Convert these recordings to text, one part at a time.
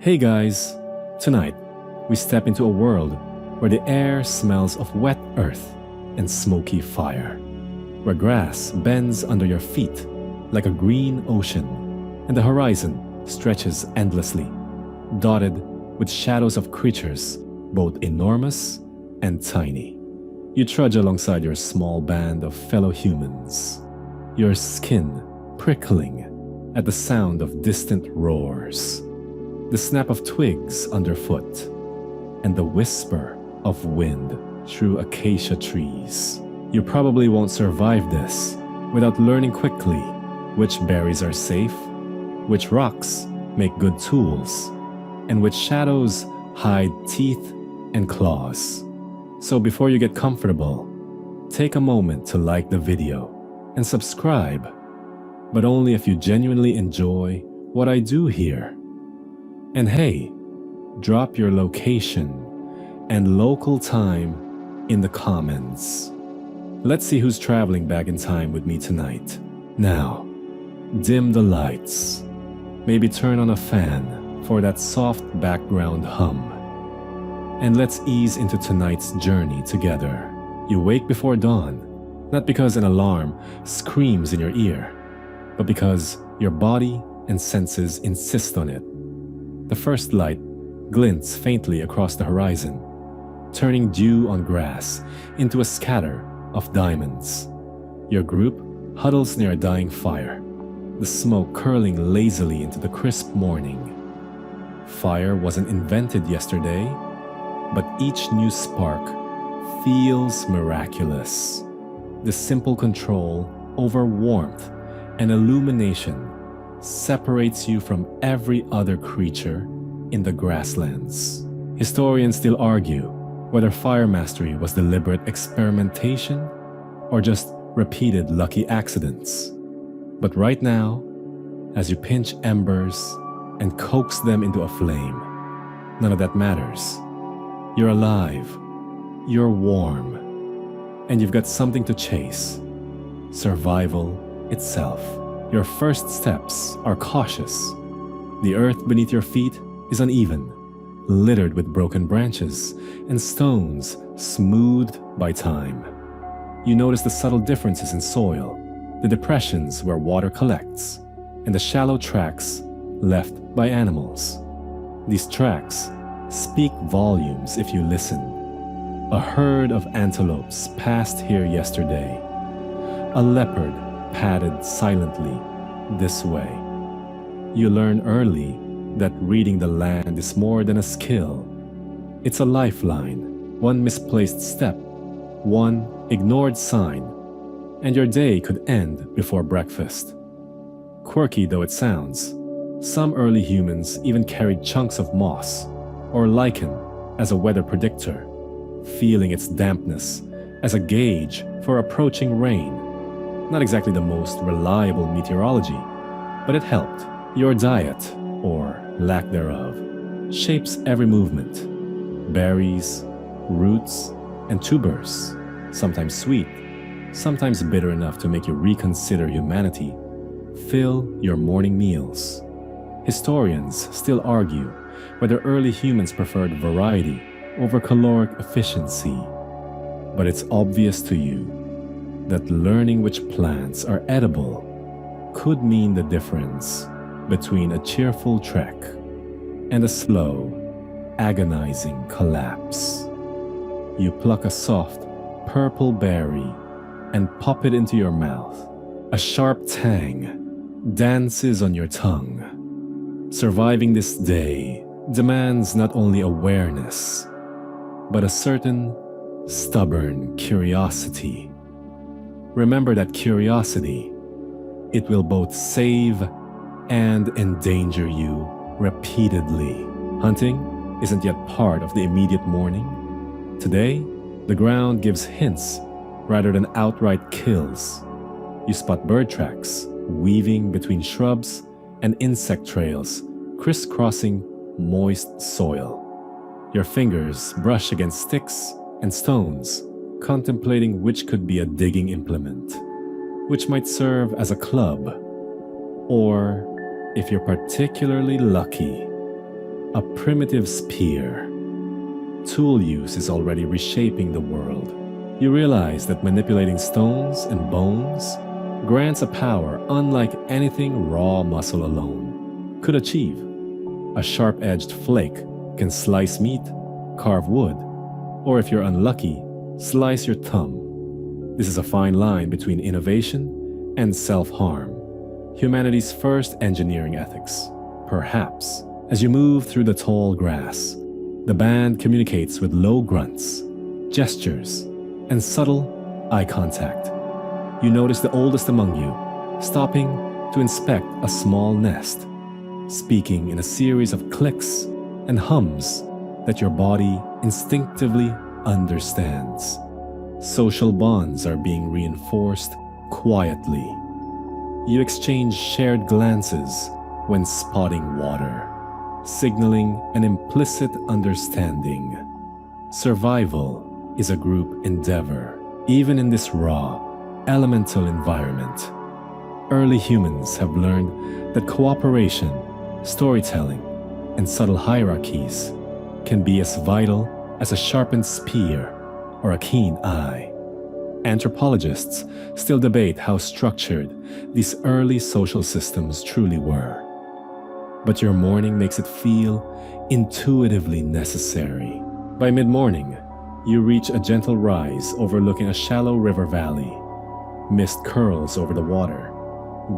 Hey guys! Tonight, we step into a world where the air smells of wet earth and smoky fire, where grass bends under your feet like a green ocean, and the horizon stretches endlessly, dotted with shadows of creatures both enormous and tiny. You trudge alongside your small band of fellow humans, your skin prickling at the sound of distant roars, the snap of twigs underfoot, and the whisper of wind through acacia trees. You probably won't survive this without learning quickly which berries are safe, which rocks make good tools, and which shadows hide teeth and claws. So before you get comfortable, take a moment to like the video and subscribe, but only if you genuinely enjoy what I do here. And hey, drop your location and local time in the comments. Let's see who's traveling back in time with me tonight. Now, dim the lights. Maybe turn on a fan for that soft background hum. And let's ease into tonight's journey together. You wake before dawn, not because an alarm screams in your ear, but because your body and senses insist on it. The first light glints faintly across the horizon, turning dew on grass into a scatter of diamonds. Your group huddles near a dying fire, the smoke curling lazily into the crisp morning. Fire wasn't invented yesterday, but each new spark feels miraculous. The simple control over warmth and illumination separates you from every other creature in the grasslands. Historians still argue whether fire mastery was deliberate experimentation or just repeated lucky accidents. But right now, as you pinch embers and coax them into a flame, none of that matters. You're alive, you're warm, and you've got something to chase: survival itself. Your first steps are cautious. The earth beneath your feet is uneven, littered with broken branches and stones smoothed by time. You notice the subtle differences in soil, the depressions where water collects, and the shallow tracks left by animals. These tracks speak volumes if you listen. A herd of antelopes passed here yesterday. A leopard padded silently this way. You learn early that reading the land is more than a skill. It's a lifeline. One misplaced step, one ignored sign, and your day could end before breakfast. Quirky though it sounds, some early humans even carried chunks of moss or lichen as a weather predictor, feeling its dampness as a gauge for approaching rain. Not exactly the most reliable meteorology, but it helped. Your diet, or lack thereof, shapes every movement. Berries, roots, and tubers, sometimes sweet, sometimes bitter enough to make you reconsider humanity, fill your morning meals. Historians still argue whether early humans preferred variety over caloric efficiency, but it's obvious to you that learning which plants are edible could mean the difference between a cheerful trek and a slow, agonizing collapse. You pluck a soft, purple berry and pop it into your mouth. A sharp tang dances on your tongue. Surviving this day demands not only awareness, but a certain stubborn curiosity. Remember that curiosity, it will both save and endanger you repeatedly. Hunting isn't yet part of the immediate morning. Today, the ground gives hints rather than outright kills. You spot bird tracks weaving between shrubs and insect trails crisscrossing moist soil. Your fingers brush against sticks and stones, contemplating which could be a digging implement, which might serve as a club, or, if you're particularly lucky, a primitive spear. Tool use is already reshaping the world. You realize that manipulating stones and bones grants a power unlike anything raw muscle alone could achieve. A sharp-edged flake can slice meat, carve wood, or if you're unlucky, slice your thumb. This is a fine line between innovation and self-harm. Humanity's first engineering ethics, perhaps. As you move through the tall grass, the band communicates with low grunts, gestures, and subtle eye contact. You notice the oldest among you, stopping to inspect a small nest, speaking in a series of clicks and hums that your body instinctively understands. Social bonds are being reinforced quietly. You exchange shared glances when spotting water, signaling an implicit understanding. Survival is a group endeavor, even in this raw, elemental environment. Early humans have learned that cooperation, storytelling, and subtle hierarchies can be as vital as a sharpened spear or a keen eye. Anthropologists still debate how structured these early social systems truly were. But your morning makes it feel intuitively necessary. By mid-morning, you reach a gentle rise overlooking a shallow river valley. Mist curls over the water,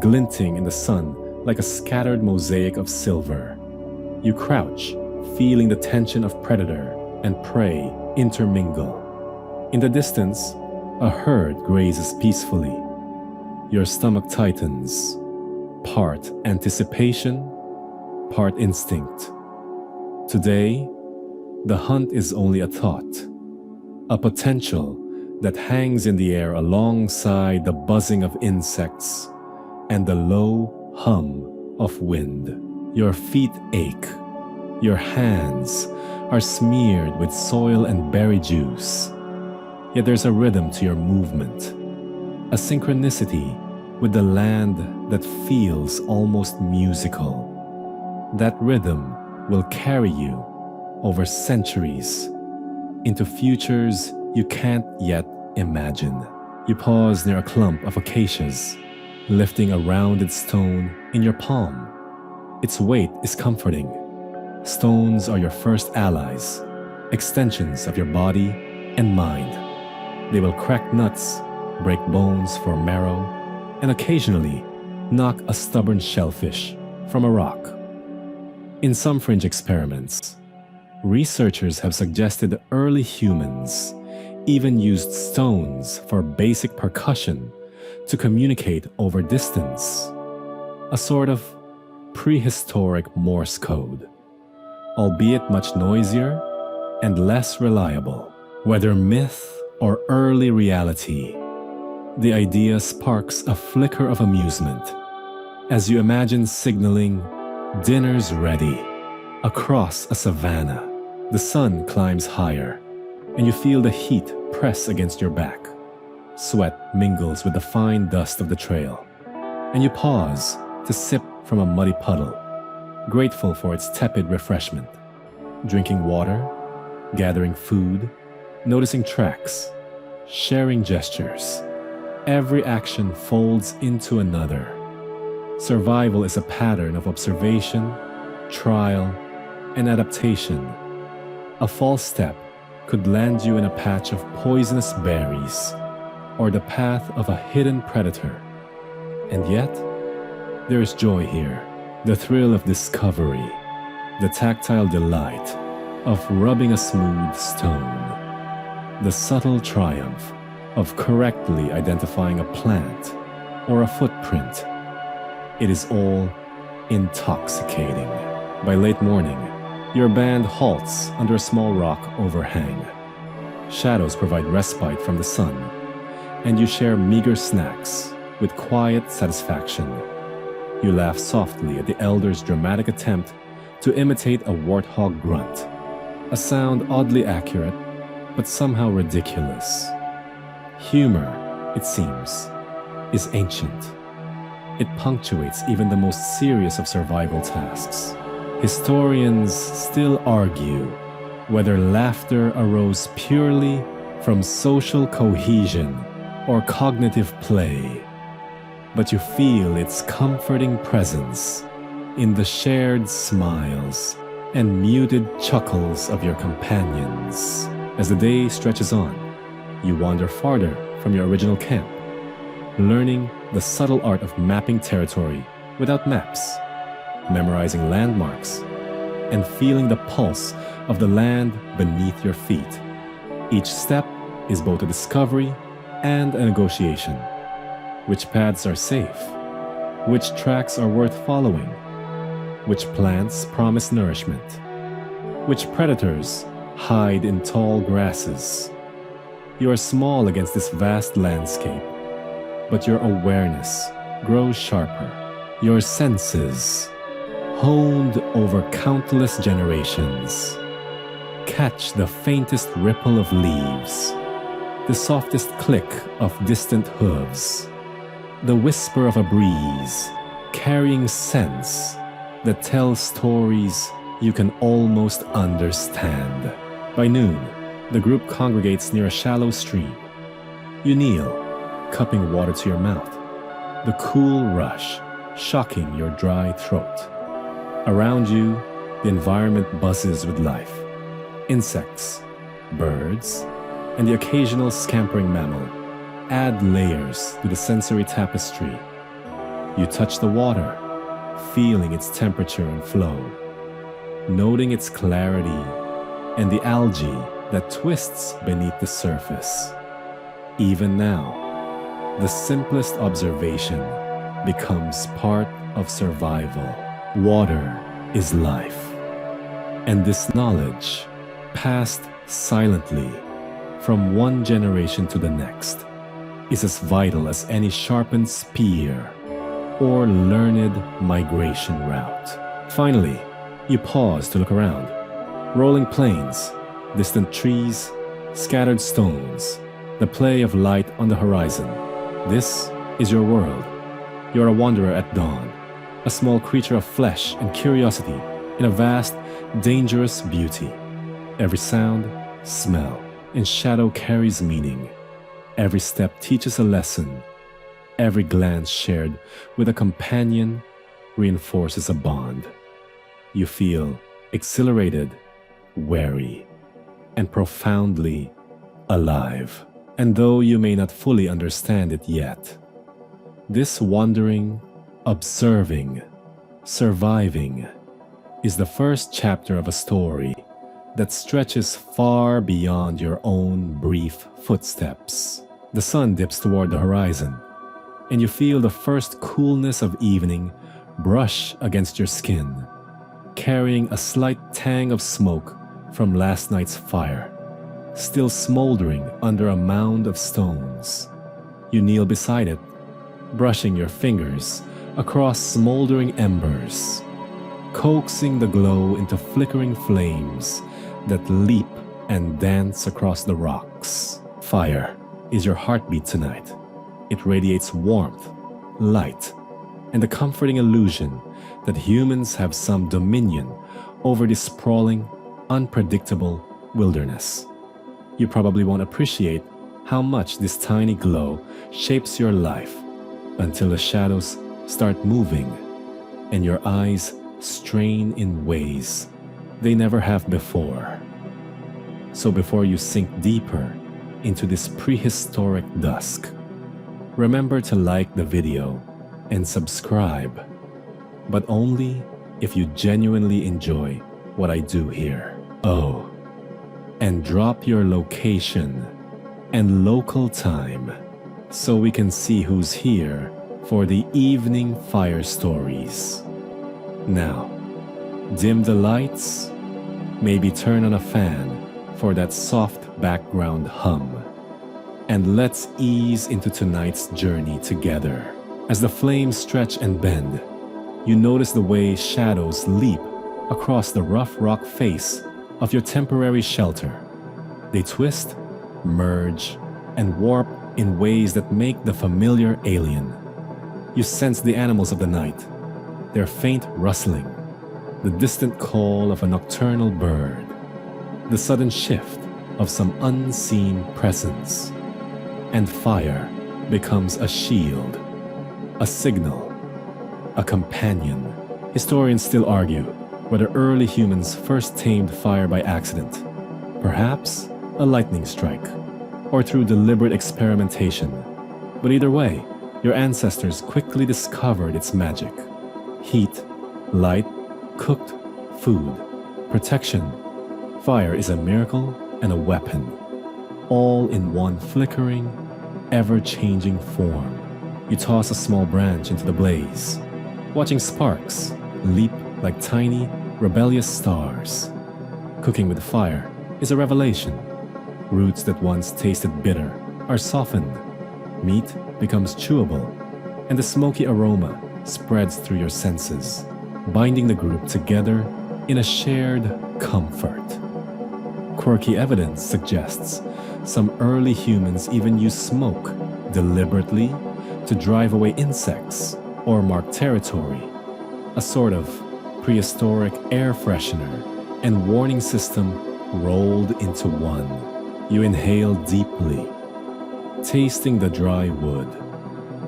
glinting in the sun like a scattered mosaic of silver. You crouch, feeling the tension of predator and prey intermingle. In the distance, a herd grazes peacefully. Your stomach tightens, part anticipation, part instinct. Today, the hunt is only a thought, a potential that hangs in the air alongside the buzzing of insects and the low hum of wind. Your feet ache. Your hands are smeared with soil and berry juice. Yet there's a rhythm to your movement, a synchronicity with the land that feels almost musical. That rhythm will carry you over centuries into futures you can't yet imagine. You pause near a clump of acacias, lifting a rounded stone in your palm. Its weight is comforting. Stones are your first allies, extensions of your body and mind. They will crack nuts, break bones for marrow, and occasionally knock a stubborn shellfish from a rock. In some fringe experiments, researchers have suggested that early humans even used stones for basic percussion to communicate over distance, a sort of prehistoric Morse code, albeit much noisier and less reliable. Whether myth or early reality, the idea sparks a flicker of amusement as you imagine signaling dinner's ready. Across a savanna, the sun climbs higher, and you feel the heat press against your back. Sweat mingles with the fine dust of the trail, and you pause to sip from a muddy puddle, grateful for its tepid refreshment. Drinking water, gathering food, noticing tracks, sharing gestures. Every action folds into another. Survival is a pattern of observation, trial, and adaptation. A false step could land you in a patch of poisonous berries or the path of a hidden predator. And yet, there is joy here, the thrill of discovery, the tactile delight of rubbing a smooth stone, the subtle triumph of correctly identifying a plant or a footprint. It is all intoxicating. By late morning, your band halts under a small rock overhang. Shadows provide respite from the sun, and you share meager snacks with quiet satisfaction. You laugh softly at the elder's dramatic attempt to imitate a warthog grunt, a sound oddly accurate, but somehow ridiculous. Humor, it seems, is ancient. It punctuates even the most serious of survival tasks. Historians still argue whether laughter arose purely from social cohesion or cognitive play, but you feel its comforting presence in the shared smiles and muted chuckles of your companions. As the day stretches on, you wander farther from your original camp, learning the subtle art of mapping territory without maps, memorizing landmarks, and feeling the pulse of the land beneath your feet. Each step is both a discovery and a negotiation. Which paths are safe? Which tracks are worth following? Which plants promise nourishment? Which predators hide in tall grasses? You are small against this vast landscape, but your awareness grows sharper. Your senses, honed over countless generations, catch the faintest ripple of leaves, the softest click of distant hooves, the whisper of a breeze carrying scents that tell stories you can almost understand. By noon, the group congregates near a shallow stream. You kneel, cupping water to your mouth, the cool rush shocking your dry throat. Around you, the environment buzzes with life. Insects, birds, and the occasional scampering mammal add layers to the sensory tapestry. You touch the water, feeling its temperature and flow, noting its clarity and the algae that twists beneath the surface. Even now, the simplest observation becomes part of survival. Water is life, and this knowledge, passed silently from one generation to the next, is as vital as any sharpened spear or learned migration route. Finally, you pause to look around. Rolling plains, distant trees, scattered stones, the play of light on the horizon. This is your world. You're a wanderer at dawn, a small creature of flesh and curiosity in a vast, dangerous beauty. Every sound, smell, and shadow carries meaning. Every step teaches a lesson. Every glance shared with a companion reinforces a bond. You feel exhilarated, wary, and profoundly alive. And though you may not fully understand it yet, this wandering, observing, surviving is the first chapter of a story that stretches far beyond your own brief footsteps. The sun dips toward the horizon, and you feel the first coolness of evening brush against your skin, carrying a slight tang of smoke from last night's fire, still smoldering under a mound of stones. You kneel beside it, brushing your fingers across smoldering embers, coaxing the glow into flickering flames that leap and dance across the rocks. Fire is your heartbeat tonight. It radiates warmth, light, and the comforting illusion that humans have some dominion over this sprawling, unpredictable wilderness. You probably won't appreciate how much this tiny glow shapes your life until the shadows start moving and your eyes strain in ways they never have before. So before you sink deeper into this prehistoric dusk, remember to like the video and subscribe, but only if you genuinely enjoy what I do here. Oh, and drop your location and local time so we can see who's here for the evening fire stories. Now, dim the lights, maybe turn on a fan for that soft background hum, and let's ease into tonight's journey together. As the flames stretch and bend, you notice the way shadows leap across the rough rock face of your temporary shelter. They twist, merge, and warp in ways that make the familiar alien. You sense the animals of the night, their faint rustling, the distant call of a nocturnal bird, the sudden shift of some unseen presence, and fire becomes a shield, a signal, a companion. Historians still argue whether early humans first tamed fire by accident, perhaps a lightning strike, or through deliberate experimentation. But either way, your ancestors quickly discovered its magic. Heat, light, cooked food, protection. Fire is a miracle and a weapon, all in one flickering, ever-changing form. You toss a small branch into the blaze, watching sparks leap like tiny, rebellious stars. Cooking with fire is a revelation. Roots that once tasted bitter are softened. Meat becomes chewable, and the smoky aroma spreads through your senses, binding the group together in a shared comfort. Quirky evidence suggests some early humans even used smoke deliberately to drive away insects or mark territory, a sort of prehistoric air freshener and warning system rolled into one. You inhale deeply, tasting the dry wood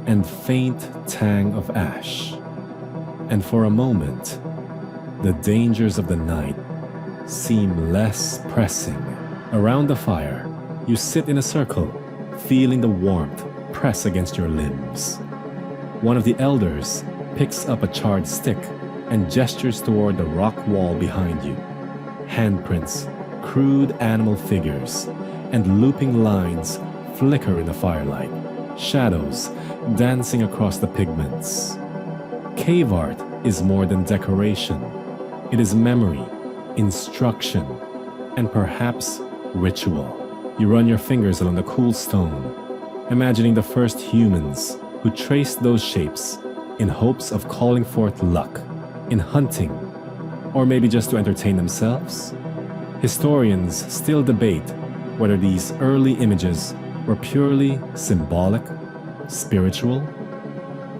and faint tang of ash. And for a moment, the dangers of the night seem less pressing. Around the fire, you sit in a circle, feeling the warmth press against your limbs. One of the elders picks up a charred stick and gestures toward the rock wall behind you. Handprints, crude animal figures, and looping lines flicker in the firelight, shadows dancing across the pigments. Cave art is more than decoration. It is memory, instruction, and perhaps ritual. You run your fingers along the cool stone, imagining the first humans who traced those shapes in hopes of calling forth luck, in hunting, or maybe just to entertain themselves. Historians still debate whether these early images were purely symbolic, spiritual,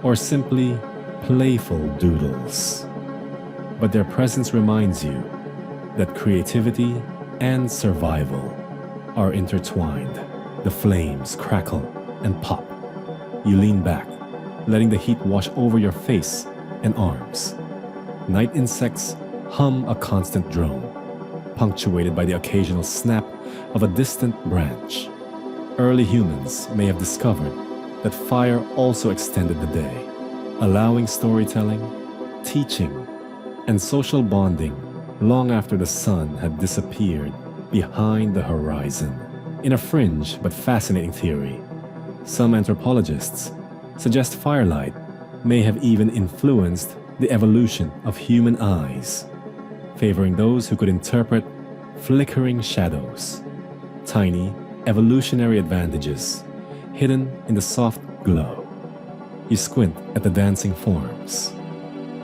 or simply playful doodles. But their presence reminds you that creativity and survival are intertwined. The flames crackle and pop. You lean back, letting the heat wash over your face and arms. Night insects hum a constant drone, punctuated by the occasional snap of a distant branch. Early humans may have discovered that fire also extended the day, allowing storytelling, teaching, and social bonding long after the sun had disappeared behind the horizon. In a fringe but fascinating theory, some anthropologists suggest firelight may have even influenced the evolution of human eyes, favoring those who could interpret flickering shadows, tiny evolutionary advantages hidden in the soft glow. You squint at the dancing forms,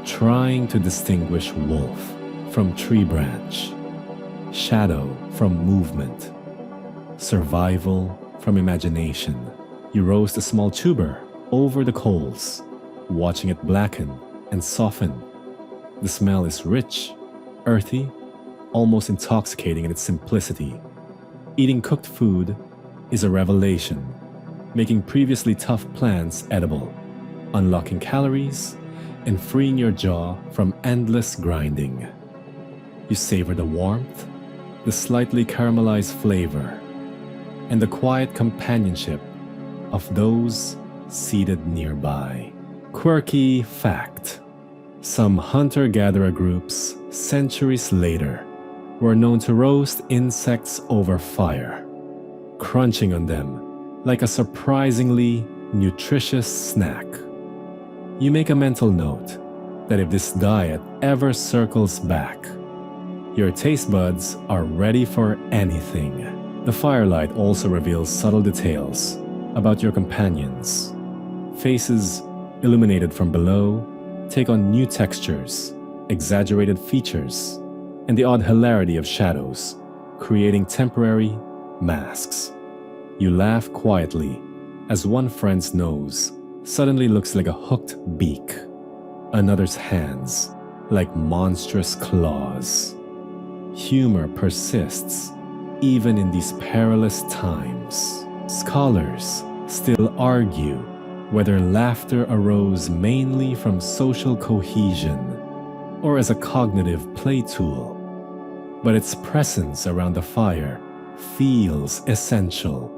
trying to distinguish wolf from tree branch, shadow from movement, survival from imagination. You roast a small tuber over the coals, watching it blacken and soften. The smell is rich, earthy, almost intoxicating in its simplicity. Eating cooked food is a revelation, making previously tough plants edible, unlocking calories, and freeing your jaw from endless grinding. You savor the warmth, the slightly caramelized flavor, and the quiet companionship of those seated nearby. Quirky fact: some hunter-gatherer groups, centuries later, were known to roast insects over fire, crunching on them like a surprisingly nutritious snack. You make a mental note that if this diet ever circles back, your taste buds are ready for anything. The firelight also reveals subtle details about your companions. Faces illuminated from below take on new textures, exaggerated features, and the odd hilarity of shadows, creating temporary masks. You laugh quietly as one friend's nose suddenly looks like a hooked beak, another's hands like monstrous claws. Humor persists even in these perilous times. Scholars still argue whether laughter arose mainly from social cohesion or as a cognitive play tool, but its presence around the fire feels essential,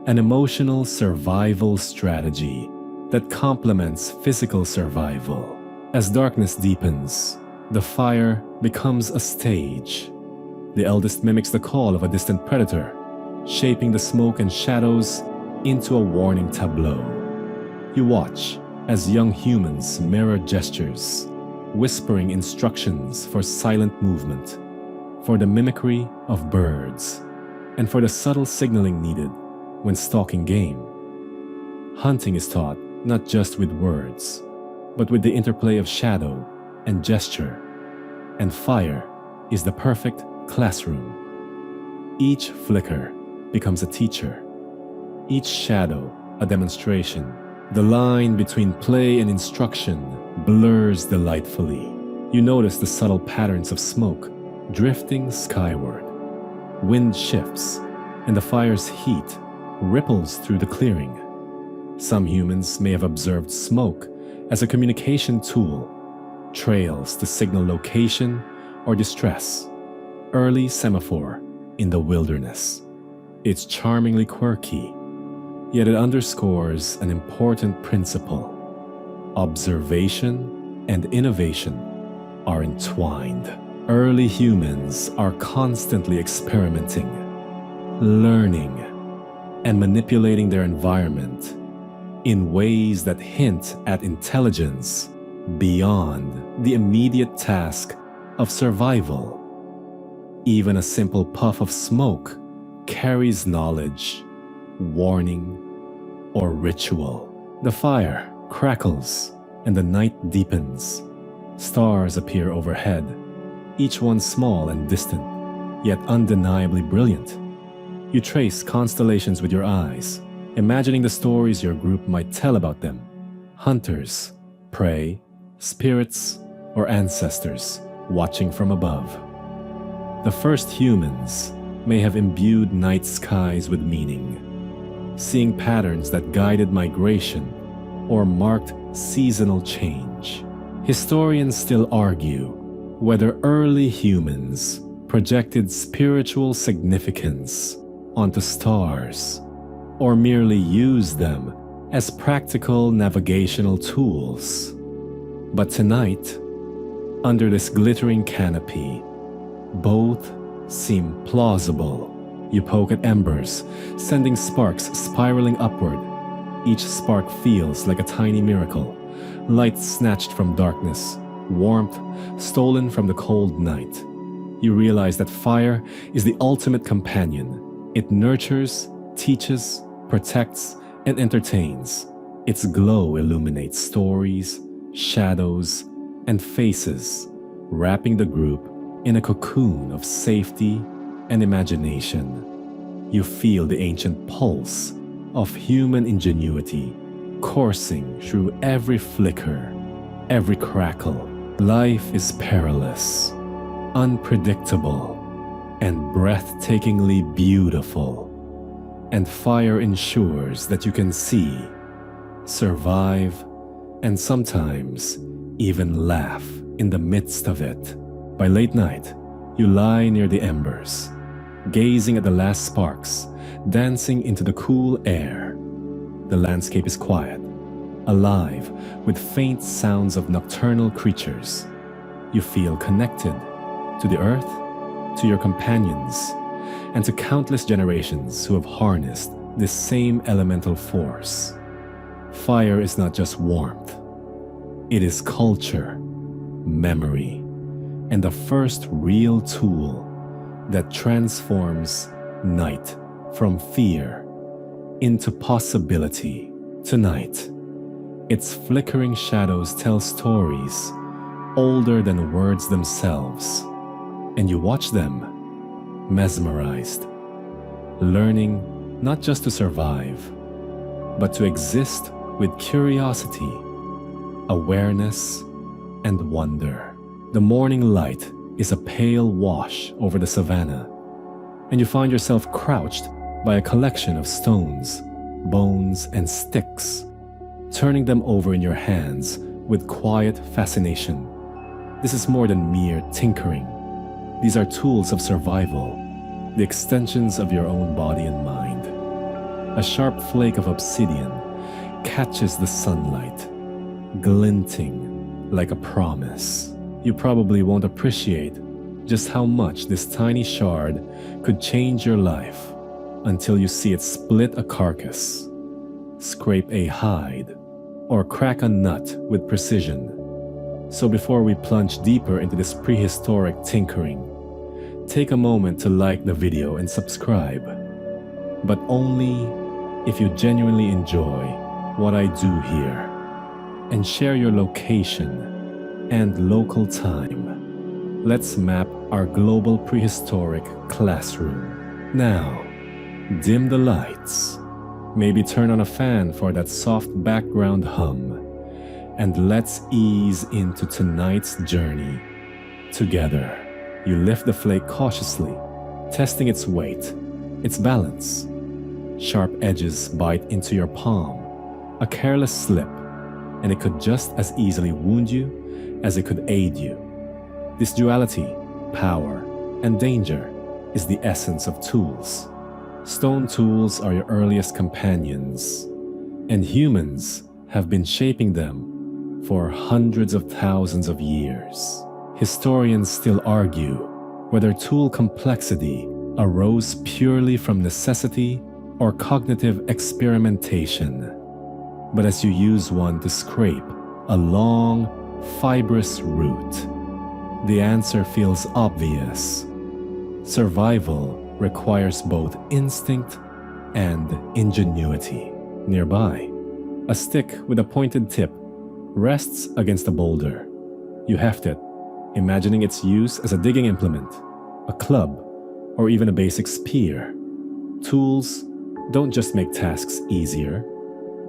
an emotional survival strategy that complements physical survival. As darkness deepens, the fire becomes a stage. The eldest mimics the call of a distant predator, shaping the smoke and shadows into a warning tableau. You watch as young humans mirror gestures, whispering instructions for silent movement, for the mimicry of birds, and for the subtle signaling needed when stalking game. Hunting is taught not just with words, but with the interplay of shadow and gesture, and fire is the perfect classroom. Each flicker becomes a teacher, each shadow a demonstration. The line between play and instruction blurs delightfully. You notice the subtle patterns of smoke drifting skyward. Wind shifts, and the fire's heat ripples through the clearing. Some humans may have observed smoke as a communication tool, trails to signal location or distress, early semaphore in the wilderness. It's charmingly quirky, yet it underscores an important principle. Observation and innovation are entwined. Early humans are constantly experimenting, learning, and manipulating their environment in ways that hint at intelligence beyond the immediate task of survival. Even a simple puff of smoke carries knowledge, warning, or ritual. The fire crackles and the night deepens. Stars appear overhead, each one small and distant, yet undeniably brilliant. You trace constellations with your eyes, imagining the stories your group might tell about them. Hunters, prey, spirits, or ancestors watching from above. The first humans may have imbued night skies with meaning, seeing patterns that guided migration or marked seasonal change. Historians still argue whether early humans projected spiritual significance onto stars or merely used them as practical navigational tools. But tonight, under this glittering canopy, both seem plausible. You poke at embers, sending sparks spiraling upward. Each spark feels like a tiny miracle, light snatched from darkness, warmth stolen from the cold night. You realize that fire is the ultimate companion. It nurtures, teaches, protects, and entertains. Its glow illuminates stories, shadows, and faces, wrapping the group in a cocoon of safety and imagination. You feel the ancient pulse of human ingenuity coursing through every flicker, every crackle. Life is perilous, unpredictable, and breathtakingly beautiful. And fire ensures that you can see, survive, and sometimes even laugh in the midst of it. By late night, you lie near the embers, gazing at the last sparks dancing into the cool air. The landscape is quiet, alive with faint sounds of nocturnal creatures. You feel connected to the earth, to your companions, and to countless generations who have harnessed this same elemental force. Fire is not just warmth. It is culture, memory, and the first real tool that transforms night from fear into possibility. Tonight, its flickering shadows tell stories older than words themselves, and you watch them, mesmerized, learning not just to survive, but to exist with curiosity, awareness, and wonder. The morning light is a pale wash over the savanna, and you find yourself crouched by a collection of stones, bones, and sticks, turning them over in your hands with quiet fascination. This is more than mere tinkering. These are tools of survival, the extensions of your own body and mind. A sharp flake of obsidian catches the sunlight, glinting like a promise. You probably won't appreciate just how much this tiny shard could change your life until you see it split a carcass, scrape a hide, or crack a nut with precision. So before we plunge deeper into this prehistoric tinkering, take a moment to like the video and subscribe, but only if you genuinely enjoy what I do here, and share your location and local time. Let's map our global prehistoric classroom. Now, dim the lights, maybe turn on a fan for that soft background hum, and let's ease into tonight's journey together. You lift the flake cautiously, testing its weight, its balance. Sharp edges bite into your palm, a careless slip, and it could just as easily wound you as it could aid you. This duality, power and danger, is the essence of tools. Stone tools are your earliest companions, and humans have been shaping them for hundreds of thousands of years. Historians still argue whether tool complexity arose purely from necessity or cognitive experimentation. But as you use one to scrape a long, fibrous root, the answer feels obvious. Survival requires both instinct and ingenuity. Nearby, a stick with a pointed tip rests against a boulder. You heft it, imagining its use as a digging implement, a club, or even a basic spear. Tools don't just make tasks easier,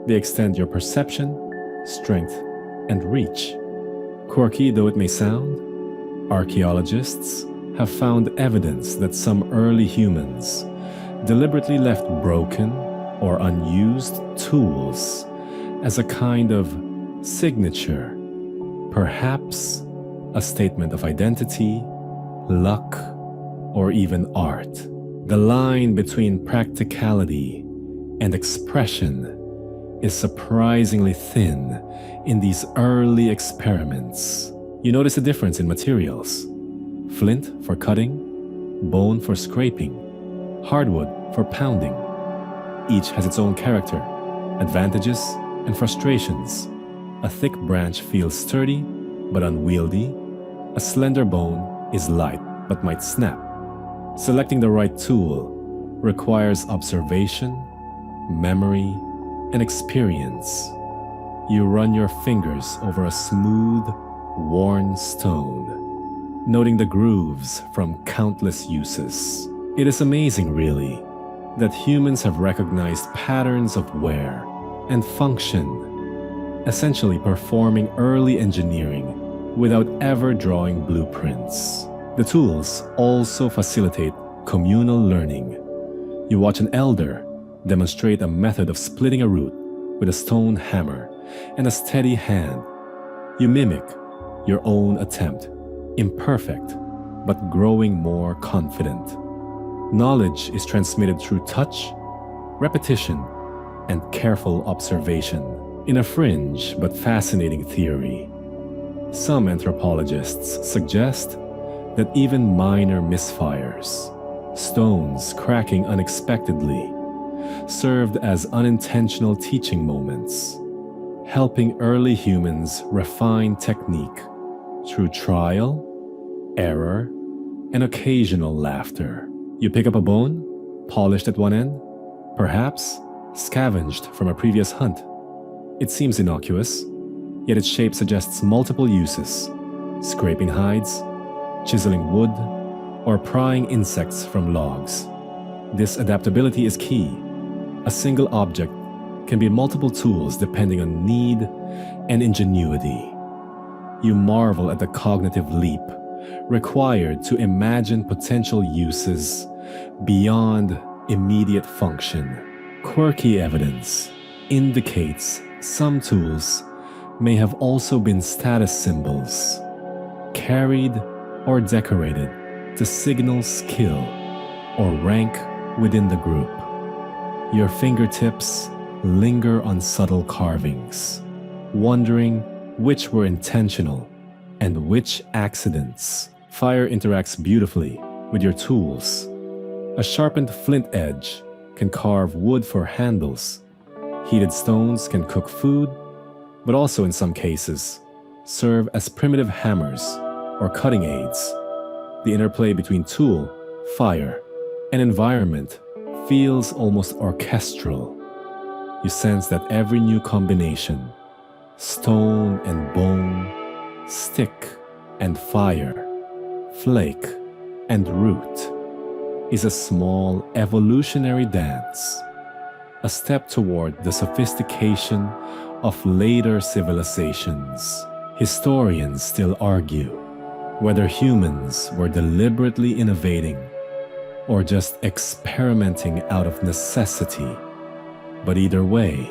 they extend your perception, strength, and reach. Quirky though it may sound, archaeologists have found evidence that some early humans deliberately left broken or unused tools as a kind of signature, perhaps a statement of identity, luck, or even art. The line between practicality and expression is surprisingly thin in these early experiments. You notice a difference in materials: flint for cutting, bone for scraping, hardwood for pounding. Each has its own character, advantages, and frustrations. A thick branch feels sturdy but unwieldy. A slender bone is light but might snap. Selecting the right tool requires observation, memory, and experience. You run your fingers over a smooth, worn stone, noting the grooves from countless uses. It is amazing, really, that humans have recognized patterns of wear and function, essentially performing early engineering without ever drawing blueprints. The tools also facilitate communal learning. You watch an elder demonstrate a method of splitting a root with a stone hammer and a steady hand. You mimic your own attempt, imperfect, but growing more confident. Knowledge is transmitted through touch, repetition, and careful observation. In a fringe but fascinating theory, some anthropologists suggest that even minor misfires, stones cracking unexpectedly, served as unintentional teaching moments, helping early humans refine technique through trial, error, and occasional laughter. You pick up a bone, polished at one end, perhaps scavenged from a previous hunt. It seems innocuous, yet its shape suggests multiple uses: scraping hides, chiseling wood, or prying insects from logs. This adaptability is key. A single object can be multiple tools depending on need and ingenuity. You marvel at the cognitive leap required to imagine potential uses beyond immediate function. Quirky evidence indicates some tools may have also been status symbols, carried or decorated to signal skill or rank within the group. Your fingertips linger on subtle carvings, wondering which were intentional and which accidents. Fire interacts beautifully with your tools. A sharpened flint edge can carve wood for handles. Heated stones can cook food, but also in some cases serve as primitive hammers or cutting aids. The interplay between tool, fire, and environment feels almost orchestral. You sense that every new combination, stone and bone, stick and fire, flake and root, is a small evolutionary dance, a step toward the sophistication of later civilizations. Historians still argue whether humans were deliberately innovating or just experimenting out of necessity. But either way,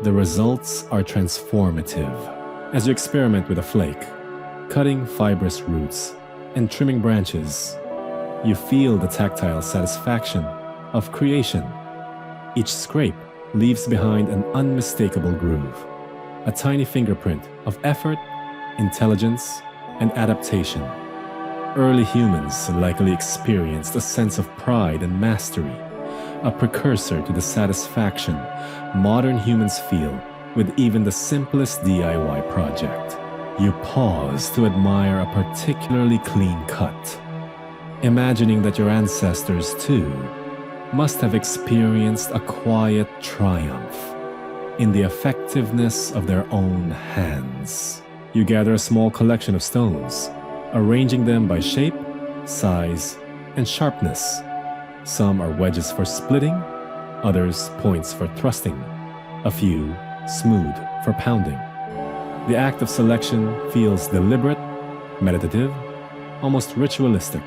the results are transformative. As you experiment with a flake, cutting fibrous roots and trimming branches, you feel the tactile satisfaction of creation. Each scrape leaves behind an unmistakable groove, a tiny fingerprint of effort, intelligence, and adaptation. Early humans likely experienced a sense of pride and mastery, a precursor to the satisfaction modern humans feel with even the simplest DIY project. You pause to admire a particularly clean cut, imagining that your ancestors too must have experienced a quiet triumph in the effectiveness of their own hands. You gather a small collection of stones, arranging them by shape, size, and sharpness. Some are wedges for splitting, others points for thrusting, a few smooth for pounding. The act of selection feels deliberate, meditative, almost ritualistic.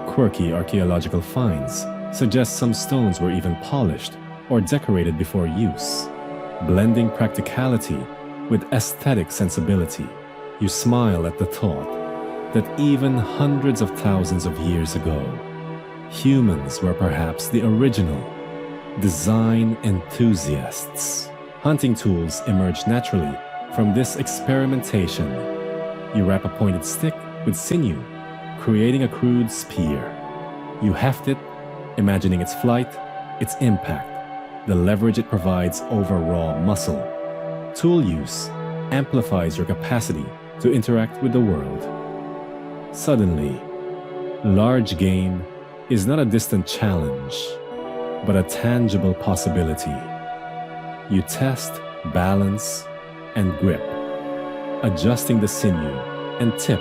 Quirky archaeological finds suggest some stones were even polished or decorated before use, blending practicality with aesthetic sensibility. You smile at the thought that even hundreds of thousands of years ago, humans were perhaps the original design enthusiasts. Hunting tools emerge naturally from this experimentation. You wrap a pointed stick with sinew, creating a crude spear. You heft it, imagining its flight, its impact, the leverage it provides over raw muscle. Tool use amplifies your capacity to interact with the world. Suddenly, large game is not a distant challenge, but a tangible possibility. You test, balance, and grip, adjusting the sinew and tip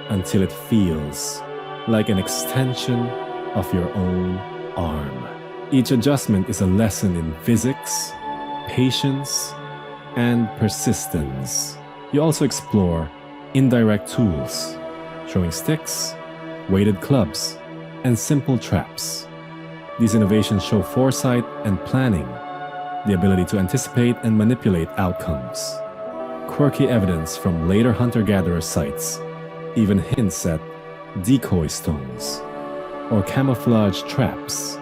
until it feels like an extension of your own arm. Each adjustment is a lesson in physics, patience, and persistence. You also explore indirect tools, throwing sticks, weighted clubs, and simple traps. These innovations show foresight and planning, the ability to anticipate and manipulate outcomes. Quirky evidence from later hunter-gatherer sites even hints at decoy stones or camouflage traps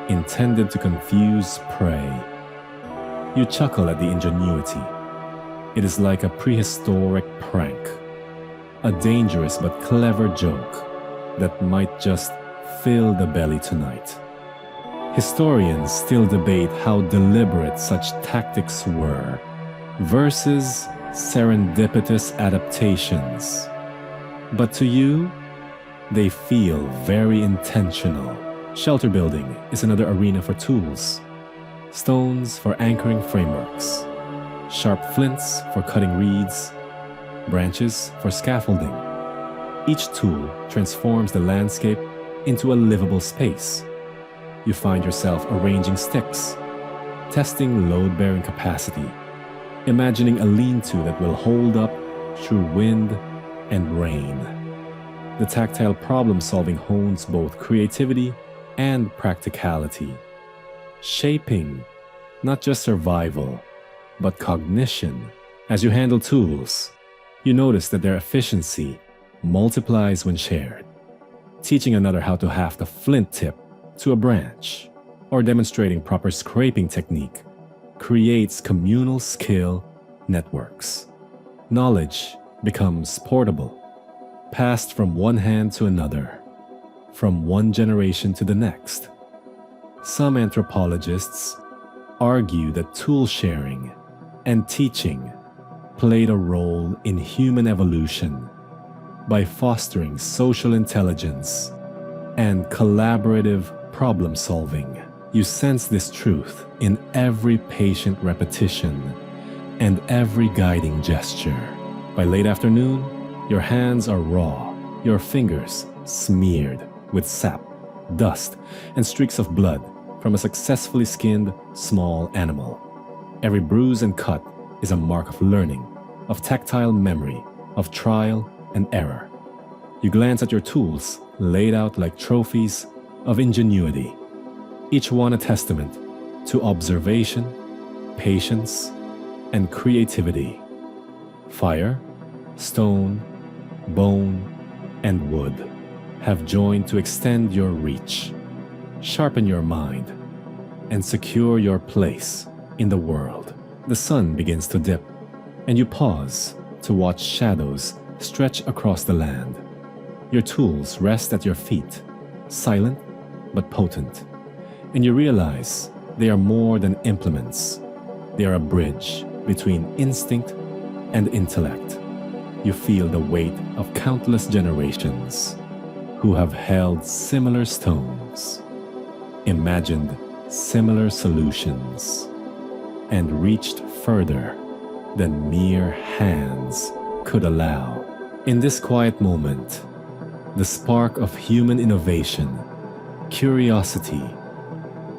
intended to confuse prey. You chuckle at the ingenuity. It is like a prehistoric prank, a dangerous but clever joke that might just fill the belly tonight. Historians still debate how deliberate such tactics were versus serendipitous adaptations. But to you, they feel very intentional. Shelter building is another arena for tools. Stones for anchoring frameworks, sharp flints for cutting reeds, branches for scaffolding. Each tool transforms the landscape into a livable space. You find yourself arranging sticks, testing load-bearing capacity, imagining a lean-to that will hold up through wind and rain. The tactile problem-solving hones both creativity and practicality, shaping not just survival, but cognition. As you handle tools, you notice that their efficiency multiplies when shared. Teaching another how to haft a flint tip to a branch, or demonstrating proper scraping technique, creates communal skill networks. Knowledge becomes portable, passed from one hand to another, from one generation to the next. Some anthropologists argue that tool sharing and teaching played a role in human evolution by fostering social intelligence and collaborative problem solving. You sense this truth in every patient repetition and every guiding gesture. By late afternoon, your hands are raw, your fingers smeared with sap, dust, and streaks of blood from a successfully skinned small animal. Every bruise and cut is a mark of learning, of tactile memory, of trial and error. You glance at your tools, laid out like trophies of ingenuity, each one a testament to observation, patience, and creativity. Fire, stone, bone, and wood have joined to extend your reach, sharpen your mind, and secure your place in the world. The sun begins to dip, and you pause to watch shadows stretch across the land. Your tools rest at your feet, silent but potent, and you realize they are more than implements. They are a bridge between instinct and intellect. You feel the weight of countless generations who have held similar stones, imagined similar solutions, and reached further than mere hands could allow. In this quiet moment, the spark of human innovation, curiosity,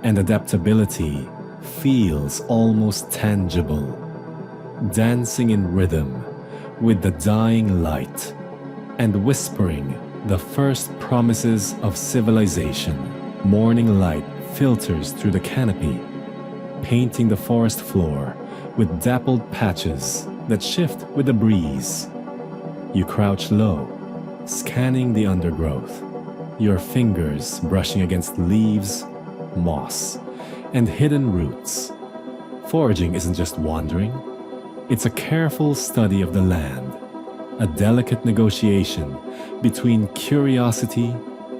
and adaptability feels almost tangible, dancing in rhythm with the dying light and whispering the first promises of civilization. Morning light filters through the canopy, painting the forest floor with dappled patches that shift with the breeze. You crouch low, scanning the undergrowth, your fingers brushing against leaves, moss, and hidden roots. Foraging isn't just wandering, it's a careful study of the land, a delicate negotiation between curiosity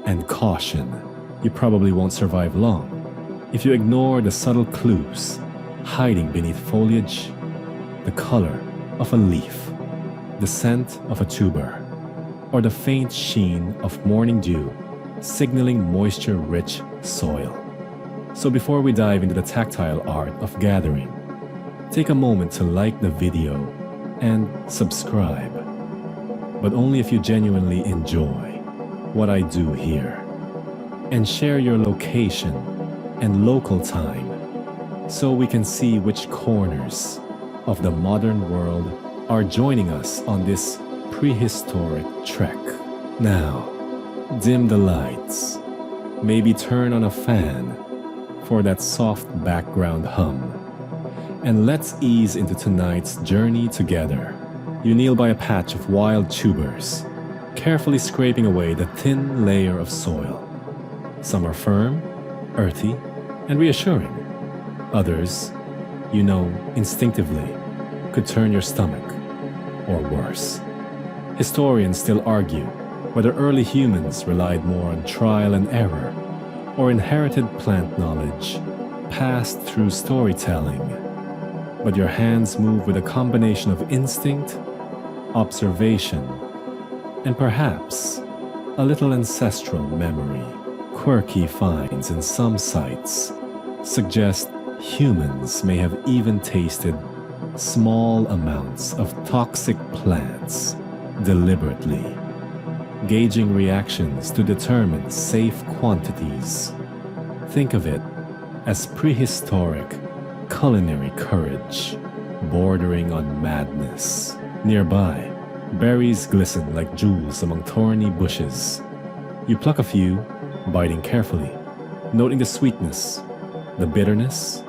and caution. You probably won't survive long if you ignore the subtle clues hiding beneath foliage, the color of a leaf, the scent of a tuber, or the faint sheen of morning dew signaling moisture-rich soil. So before we dive into the tactile art of gathering, take a moment to like the video and subscribe, but only if you genuinely enjoy what I do here. And share your location and local time so we can see which corners of the modern world are joining us on this prehistoric trek. Now, dim the lights, maybe turn on a fan for that soft background hum, and let's ease into tonight's journey together. You kneel by a patch of wild tubers, carefully scraping away the thin layer of soil. Some are firm, earthy, and reassuring. Others, you know instinctively, could turn your stomach, or worse. Historians still argue whether early humans relied more on trial and error or inherited plant knowledge passed through storytelling. But your hands move with a combination of instinct, observation, and perhaps a little ancestral memory. Quirky finds in some sites suggest humans may have even tasted small amounts of toxic plants deliberately, gauging reactions to determine safe quantities. Think of it as prehistoric culinary courage, bordering on madness. Nearby, Berries glisten like jewels among thorny bushes. You pluck a few, biting carefully, noting the sweetness, the bitterness,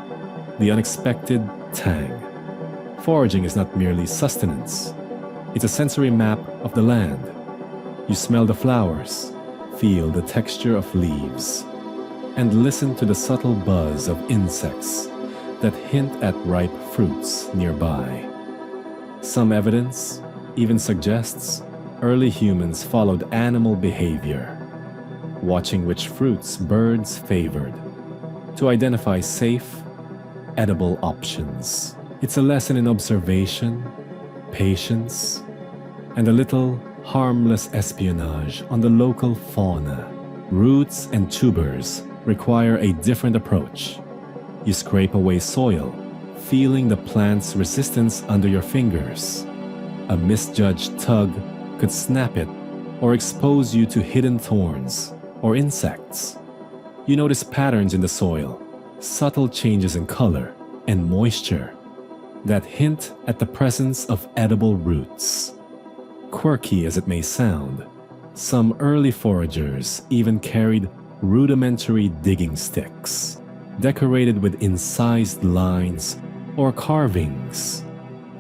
the unexpected tang. Foraging is not merely sustenance. It's a sensory map of the land. You smell the flowers, feel the texture of leaves, and listen to the subtle buzz of insects that hint at ripe fruits nearby. Some evidence even suggests early humans followed animal behavior, watching which fruits birds favored to identify safe, edible options. It's a lesson in observation, patience, and a little harmless espionage on the local fauna. Roots and tubers require a different approach. You scrape away soil, feeling the plant's resistance under your fingers. A misjudged tug could snap it or expose you to hidden thorns or insects. You notice patterns in the soil, subtle changes in color and moisture that hint at the presence of edible roots. Quirky as it may sound, some early foragers even carried rudimentary digging sticks, decorated with incised lines or carvings,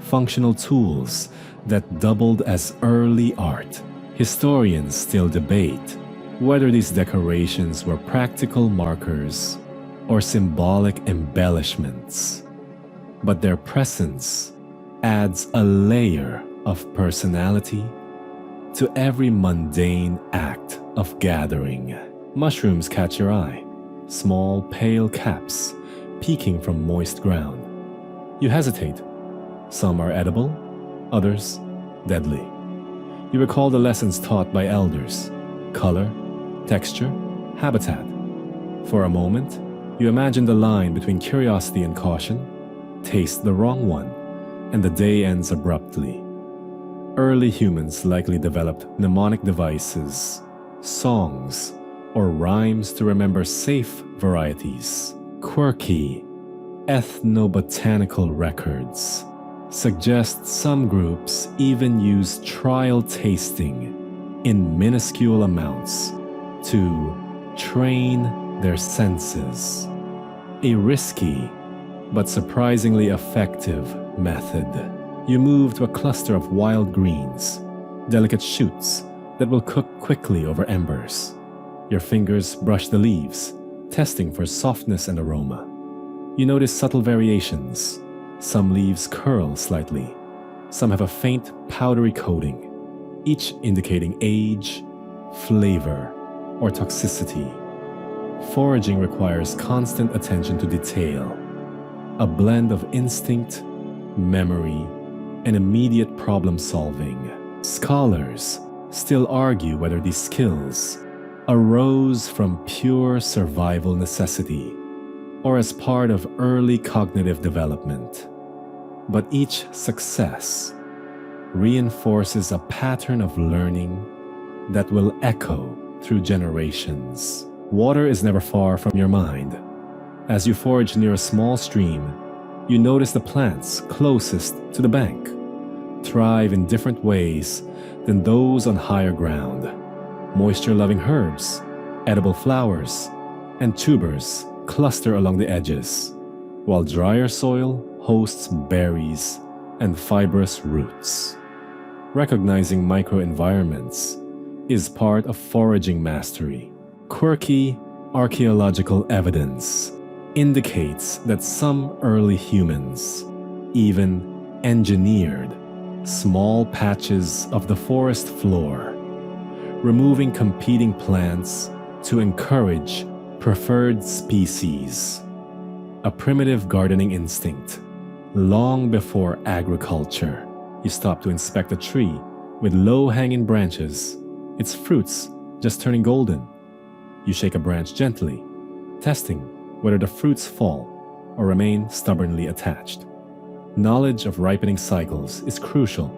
functional tools that doubled as early art. Historians still debate whether these decorations were practical markers or symbolic embellishments, but their presence adds a layer of personality to every mundane act of gathering. Mushrooms catch your eye, small pale caps peeking from moist ground. You hesitate. Some are edible, others deadly. You recall the lessons taught by elders: color, texture, habitat. For a moment, you imagine the line between curiosity and caution, taste the wrong one, and the day ends abruptly. Early humans likely developed mnemonic devices, songs, or rhymes to remember safe varieties. Quirky ethnobotanical records suggest some groups even use trial tasting in minuscule amounts to train their senses. A risky but surprisingly effective method. You move to a cluster of wild greens, delicate shoots that will cook quickly over embers. Your fingers brush the leaves, testing for softness and aroma. You notice subtle variations. Some leaves curl slightly. Some have a faint, powdery coating, each indicating age, flavor, or toxicity. Foraging requires constant attention to detail, a blend of instinct, memory, and immediate problem-solving. Scholars still argue whether these skills arose from pure survival necessity or as part of early cognitive development. But each success reinforces a pattern of learning that will echo through generations. Water is never far from your mind. As you forage near a small stream, you notice the plants closest to the bank thrive in different ways than those on higher ground. Moisture-loving herbs, edible flowers, and tubers cluster along the edges, while drier soil hosts berries and fibrous roots. Recognizing microenvironments is part of foraging mastery. Quirky archaeological evidence indicates that some early humans even engineered small patches of the forest floor, removing competing plants to encourage preferred species. A primitive gardening instinct. Long before agriculture, you stop to inspect a tree with low-hanging branches, its fruits just turning golden. You shake a branch gently, testing whether the fruits fall or remain stubbornly attached. Knowledge of ripening cycles is crucial.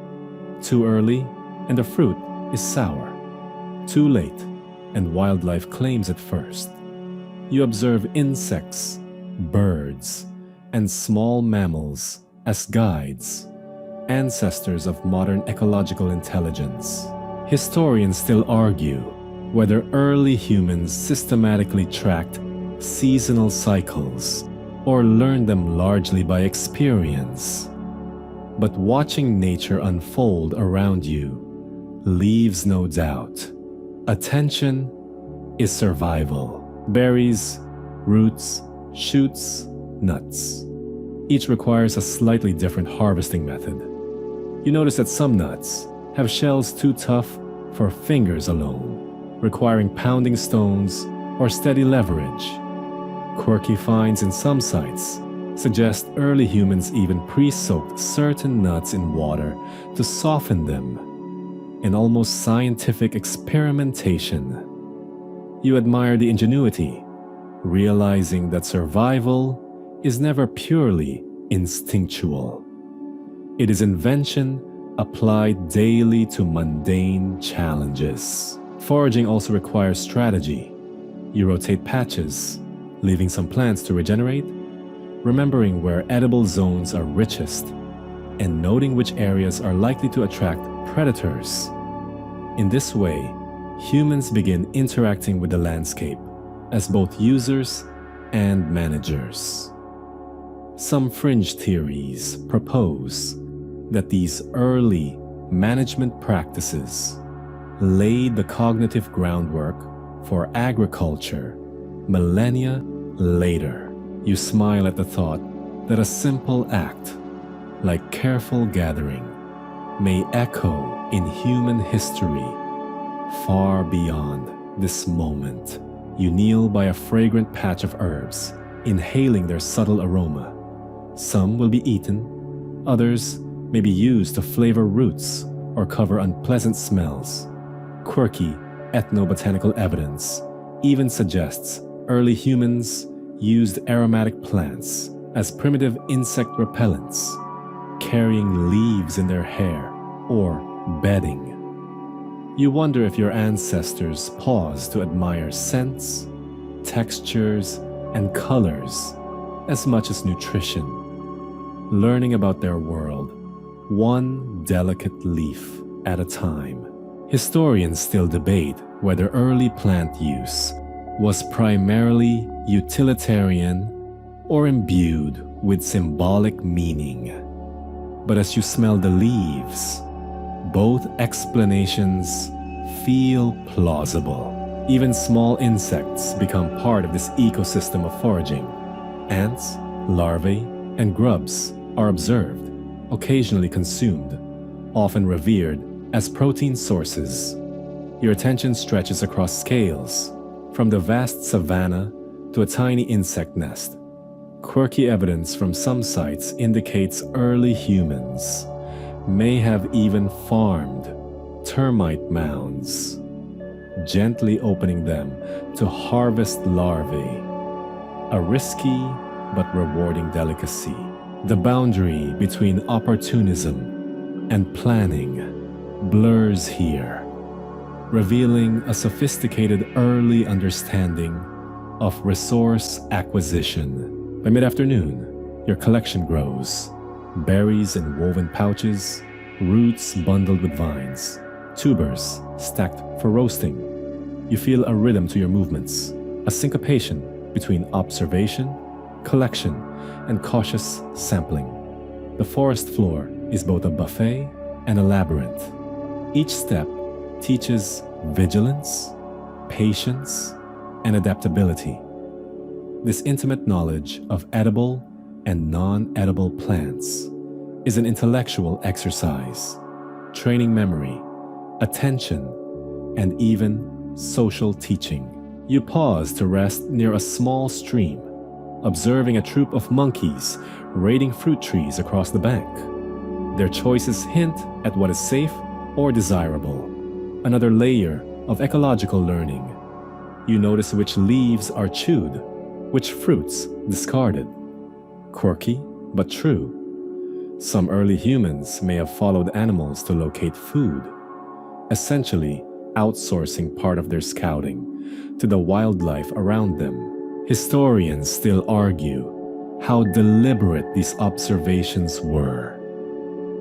Too early, and the fruit is sour. Too late, and wildlife claims it first. You observe insects, birds, and small mammals as guides, ancestors of modern ecological intelligence. Historians still argue whether early humans systematically tracked seasonal cycles or learned them largely by experience. But watching nature unfold around you leaves no doubt. Attention is survival. Berries, roots, shoots, nuts. Each requires a slightly different harvesting method. You notice that some nuts have shells too tough for fingers alone, requiring pounding stones or steady leverage. Quirky finds in some sites suggest early humans even pre-soaked certain nuts in water to soften them. An almost scientific experimentation. You admire the ingenuity, realizing that survival is never purely instinctual. It is invention applied daily to mundane challenges. Foraging also requires strategy. You rotate patches, leaving some plants to regenerate, remembering where edible zones are richest, and noting which areas are likely to attract predators. In this way, humans begin interacting with the landscape as both users and managers. Some fringe theories propose that these early management practices laid the cognitive groundwork for agriculture millennia later. You smile at the thought that a simple act, like careful gathering, may echo in human history far beyond this moment. You kneel by a fragrant patch of herbs, inhaling their subtle aroma. Some will be eaten, others may be used to flavor roots or cover unpleasant smells. Quirky ethnobotanical evidence even suggests early humans used aromatic plants as primitive insect repellents, carrying leaves in their hair or bedding. You wonder if your ancestors paused to admire scents, textures, and colors as much as nutrition, learning about their world one delicate leaf at a time. Historians still debate whether early plant use was primarily utilitarian or imbued with symbolic meaning. But as you smell the leaves, both explanations feel plausible. Even small insects become part of this ecosystem of foraging. Ants, larvae, and grubs are observed, occasionally consumed, often revered as protein sources. Your attention stretches across scales, from the vast savanna to a tiny insect nest. Quirky evidence from some sites indicates early humans may have even farmed termite mounds, gently opening them to harvest larvae. A risky but rewarding delicacy. The boundary between opportunism and planning blurs here, revealing a sophisticated early understanding of resource acquisition. By mid-afternoon, your collection grows. Berries in woven pouches, roots bundled with vines, tubers stacked for roasting. You feel a rhythm to your movements, a syncopation between observation, collection, and cautious sampling. The forest floor is both a buffet and a labyrinth. Each step teaches vigilance, patience, and adaptability. This intimate knowledge of edible and non-edible plants is an intellectual exercise, training memory, attention, and even social teaching. You pause to rest near a small stream, observing a troop of monkeys raiding fruit trees across the bank. Their choices hint at what is safe or desirable. Another layer of ecological learning. You notice which leaves are chewed, which fruits discarded. Quirky, but true. Some early humans may have followed animals to locate food, essentially outsourcing part of their scouting to the wildlife around them. Historians still argue how deliberate these observations were.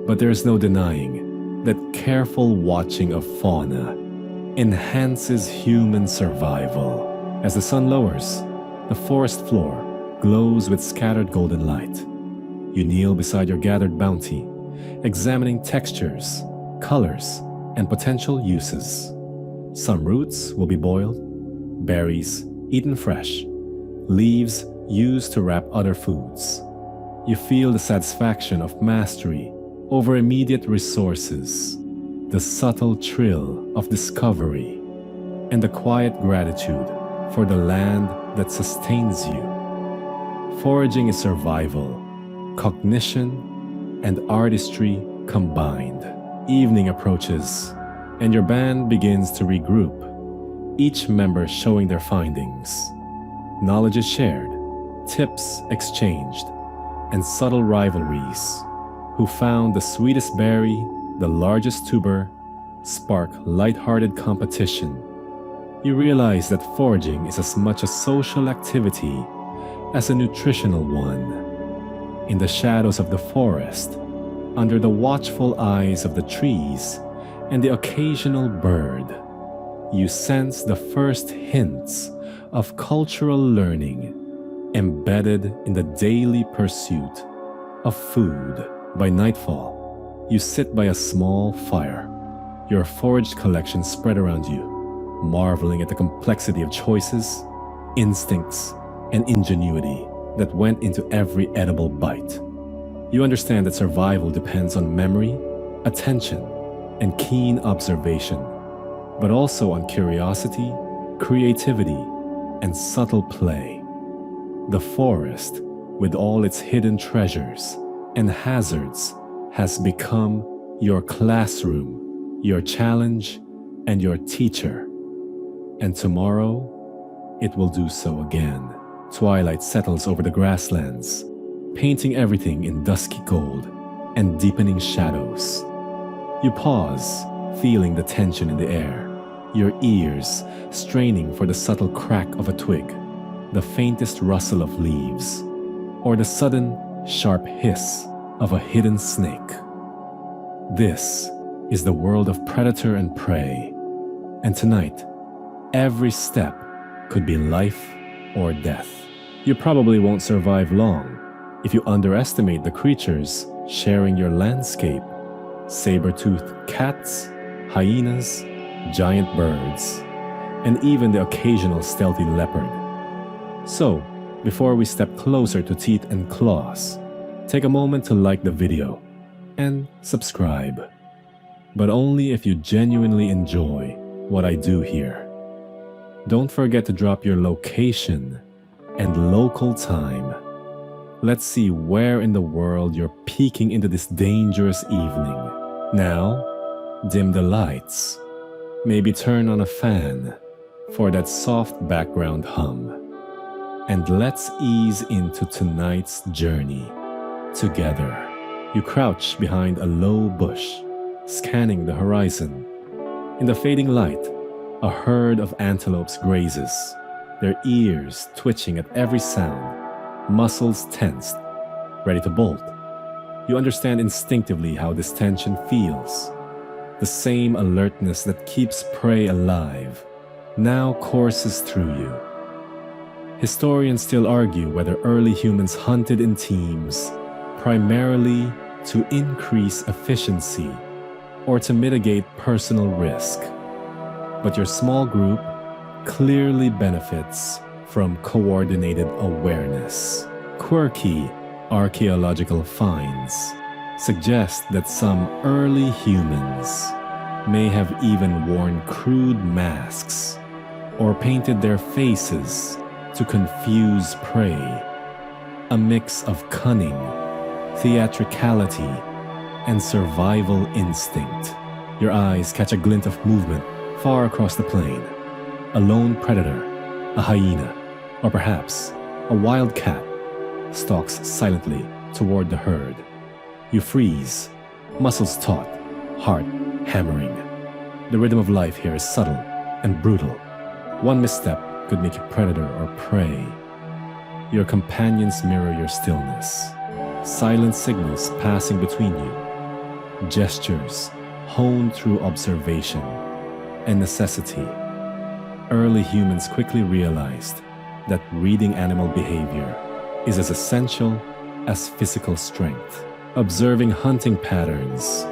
But there's no denying that careful watching of fauna enhances human survival. As the sun lowers, the forest floor glows with scattered golden light. You kneel beside your gathered bounty, examining textures, colors, and potential uses. Some roots will be boiled, berries eaten fresh, leaves used to wrap other foods. You feel the satisfaction of mastery over immediate resources, the subtle thrill of discovery, and the quiet gratitude for the land that sustains you. Foraging is survival, cognition, and artistry combined. Evening approaches, and your band begins to regroup, each member showing their findings. Knowledge is shared, tips exchanged, and subtle rivalries. Who found the sweetest berry, the largest tuber, spark light-hearted competition. You realize that foraging is as much a social activity as a nutritional one. In the shadows of the forest, under the watchful eyes of the trees and the occasional bird, you sense the first hints of cultural learning embedded in the daily pursuit of food. By nightfall, you sit by a small fire, your foraged collection spread around you, marveling at the complexity of choices, instincts, and ingenuity that went into every edible bite. You understand that survival depends on memory, attention, and keen observation, but also on curiosity, creativity, and subtle play. The forest, with all its hidden treasures and hazards, has become your classroom, your challenge, and your teacher. And tomorrow, it will do so again. Twilight settles over the grasslands, painting everything in dusky gold and deepening shadows. You pause, feeling the tension in the air, your ears straining for the subtle crack of a twig, the faintest rustle of leaves, or the sudden, sharp hiss of a hidden snake. This is the world of predator and prey, and tonight, every step could be life or death. You probably won't survive long if you underestimate the creatures sharing your landscape. Saber-toothed cats, hyenas, giant birds, and even the occasional stealthy leopard. So, before we step closer to teeth and claws, take a moment to like the video and subscribe. But only if you genuinely enjoy what I do here. Don't forget to drop your location and local time. Let's see where in the world you're peeking into this dangerous evening. Now, dim the lights. Maybe turn on a fan for that soft background hum. And let's ease into tonight's journey together. You crouch behind a low bush, scanning the horizon. In the fading light, a herd of antelopes grazes, their ears twitching at every sound, muscles tensed, ready to bolt. You understand instinctively how this tension feels. The same alertness that keeps prey alive now courses through you. Historians still argue whether early humans hunted in teams primarily to increase efficiency or to mitigate personal risk. But your small group clearly benefits from coordinated awareness. Quirky archaeological finds suggest that some early humans may have even worn crude masks or painted their faces to confuse prey, a mix of cunning, theatricality, and survival instinct. Your eyes catch a glint of movement far across the plain. A lone predator, a hyena, or perhaps a wild cat stalks silently toward the herd. You freeze, muscles taut, heart hammering. The rhythm of life here is subtle and brutal. One misstep could make you predator or prey. Your companions mirror your stillness, silent signals passing between you. gestures honed through observation and necessity. Early humans quickly realized that reading animal behavior is as essential as physical strength. Observing hunting patterns,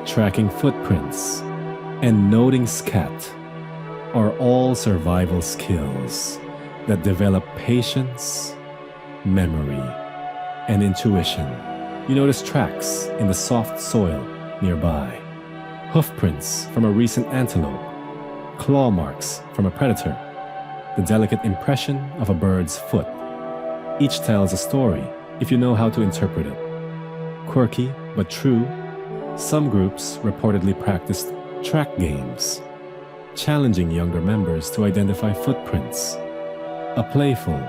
tracking footprints, and noting scat are all survival skills that develop patience, memory, and intuition. You notice tracks in the soft soil nearby, hoofprints from a recent antelope, claw marks from a predator, the delicate impression of a bird's foot. Each tells a story if you know how to interpret it. Quirky but true, some groups reportedly practiced track games, challenging younger members to identify footprints. A playful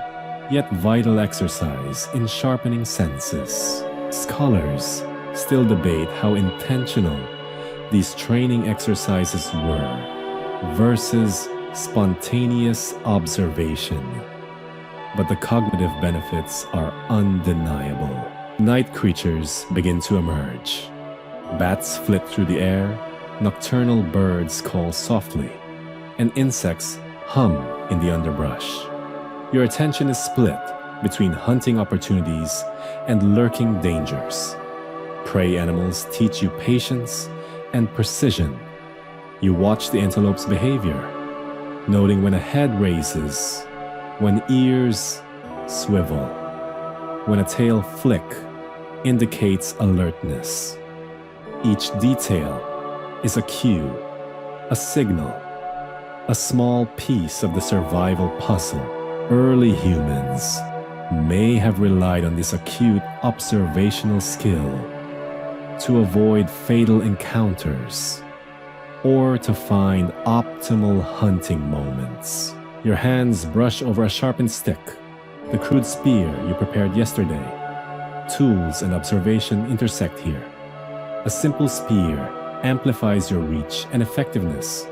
yet vital exercise in sharpening senses. Scholars still debate how intentional these training exercises were versus spontaneous observation. But the cognitive benefits are undeniable. Night creatures begin to emerge. Bats flit through the air, nocturnal birds call softly, and insects hum in the underbrush. Your attention is split between hunting opportunities and lurking dangers. Prey animals teach you patience and precision. You watch the antelope's behavior, noting when a head raises, when ears swivel, when a tail flick indicates alertness. Each detail is a cue, a signal, a small piece of the survival puzzle. Early humans may have relied on this acute observational skill to avoid fatal encounters or to find optimal hunting moments. Your hands brush over a sharpened stick, the crude spear you prepared yesterday. Tools and observation intersect here. A simple spear amplifies your reach and effectiveness,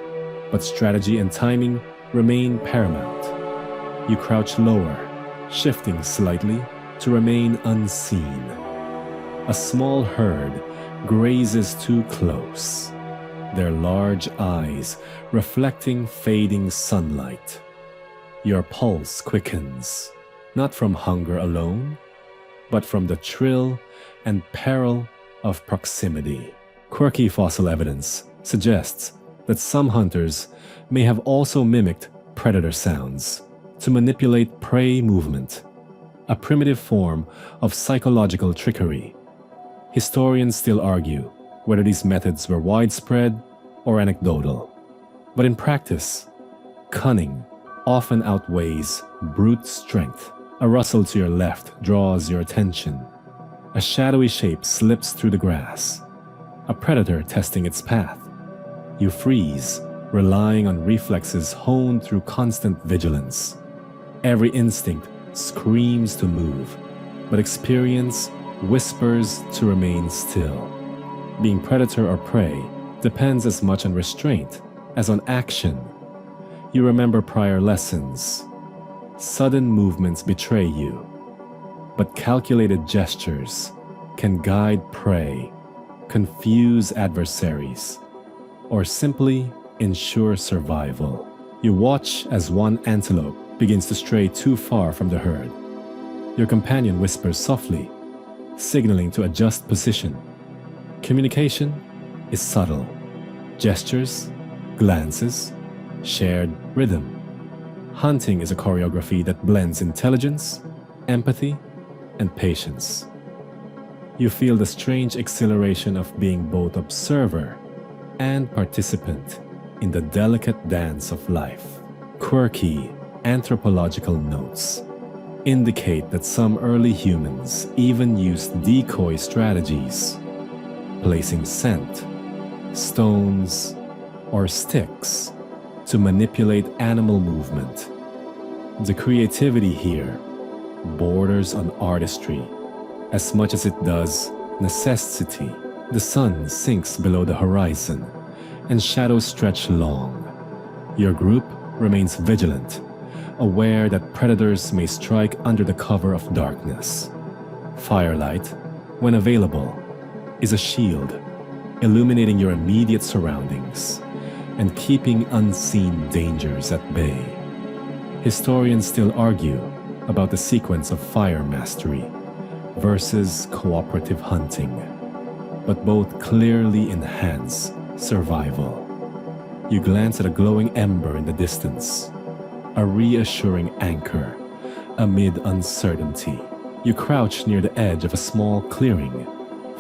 but strategy and timing remain paramount. You crouch lower, shifting slightly to remain unseen. A small herd grazes too close, their large eyes reflecting fading sunlight. Your pulse quickens, not from hunger alone, but from the thrill and peril of proximity. Quirky fossil evidence suggests that some hunters may have also mimicked predator sounds to manipulate prey movement, a primitive form of psychological trickery. Historians still argue whether these methods were widespread or anecdotal. But in practice, cunning often outweighs brute strength. A rustle to your left draws your attention. A shadowy shape slips through the grass, a predator testing its path. You freeze, relying on reflexes honed through constant vigilance. Every instinct screams to move, but experience whispers to remain still. Being predator or prey depends as much on restraint as on action. You remember prior lessons. Sudden movements betray you, but calculated gestures can guide prey, confuse adversaries, or simply ensure survival. You watch as one antelope begins to stray too far from the herd. Your companion whispers softly, signaling to adjust position. Communication is subtle. Gestures, glances, shared rhythm. Hunting is a choreography that blends intelligence, empathy, and patience. You feel the strange exhilaration of being both observer and participant in the delicate dance of life. Quirky anthropological notes indicate that some early humans even used decoy strategies, placing scent, stones, or sticks to manipulate animal movement. The creativity here borders on artistry as much as it does necessity. The sun sinks below the horizon and shadows stretch long. Your group remains vigilant, aware that predators may strike under the cover of darkness. Firelight, when available, is a shield, illuminating your immediate surroundings and keeping unseen dangers at bay. Historians still argue about the sequence of fire mastery versus cooperative hunting, but both clearly enhance survival. You glance at a glowing ember in the distance, a reassuring anchor amid uncertainty. You crouch near the edge of a small clearing,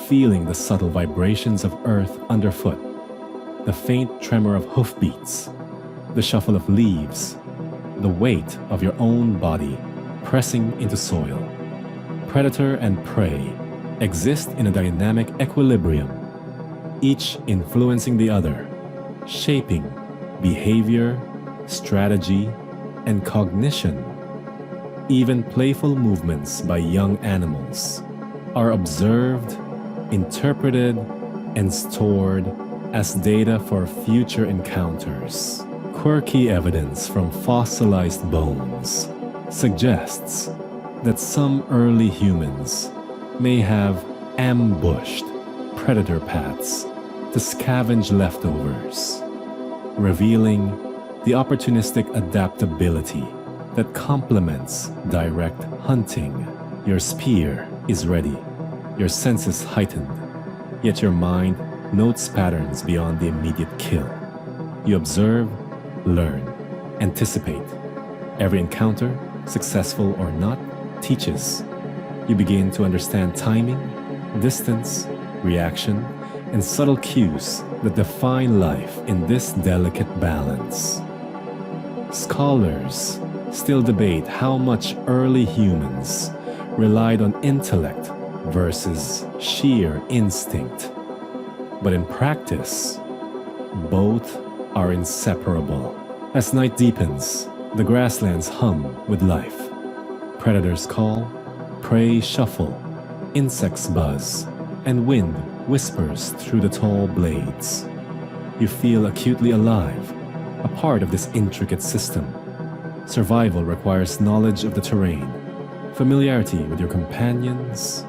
feeling the subtle vibrations of earth underfoot, the faint tremor of hoofbeats, the shuffle of leaves, the weight of your own body pressing into soil. Predator and prey exist in a dynamic equilibrium, each influencing the other, shaping behavior, strategy, and cognition. Even playful movements by young animals are observed, interpreted, and stored as data for future encounters. Quirky evidence from fossilized bones suggests that some early humans may have ambushed predator paths to scavenge leftovers, revealing the opportunistic adaptability that complements direct hunting. Your spear is ready, your senses heightened, yet your mind notes patterns beyond the immediate kill. You observe, learn, anticipate. Every encounter, successful or not, teaches. You begin to understand timing, distance, reaction, and subtle cues that define life in this delicate balance. Scholars still debate how much early humans relied on intellect versus sheer instinct. But in practice, both are inseparable. As night deepens, the grasslands hum with life. Predators call, prey shuffle, insects buzz, and wind whispers through the tall blades. You feel acutely alive, a part of this intricate system. Survival requires knowledge of the terrain, familiarity with your companions,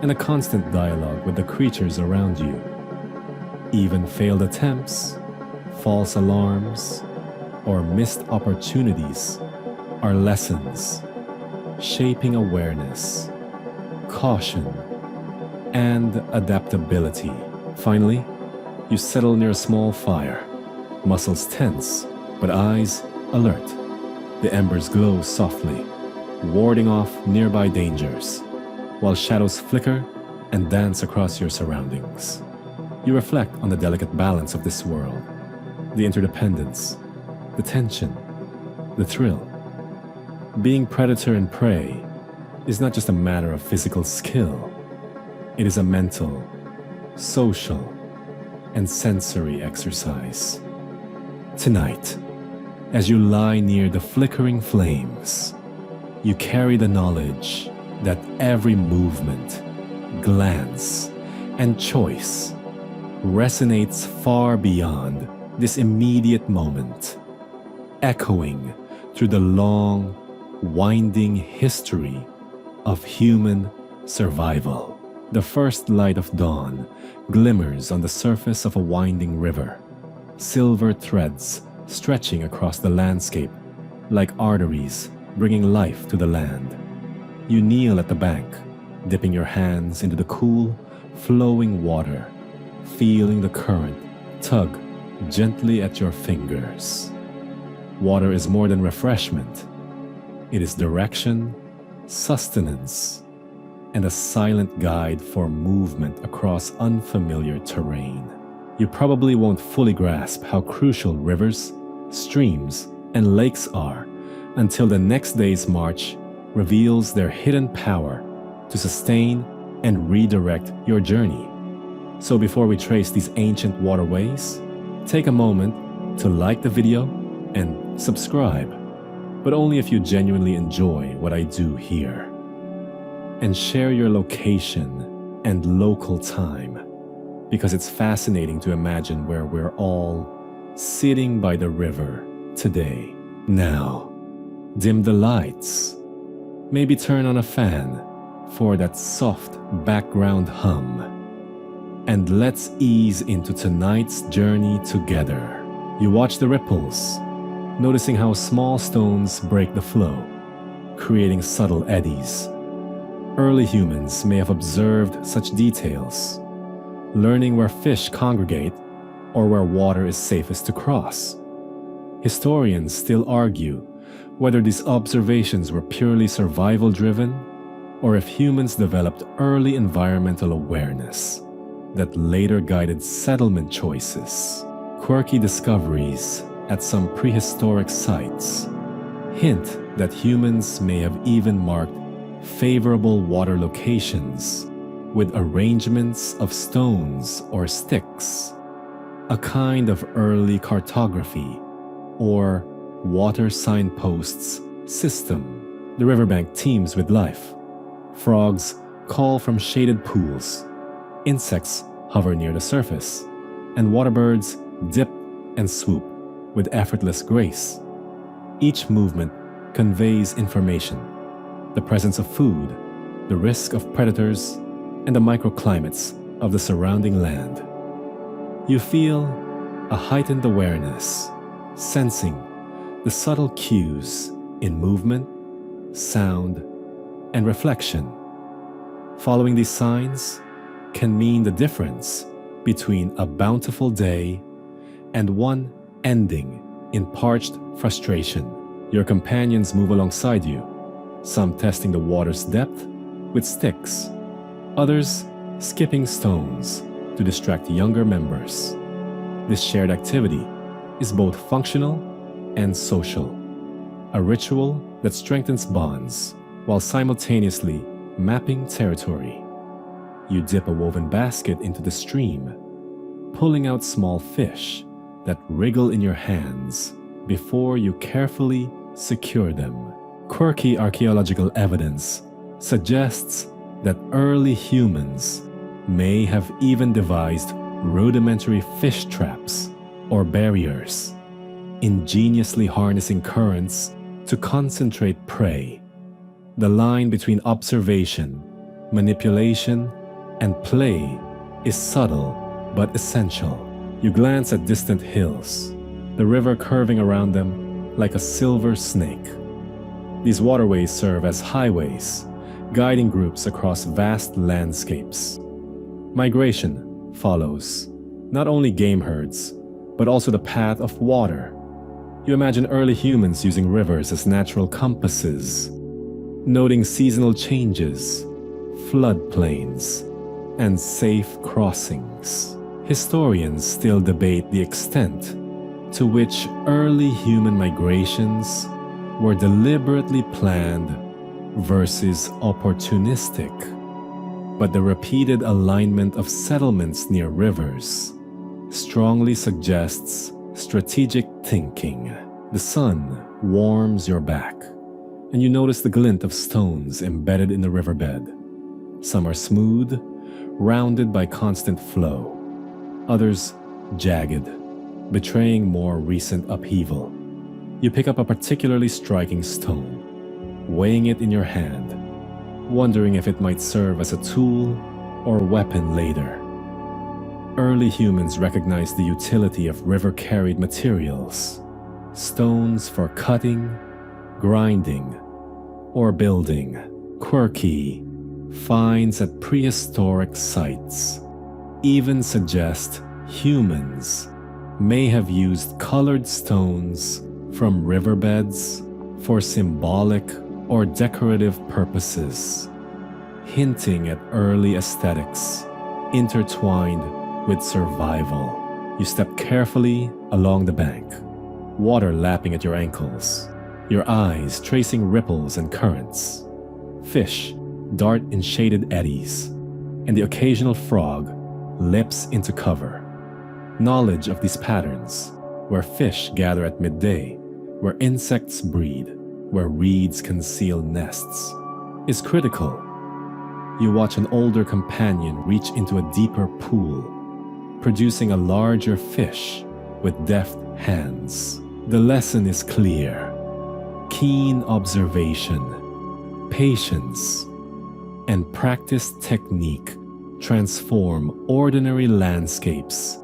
and a constant dialogue with the creatures around you. Even failed attempts, false alarms, or missed opportunities are lessons, shaping awareness, caution, and adaptability. Finally, you settle near a small fire, muscles tense, but eyes alert. The embers glow softly, warding off nearby dangers, while shadows flicker and dance across your surroundings. You reflect on the delicate balance of this world, the interdependence, the tension, the thrill. Being predator and prey is not just a matter of physical skill. It is a mental, social, and sensory exercise. Tonight, as you lie near the flickering flames, you carry the knowledge that every movement, glance, and choice resonates far beyond this immediate moment, echoing through the long, winding history of human survival. The first light of dawn glimmers on the surface of a winding river, silver threads stretching across the landscape like arteries bringing life to the land. You kneel at the bank, dipping your hands into the cool, flowing water, feeling the current tug gently at your fingers. Water is more than refreshment. It is direction, sustenance, and a silent guide for movement across unfamiliar terrain. You probably won't fully grasp how crucial rivers, streams, and lakes are until the next day's march reveals their hidden power to sustain and redirect your journey. So before we trace these ancient waterways, take a moment to like the video and subscribe, but only if you genuinely enjoy what I do here. And share your location and local time, because it's fascinating to imagine where we're all sitting by the river today. Now, dim the lights. Maybe turn on a fan for that soft background hum. And let's ease into tonight's journey together. You watch the ripples, noticing how small stones break the flow, creating subtle eddies. Early humans may have observed such details, learning where fish congregate or where water is safest to cross. Historians still argue whether these observations were purely survival-driven or if humans developed early environmental awareness that later guided settlement choices. Quirky discoveries at some prehistoric sites hint that humans may have even marked favorable water locations with arrangements of stones or sticks, a kind of early cartography or water signposts system. The riverbank teems with life. Frogs call from shaded pools, insects hover near the surface, and waterbirds dip and swoop with effortless grace. Each movement conveys information: the presence of food, the risk of predators, and the microclimates of the surrounding land. You feel a heightened awareness, sensing the subtle cues in movement, sound, and reflection. Following these signs can mean the difference between a bountiful day and one ending in parched frustration. Your companions move alongside you, some testing the water's depth with sticks, others skipping stones to distract younger members. This shared activity is both functional and social, a ritual that strengthens bonds while simultaneously mapping territory. You dip a woven basket into the stream, pulling out small fish that wriggle in your hands before you carefully secure them. Quirky archaeological evidence suggests that early humans may have even devised rudimentary fish traps or barriers, ingeniously harnessing currents to concentrate prey. The line between observation, manipulation, and play is subtle but essential. You glance at distant hills, the river curving around them like a silver snake. These waterways serve as highways, guiding groups across vast landscapes. Migration follows not only game herds, but also the path of water. You imagine early humans using rivers as natural compasses, noting seasonal changes, floodplains, and safe crossings. Historians still debate the extent to which early human migrations were deliberately planned versus opportunistic, but the repeated alignment of settlements near rivers strongly suggests strategic thinking. The sun warms your back, and you notice the glint of stones embedded in the riverbed. Some are smooth, rounded by constant flow, others jagged, betraying more recent upheaval. You pick up a particularly striking stone, weighing it in your hand, wondering if it might serve as a tool or weapon later. Early humans recognized the utility of river-carried materials, stones for cutting, grinding, or building. Quirky finds at prehistoric sites even suggest humans may have used colored stones from riverbeds for symbolic or decorative purposes, hinting at early aesthetics intertwined with survival. You step carefully along the bank, water lapping at your ankles, your eyes tracing ripples and currents. Fish dart in shaded eddies, and the occasional frog leaps into cover. Knowledge of these patterns, where fish gather at midday, where insects breed, where reeds conceal nests, is critical. You watch an older companion reach into a deeper pool, producing a larger fish with deft hands. The lesson is clear: keen observation, patience, and practiced technique transform ordinary landscapes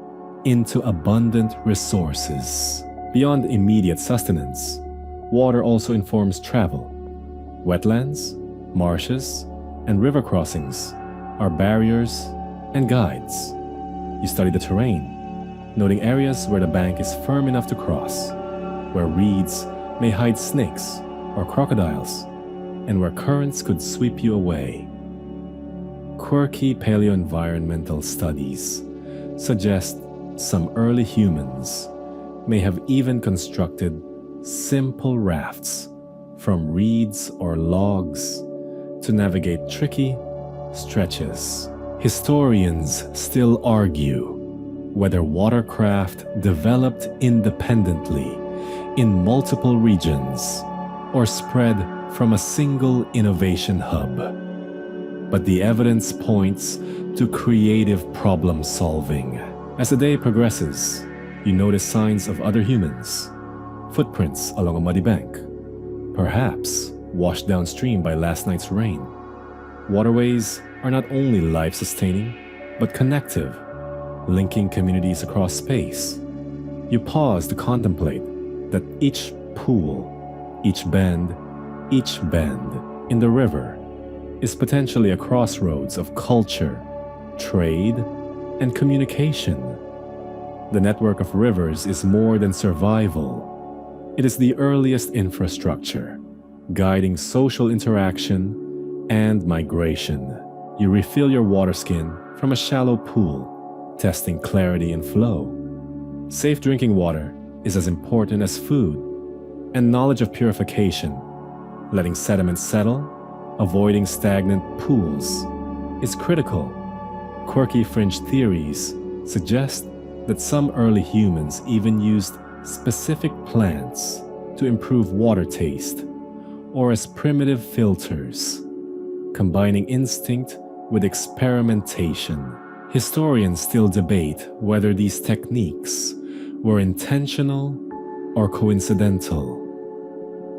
into abundant resources. Beyond immediate sustenance, water also informs travel. Wetlands, marshes, and river crossings are barriers and guides. You study the terrain, noting areas where the bank is firm enough to cross, where reeds may hide snakes or crocodiles, and where currents could sweep you away. Quirky paleoenvironmental studies suggest some early humans may have even constructed simple rafts from reeds or logs to navigate tricky stretches. Historians still argue whether watercraft developed independently in multiple regions or spread from a single innovation hub. But the evidence points to creative problem solving. As the day progresses, you notice signs of other humans, footprints along a muddy bank, perhaps washed downstream by last night's rain. Waterways are not only life-sustaining, but connective, linking communities across space. You pause to contemplate that each pool, each bend in the river is potentially a crossroads of culture, trade, and communication. The network of rivers is more than survival. It is the earliest infrastructure, guiding social interaction and migration. You refill your water skin from a shallow pool, testing clarity and flow. Safe drinking water is as important as food, and knowledge of purification, letting sediments settle, avoiding stagnant pools, is critical. Quirky fringe theories suggest that some early humans even used specific plants to improve water taste, or as primitive filters, combining instinct with experimentation. Historians still debate whether these techniques were intentional or coincidental,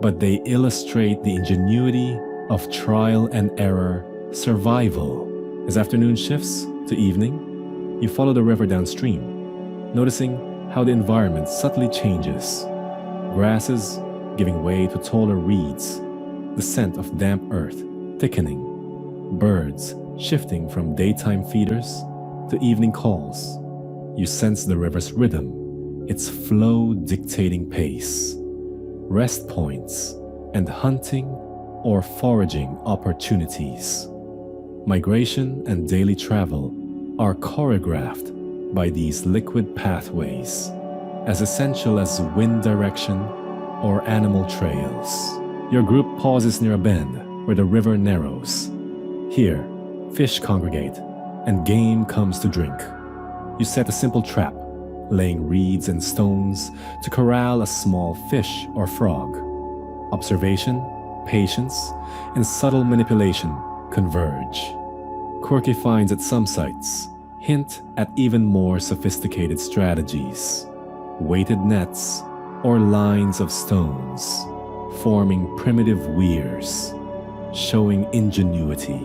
but they illustrate the ingenuity of trial and error survival. As afternoon shifts to evening, you follow the river downstream, noticing how the environment subtly changes. Grasses giving way to taller reeds, the scent of damp earth thickening, birds shifting from daytime feeders to evening calls. You sense the river's rhythm, its flow dictating pace, rest points, and hunting or foraging opportunities. Migration and daily travel are choreographed by these liquid pathways, as essential as wind direction or animal trails. Your group pauses near a bend where the river narrows. Here, fish congregate and game comes to drink. You set a simple trap, laying reeds and stones to corral a small fish or frog. Observation, patience, and subtle manipulation converge. Quirky finds at some sites hint at even more sophisticated strategies. Weighted nets or lines of stones, forming primitive weirs, showing ingenuity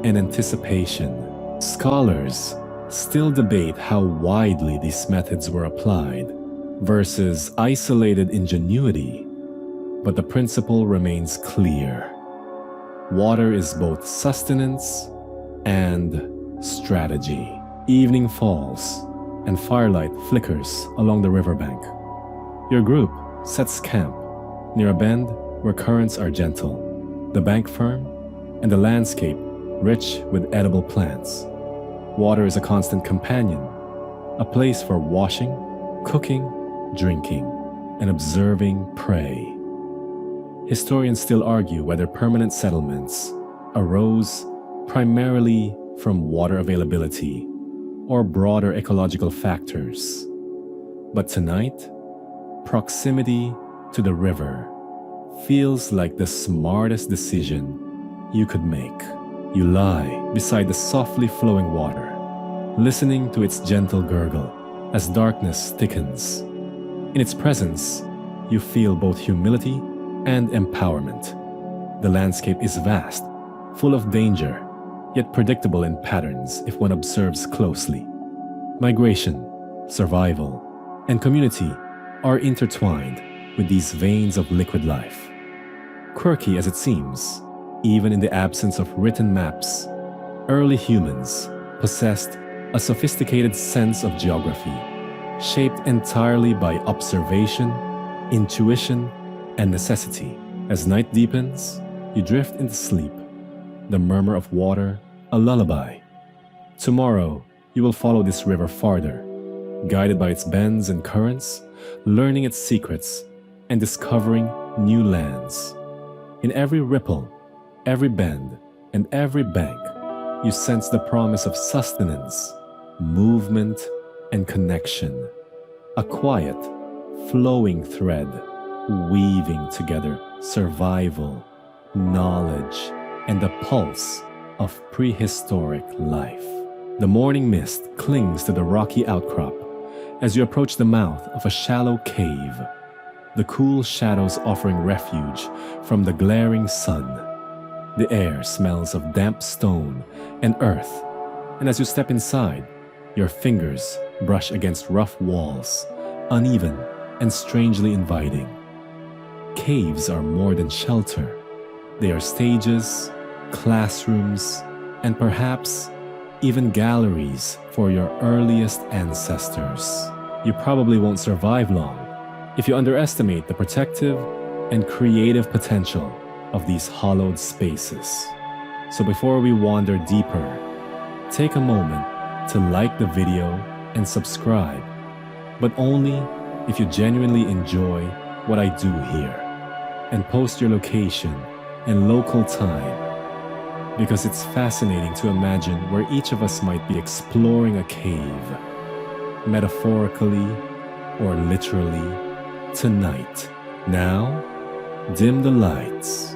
and anticipation. Scholars still debate how widely these methods were applied versus isolated ingenuity, but the principle remains clear. Water is both sustenance and strategy. Evening falls, and firelight flickers along the riverbank. Your group sets camp near a bend where currents are gentle, the bank firm, and the landscape rich with edible plants. Water is a constant companion, a place for washing, cooking, drinking, and observing prey. Historians still argue whether permanent settlements arose primarily from water availability or broader ecological factors. But tonight, proximity to the river feels like the smartest decision you could make. You lie beside the softly flowing water, listening to its gentle gurgle as darkness thickens. In its presence, you feel both humility and empowerment. The landscape is vast, full of danger, yet predictable in patterns if one observes closely. Migration, survival, and community are intertwined with these veins of liquid life. Quirky as it seems, even in the absence of written maps, early humans possessed a sophisticated sense of geography, shaped entirely by observation, intuition, and necessity. As night deepens, you drift into sleep, the murmur of water a lullaby. Tomorrow, you will follow this river farther, guided by its bends and currents, learning its secrets, and discovering new lands. In every ripple, every bend, and every bank, you sense the promise of sustenance, movement, and connection. A quiet, flowing thread, weaving together survival, knowledge, and the pulse of prehistoric life. The morning mist clings to the rocky outcrop as you approach the mouth of a shallow cave, the cool shadows offering refuge from the glaring sun. The air smells of damp stone and earth, and as you step inside, your fingers brush against rough walls, uneven and strangely inviting. Caves are more than shelter. They are stages, classrooms, and perhaps even galleries for your earliest ancestors. You probably won't survive long if you underestimate the protective and creative potential of these hollowed spaces. So before we wander deeper, take a moment to like the video and subscribe, but only if you genuinely enjoy what I do here, and post your location and local time, because it's fascinating to imagine where each of us might be exploring a cave, metaphorically or literally, tonight. Now, dim the lights,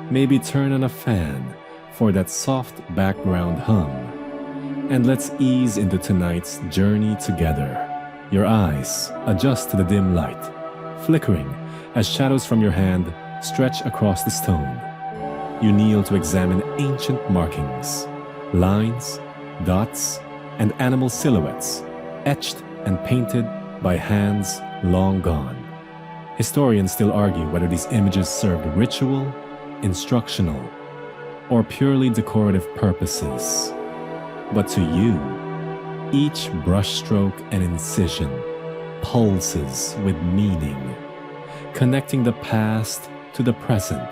maybe turn on a fan for that soft background hum, and let's ease into tonight's journey together. Your eyes adjust to the dim light, flickering as shadows from your hand stretch across the stone. You kneel to examine ancient markings, lines, dots, and animal silhouettes etched and painted by hands long gone. Historians still argue whether these images served ritual, instructional, or purely decorative purposes. But to you, each brushstroke and incision pulses with meaning, connecting the past to the present.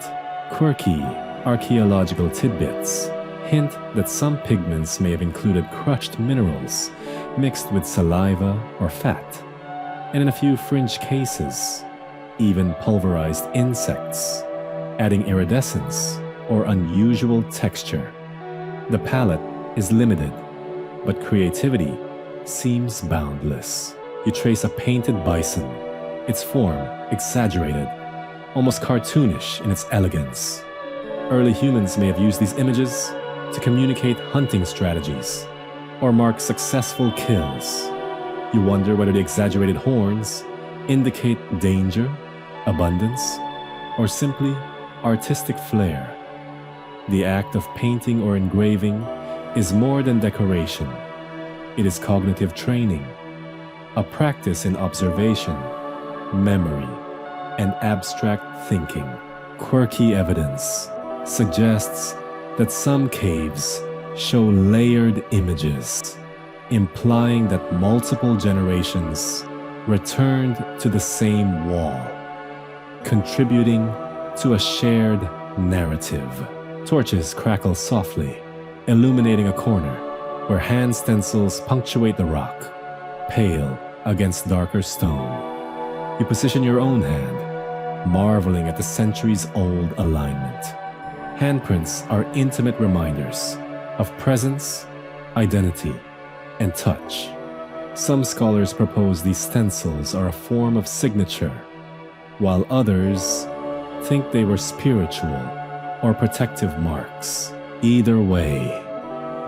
Quirky archaeological tidbits hint that some pigments may have included crushed minerals mixed with saliva or fat, and in a few fringe cases, even pulverized insects, adding iridescence or unusual texture. The palette is limited, but creativity seems boundless. You trace a painted bison, its form exaggerated, almost cartoonish in its elegance. Early humans may have used these images to communicate hunting strategies or mark successful kills. You wonder whether the exaggerated horns indicate danger, abundance, or simply artistic flair. The act of painting or engraving is more than decoration. It is cognitive training, a practice in observation, memory, and abstract thinking. Quirky evidence suggests that some caves show layered images, implying that multiple generations returned to the same wall, contributing to a shared narrative. Torches crackle softly, illuminating a corner where hand stencils punctuate the rock, pale against darker stone. You position your own hand, marveling at the centuries-old alignment. Handprints are intimate reminders of presence, identity, and touch. Some scholars propose these stencils are a form of signature, while others think they were spiritual or protective marks. Either way,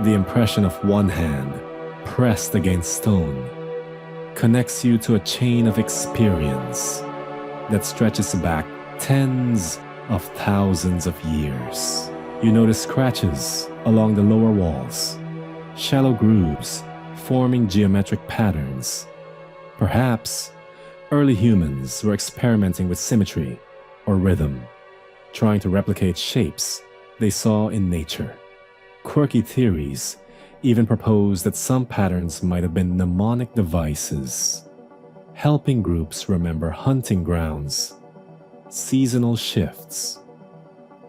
the impression of one hand pressed against stone connects you to a chain of experience that stretches back tens of thousands of years. You notice scratches along the lower walls, shallow grooves forming geometric patterns. Perhaps early humans were experimenting with symmetry or rhythm, trying to replicate shapes they saw in nature. Quirky theories even propose that some patterns might have been mnemonic devices, helping groups remember hunting grounds, seasonal shifts,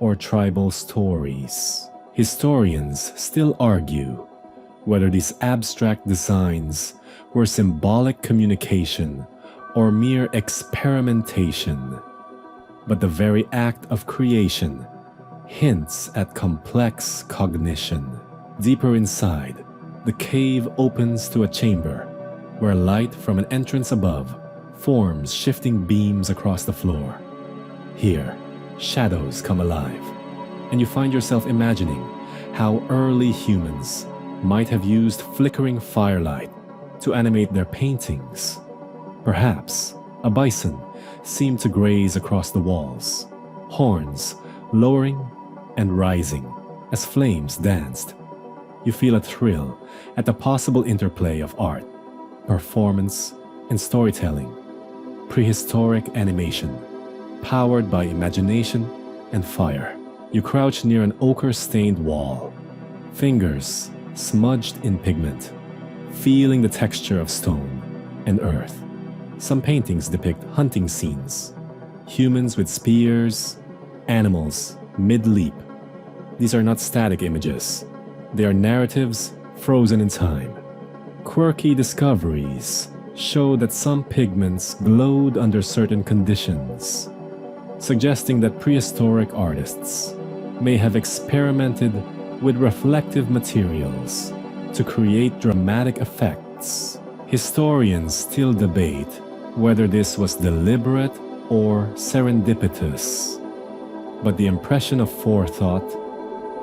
or tribal stories. Historians still argue whether these abstract designs were symbolic communication or mere experimentation. But the very act of creation hints at complex cognition. Deeper inside, the cave opens to a chamber where light from an entrance above forms shifting beams across the floor. Here, shadows come alive, and you find yourself imagining how early humans might have used flickering firelight to animate their paintings. Perhaps a bison seemed to graze across the walls, horns lowering and rising as flames danced. You feel a thrill at the possible interplay of art, performance, and storytelling. Prehistoric animation, powered by imagination and fire. You crouch near an ochre-stained wall, fingers smudged in pigment, feeling the texture of stone and earth. Some paintings depict hunting scenes, humans with spears, animals mid-leap. These are not static images. They are narratives frozen in time. Quirky discoveries show that some pigments glowed under certain conditions, suggesting that prehistoric artists may have experimented with reflective materials to create dramatic effects. Historians still debate whether this was deliberate or serendipitous, but the impression of forethought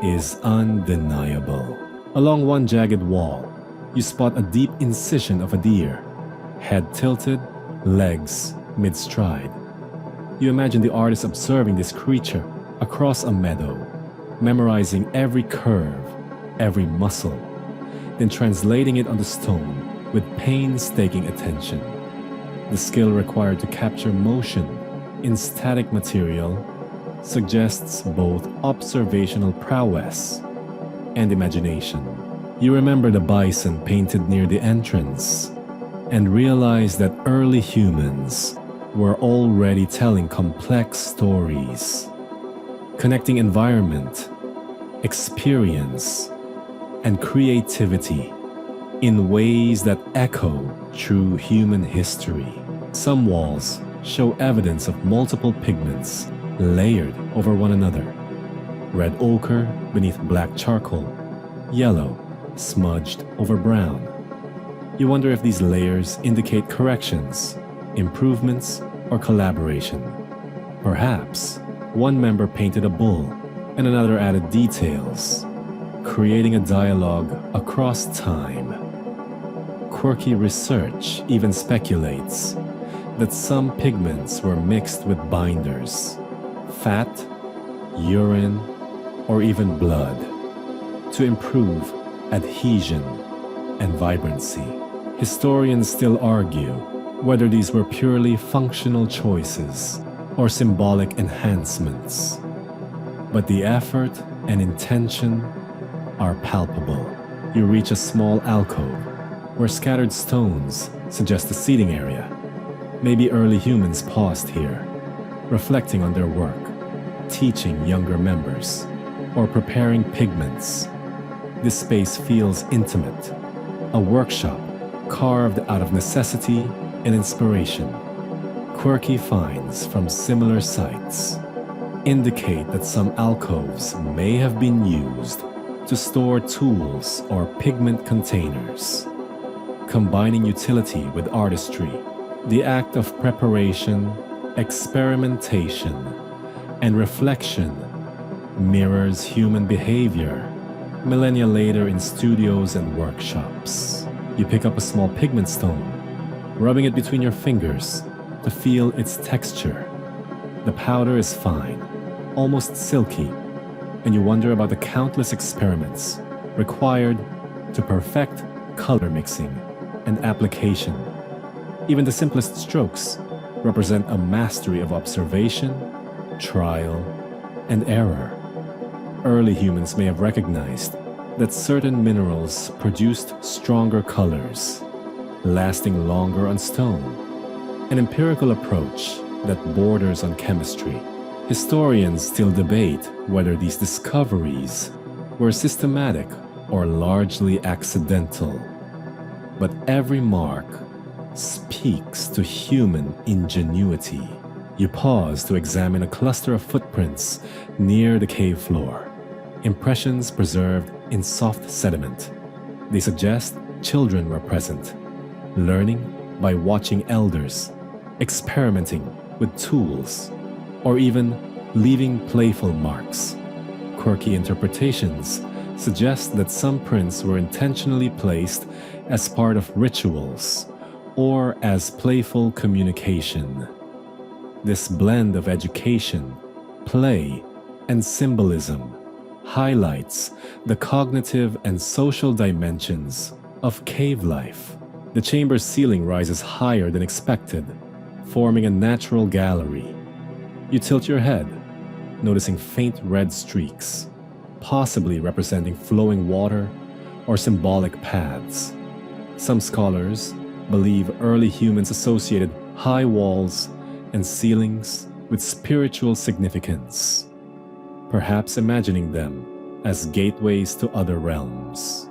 is undeniable. Along one jagged wall, you spot a deep incision of a deer, head tilted, legs mid-stride. You imagine the artist observing this creature across a meadow, memorizing every curve, every muscle, then translating it onto stone with painstaking attention. The skill required to capture motion in static material suggests both observational prowess and imagination. You remember the bison painted near the entrance and realize that early humans were already telling complex stories, connecting environment, experience, and creativity in ways that echo through human history. Some walls show evidence of multiple pigments layered over one another. Red ochre beneath black charcoal, yellow smudged over brown. You wonder if these layers indicate corrections, improvements, or collaboration. Perhaps one member painted a bull and another added details, creating a dialogue across time. Quirky research even speculates that some pigments were mixed with binders, fat, urine, or even blood to improve adhesion and vibrancy. Historians still argue whether these were purely functional choices or symbolic enhancements, but the effort and intention are palpable. You reach a small alcove where scattered stones suggest a seating area. Maybe early humans paused here, reflecting on their work, teaching younger members, or preparing pigments. This space feels intimate, a workshop carved out of necessity and inspiration. Quirky finds from similar sites indicate that some alcoves may have been used to store tools or pigment containers. Combining utility with artistry, the act of preparation, experimentation, and reflection mirrors human behavior millennia later in studios and workshops. You pick up a small pigment stone, rubbing it between your fingers to feel its texture. The powder is fine, almost silky, and you wonder about the countless experiments required to perfect color mixing and application. Even the simplest strokes represent a mastery of observation, trial, and error. Early humans may have recognized that certain minerals produced stronger colors, lasting longer on stone, an empirical approach that borders on chemistry. Historians still debate whether these discoveries were systematic or largely accidental. But every mark speaks to human ingenuity. You pause to examine a cluster of footprints near the cave floor, impressions preserved in soft sediment. They suggest children were present, learning by watching elders, experimenting with tools, or even leaving playful marks. Quirky interpretations suggest that some prints were intentionally placed as part of rituals or as playful communication. This blend of education, play, and symbolism highlights the cognitive and social dimensions of cave life. The chamber's ceiling rises higher than expected, forming a natural gallery. You tilt your head, noticing faint red streaks, possibly representing flowing water or symbolic paths. Some scholars believe early humans associated high walls and ceilings with spiritual significance, perhaps imagining them as gateways to other realms.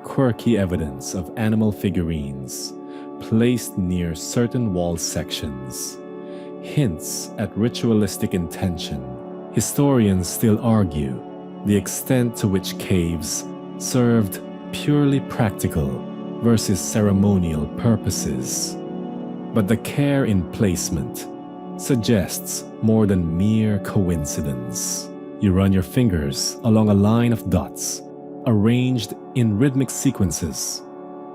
Quirky evidence of animal figurines placed near certain wall sections hints at ritualistic intention. Historians still argue the extent to which caves served purely practical versus ceremonial purposes. But the care in placement suggests more than mere coincidence. You run your fingers along a line of dots, arranged in rhythmic sequences.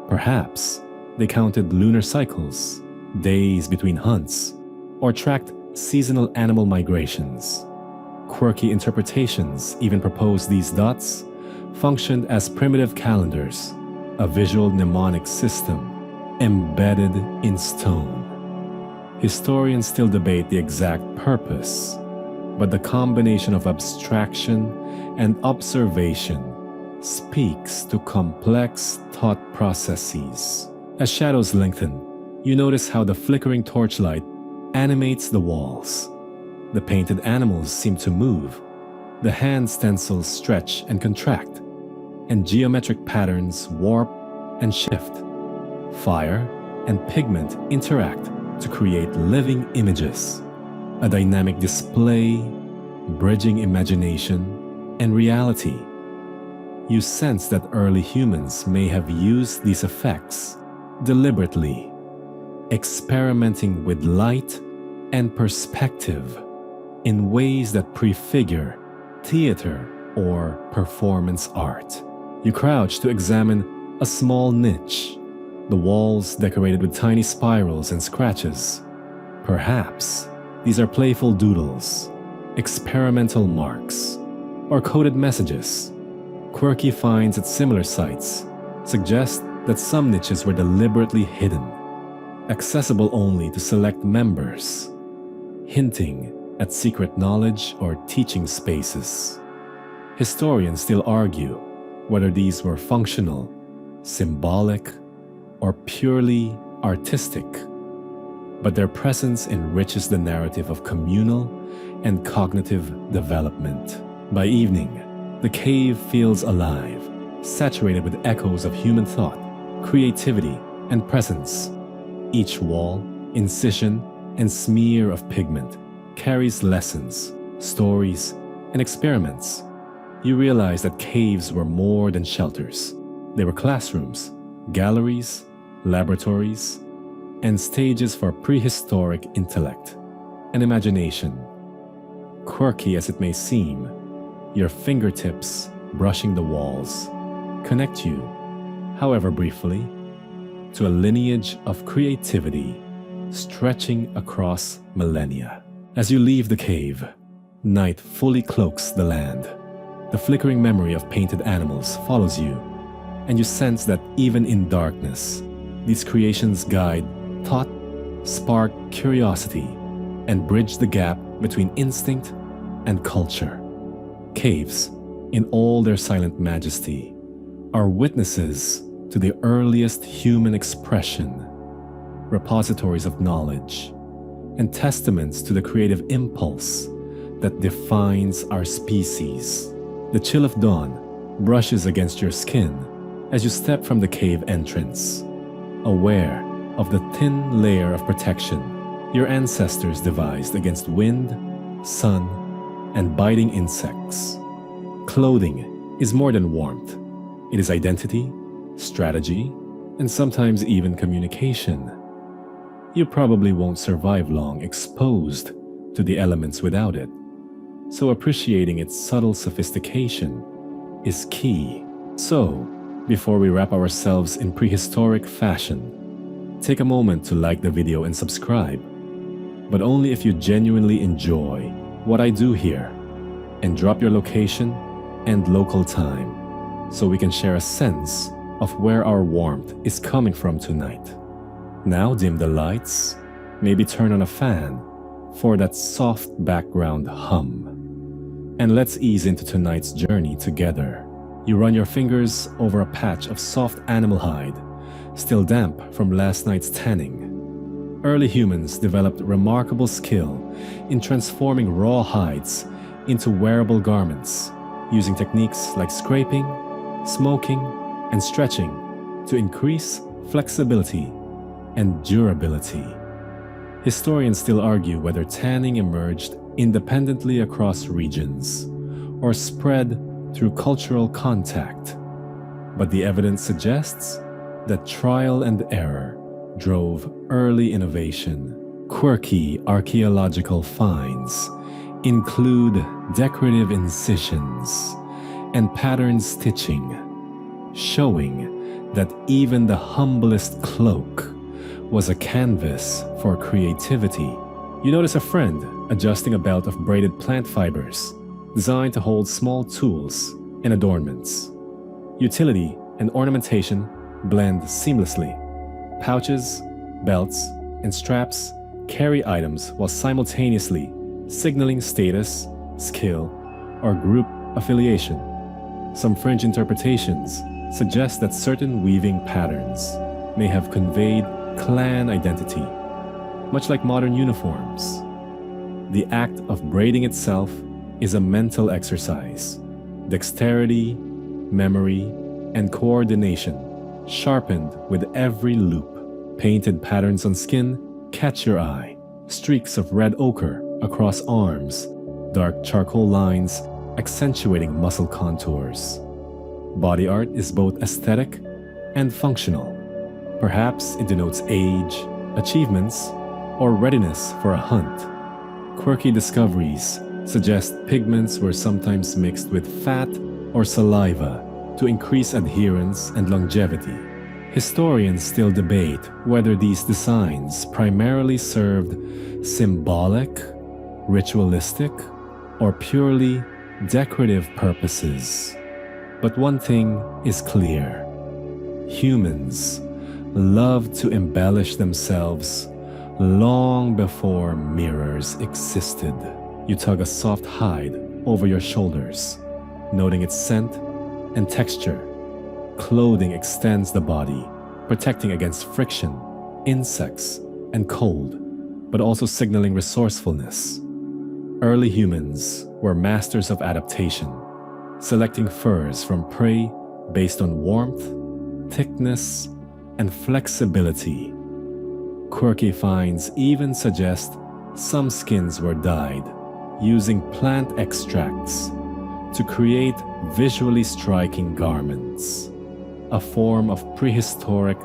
Perhaps they counted lunar cycles, days between hunts, or tracked seasonal animal migrations. Quirky interpretations even propose these dots functioned as primitive calendars, a visual mnemonic system embedded in stone. Historians still debate the exact purpose, but the combination of abstraction and observation speaks to complex thought processes. As shadows lengthen, you notice how the flickering torchlight animates the walls. The painted animals seem to move. The hand stencils stretch and contract, and geometric patterns warp and shift. Fire and pigment interact to create living images, a dynamic display bridging imagination and reality. You sense that early humans may have used these effects deliberately, experimenting with light and perspective in ways that prefigure theater or performance art. You crouch to examine a small niche, the walls decorated with tiny spirals and scratches. Perhaps these are playful doodles, experimental marks, or coded messages. Quirky finds at similar sites suggest that some niches were deliberately hidden, accessible only to select members, hinting at secret knowledge or teaching spaces. Historians still argue whether these were functional, symbolic, or purely artistic, but their presence enriches the narrative of communal and cognitive development. By evening, the cave feels alive, saturated with echoes of human thought, creativity, and presence. Each wall, incision, and smear of pigment carries lessons, stories, and experiments. You realize that caves were more than shelters. They were classrooms, galleries, laboratories, and stages for prehistoric intellect and imagination. Quirky as it may seem, your fingertips brushing the walls connect you, however briefly, to a lineage of creativity stretching across millennia. As you leave the cave, night fully cloaks the land. The flickering memory of painted animals follows you, and you sense that even in darkness, these creations guide thought, spark curiosity, and bridge the gap between instinct and culture. Caves, in all their silent majesty, are witnesses to the earliest human expression, repositories of knowledge, and testaments to the creative impulse that defines our species. The chill of dawn brushes against your skin as you step from the cave entrance, aware of the thin layer of protection your ancestors devised against wind, sun, and biting insects. Clothing is more than warmth. It is identity, strategy, and sometimes even communication. You probably won't survive long exposed to the elements without it, so appreciating its subtle sophistication is key. So, before we wrap ourselves in prehistoric fashion, take a moment to like the video and subscribe, but only if you genuinely enjoy what I do here, and drop your location and local time so we can share a sense of where our warmth is coming from tonight. Now dim the lights, maybe turn on a fan for that soft background hum. And let's ease into tonight's journey together. You run your fingers over a patch of soft animal hide, still damp from last night's tanning. Early humans developed remarkable skill in transforming raw hides into wearable garments, using techniques like scraping, smoking, and stretching to increase flexibility and durability. Historians still argue whether tanning emerged independently across regions or spread through cultural contact, but the evidence suggests that trial and error drove early innovation. Quirky archaeological finds include decorative incisions and pattern stitching, showing that even the humblest cloak was a canvas for creativity. You notice a friend adjusting a belt of braided plant fibers designed to hold small tools and adornments. Utility and ornamentation blend seamlessly. Pouches, belts, and straps carry items while simultaneously signaling status, skill, or group affiliation. Some fringe interpretations suggest that certain weaving patterns may have conveyed clan identity, much like modern uniforms. The act of braiding itself is a mental exercise. Dexterity, memory, and coordination sharpened with every loop. Painted patterns on skin catch your eye. Streaks of red ochre across arms, dark charcoal lines accentuating muscle contours. Body art is both aesthetic and functional. Perhaps it denotes age, achievements, or readiness for a hunt. Quirky discoveries suggest pigments were sometimes mixed with fat or saliva to increase adherence and longevity. Historians still debate whether these designs primarily served symbolic, ritualistic, or purely decorative purposes. But one thing is clear: humans loved to embellish themselves long before mirrors existed. You tug a soft hide over your shoulders, noting its scent and texture. Clothing extends the body, protecting against friction, insects, and cold, but also signaling resourcefulness. Early humans were masters of adaptation, selecting furs from prey based on warmth, thickness, and flexibility. Quirky finds even suggest some skins were dyed using plant extracts to create visually striking garments, a form of prehistoric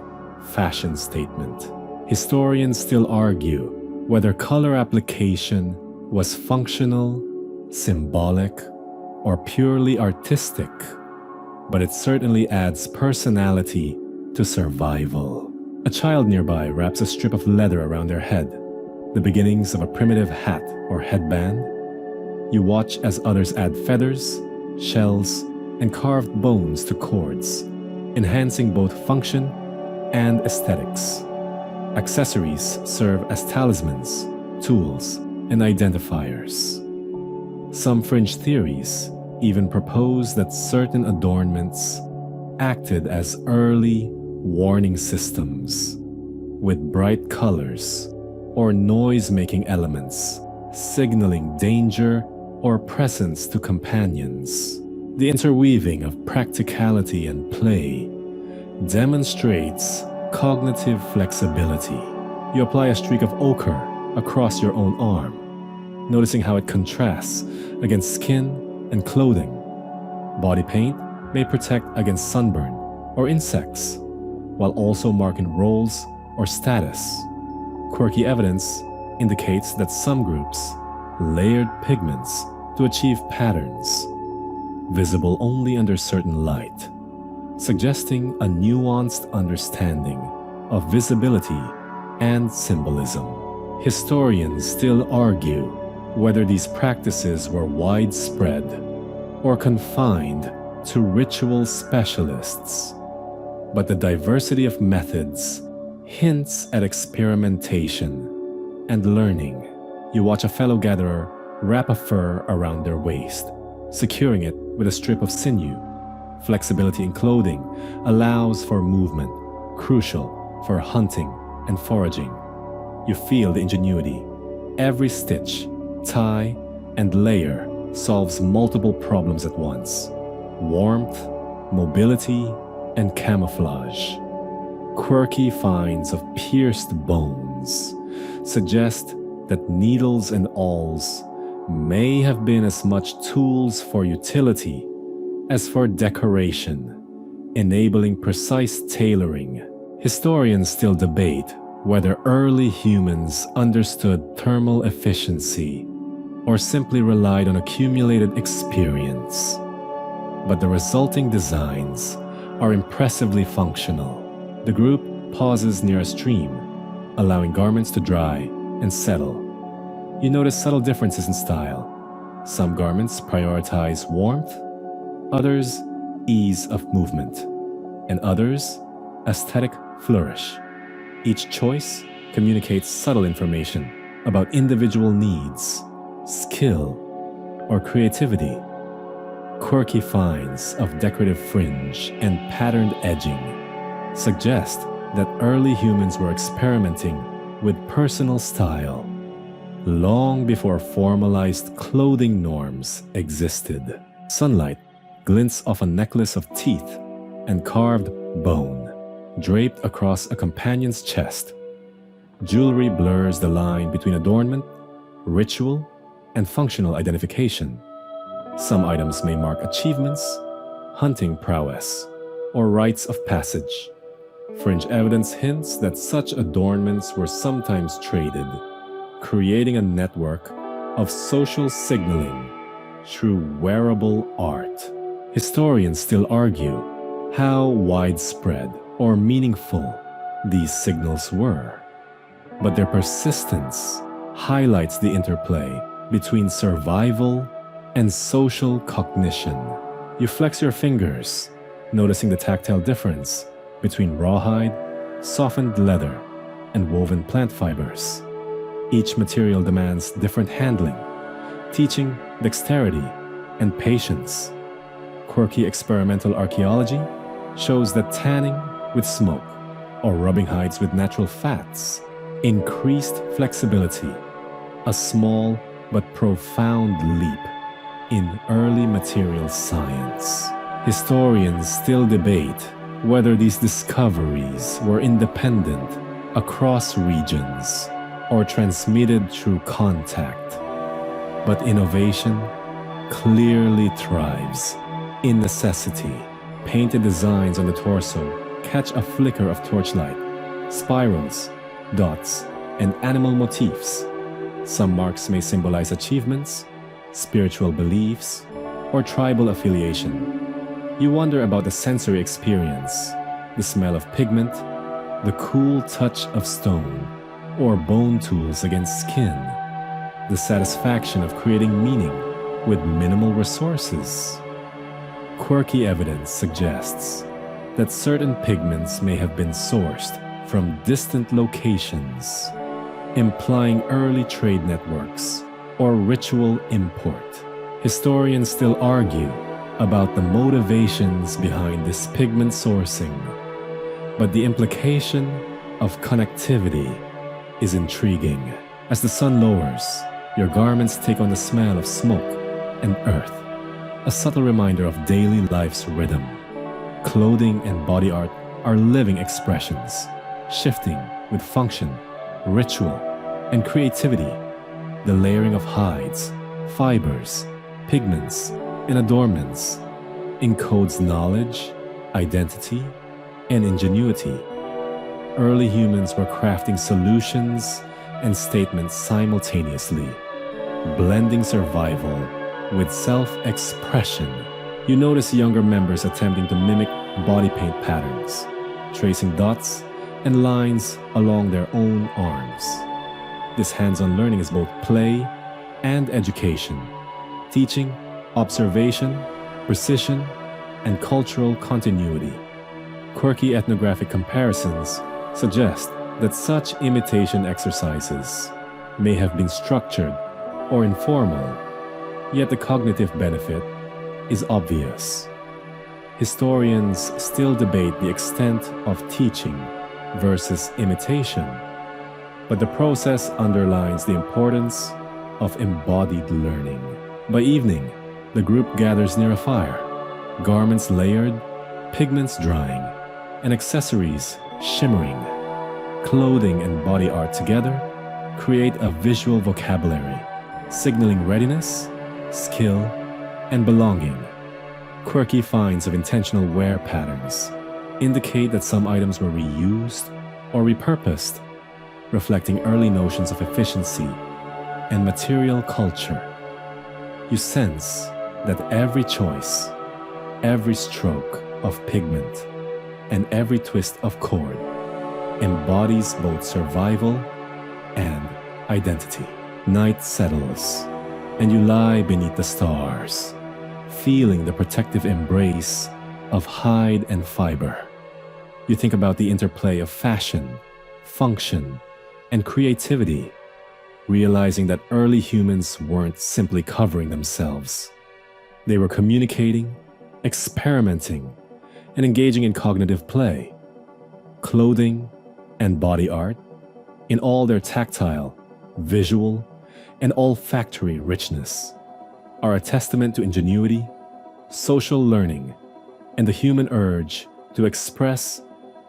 fashion statement. Historians still argue whether color application was functional, symbolic, or purely artistic, but it certainly adds personality to survival. A child nearby wraps a strip of leather around their head, the beginnings of a primitive hat or headband. You watch as others add feathers, shells, and carved bones to cords, enhancing both function and aesthetics. Accessories serve as talismans, tools, and identifiers. Some fringe theories even propose that certain adornments acted as early warning systems, with bright colors or noise-making elements signaling danger or presence to companions. The interweaving of practicality and play demonstrates cognitive flexibility. You apply a streak of ochre across your own arm, noticing how it contrasts against skin and clothing. Body paint may protect against sunburn or insects, while also marking roles or status. Quirky evidence indicates that some groups layered pigments to achieve patterns, visible only under certain light, suggesting a nuanced understanding of visibility and symbolism. Historians still argue whether these practices were widespread or confined to ritual specialists, but the diversity of methods hints at experimentation and learning. You watch a fellow gatherer wrap a fur around their waist, securing it with a strip of sinew. Flexibility in clothing allows for movement, crucial for hunting and foraging. You feel the ingenuity. Every stitch, tie, and layer solves multiple problems at once: warmth, mobility, and camouflage. Quirky finds of pierced bones suggest that needles and awls may have been as much tools for utility as for decoration, enabling precise tailoring. Historians still debate whether early humans understood thermal efficiency or simply relied on accumulated experience. But the resulting designs are impressively functional. The group pauses near a stream, allowing garments to dry and settle. You notice subtle differences in style. Some garments prioritize warmth, others ease of movement, and others aesthetic flourish. Each choice communicates subtle information about individual needs, skill, or creativity. Quirky finds of decorative fringe and patterned edging suggest that early humans were experimenting with personal style long before formalized clothing norms existed. Sunlight glints off a necklace of teeth and carved bone draped across a companion's chest. Jewelry blurs the line between adornment, ritual, and functional identification. Some items may mark achievements, hunting prowess, or rites of passage. Fringe evidence hints that such adornments were sometimes traded, creating a network of social signaling through wearable art. Historians still argue how widespread or meaningful these signals were, but their persistence highlights the interplay between survival and social cognition. You flex your fingers, noticing the tactile difference between rawhide, softened leather, and woven plant fibers. Each material demands different handling, teaching dexterity and patience. Quirky experimental archaeology shows that tanning with smoke or rubbing hides with natural fats increased flexibility, a small but profound leap in early material science. Historians still debate whether these discoveries were independent across regions or transmitted through contact. But innovation clearly thrives in necessity. Painted designs on the torso catch a flicker of torchlight, spirals, dots, and animal motifs. Some marks may symbolize achievements, spiritual beliefs, or tribal affiliation. You wonder about the sensory experience, the smell of pigment, the cool touch of stone, or bone tools against skin, the satisfaction of creating meaning with minimal resources. Quirky evidence suggests that certain pigments may have been sourced from distant locations, implying early trade networks or ritual import. Historians still argue about the motivations behind this pigment sourcing, but the implication of connectivity is intriguing. As the sun lowers, your garments take on the smell of smoke and earth, a subtle reminder of daily life's rhythm. Clothing and body art are living expressions, shifting with function, ritual, and creativity. The layering of hides, fibers, pigments, and adornments encodes knowledge, identity, and ingenuity. Early humans were crafting solutions and statements simultaneously, blending survival with self-expression. You notice younger members attempting to mimic body paint patterns, tracing dots and lines along their own arms. This hands-on learning is both play and education, teaching observation, precision, and cultural continuity. Quirky ethnographic comparisons suggest that such imitation exercises may have been structured or informal, yet the cognitive benefit is obvious. Historians still debate the extent of teaching versus imitation, but the process underlines the importance of embodied learning. By evening, the group gathers near a fire, garments layered, pigments drying, and accessories shimmering. Clothing and body art together create a visual vocabulary, signaling readiness, skill, and belonging. Quirky finds of intentional wear patterns indicate that some items were reused or repurposed, reflecting early notions of efficiency and material culture. You sense that every choice, every stroke of pigment, and every twist of cord embodies both survival and identity. Night settles, and you lie beneath the stars, feeling the protective embrace of hide and fiber. You think about the interplay of fashion, function, and creativity, realizing that early humans weren't simply covering themselves. They were communicating, experimenting, and engaging in cognitive play. Clothing and body art, in all their tactile, visual, and olfactory richness, are a testament to ingenuity, social learning, and the human urge to express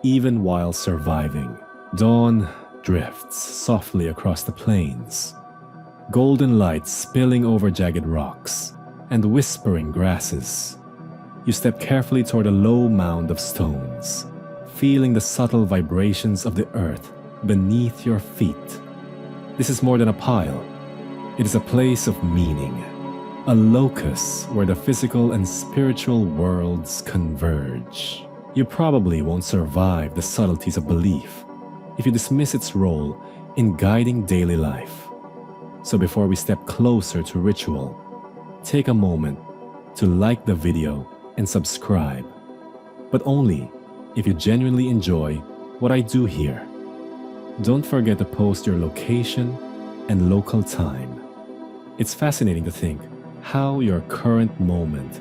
even while surviving. Dawn drifts softly across the plains, golden light spilling over jagged rocks and whispering grasses. You step carefully toward a low mound of stones, feeling the subtle vibrations of the earth beneath your feet. This is more than a pile. It is a place of meaning, a locus where the physical and spiritual worlds converge. You probably won't survive the subtleties of belief if you dismiss its role in guiding daily life. So before we step closer to ritual, take a moment to like the video and subscribe, but only if you genuinely enjoy what I do here. Don't forget to post your location and local time. It's fascinating to think how your current moment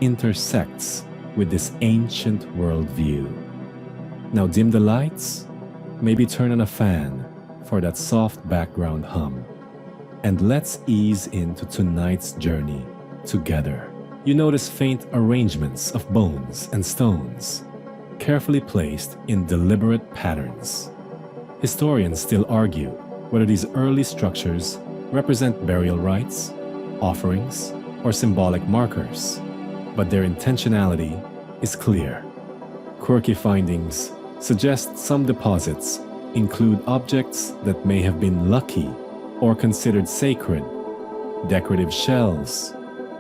intersects with this ancient worldview. Now dim the lights, maybe turn on a fan for that soft background hum, and let's ease into tonight's journey together. You notice faint arrangements of bones and stones, carefully placed in deliberate patterns. Historians still argue whether these early structures represent burial rites, offerings, or symbolic markers, but their intentionality is clear. Quirky findings suggest some deposits include objects that may have been lucky or considered sacred, decorative shells,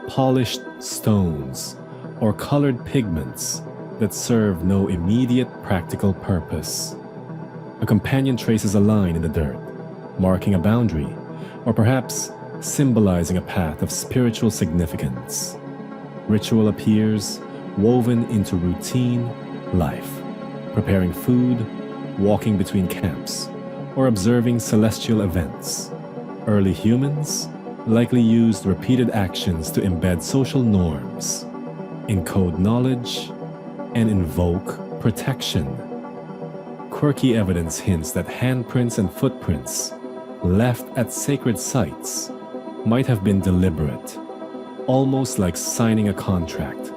polished stones, or colored pigments that serve no immediate practical purpose. A companion traces a line in the dirt, marking a boundary, or perhaps symbolizing a path of spiritual significance. Ritual appears, woven into routine life, preparing food, walking between camps, or observing celestial events. Early humans likely used repeated actions to embed social norms, encode knowledge, and invoke protection. Quirky evidence hints that handprints and footprints left at sacred sites might have been deliberate, almost like signing a contract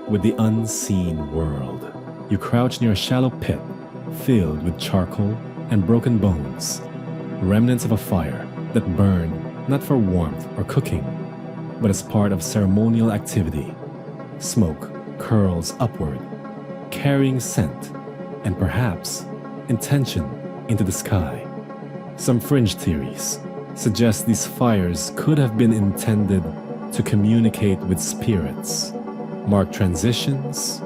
with the unseen world. You crouch near a shallow pit filled with charcoal and broken bones, remnants of a fire that burned not for warmth or cooking, but as part of ceremonial activity. Smoke curls upward, carrying scent and perhaps intention into the sky. Some fringe theories suggest these fires could have been intended to communicate with spirits, mark transitions,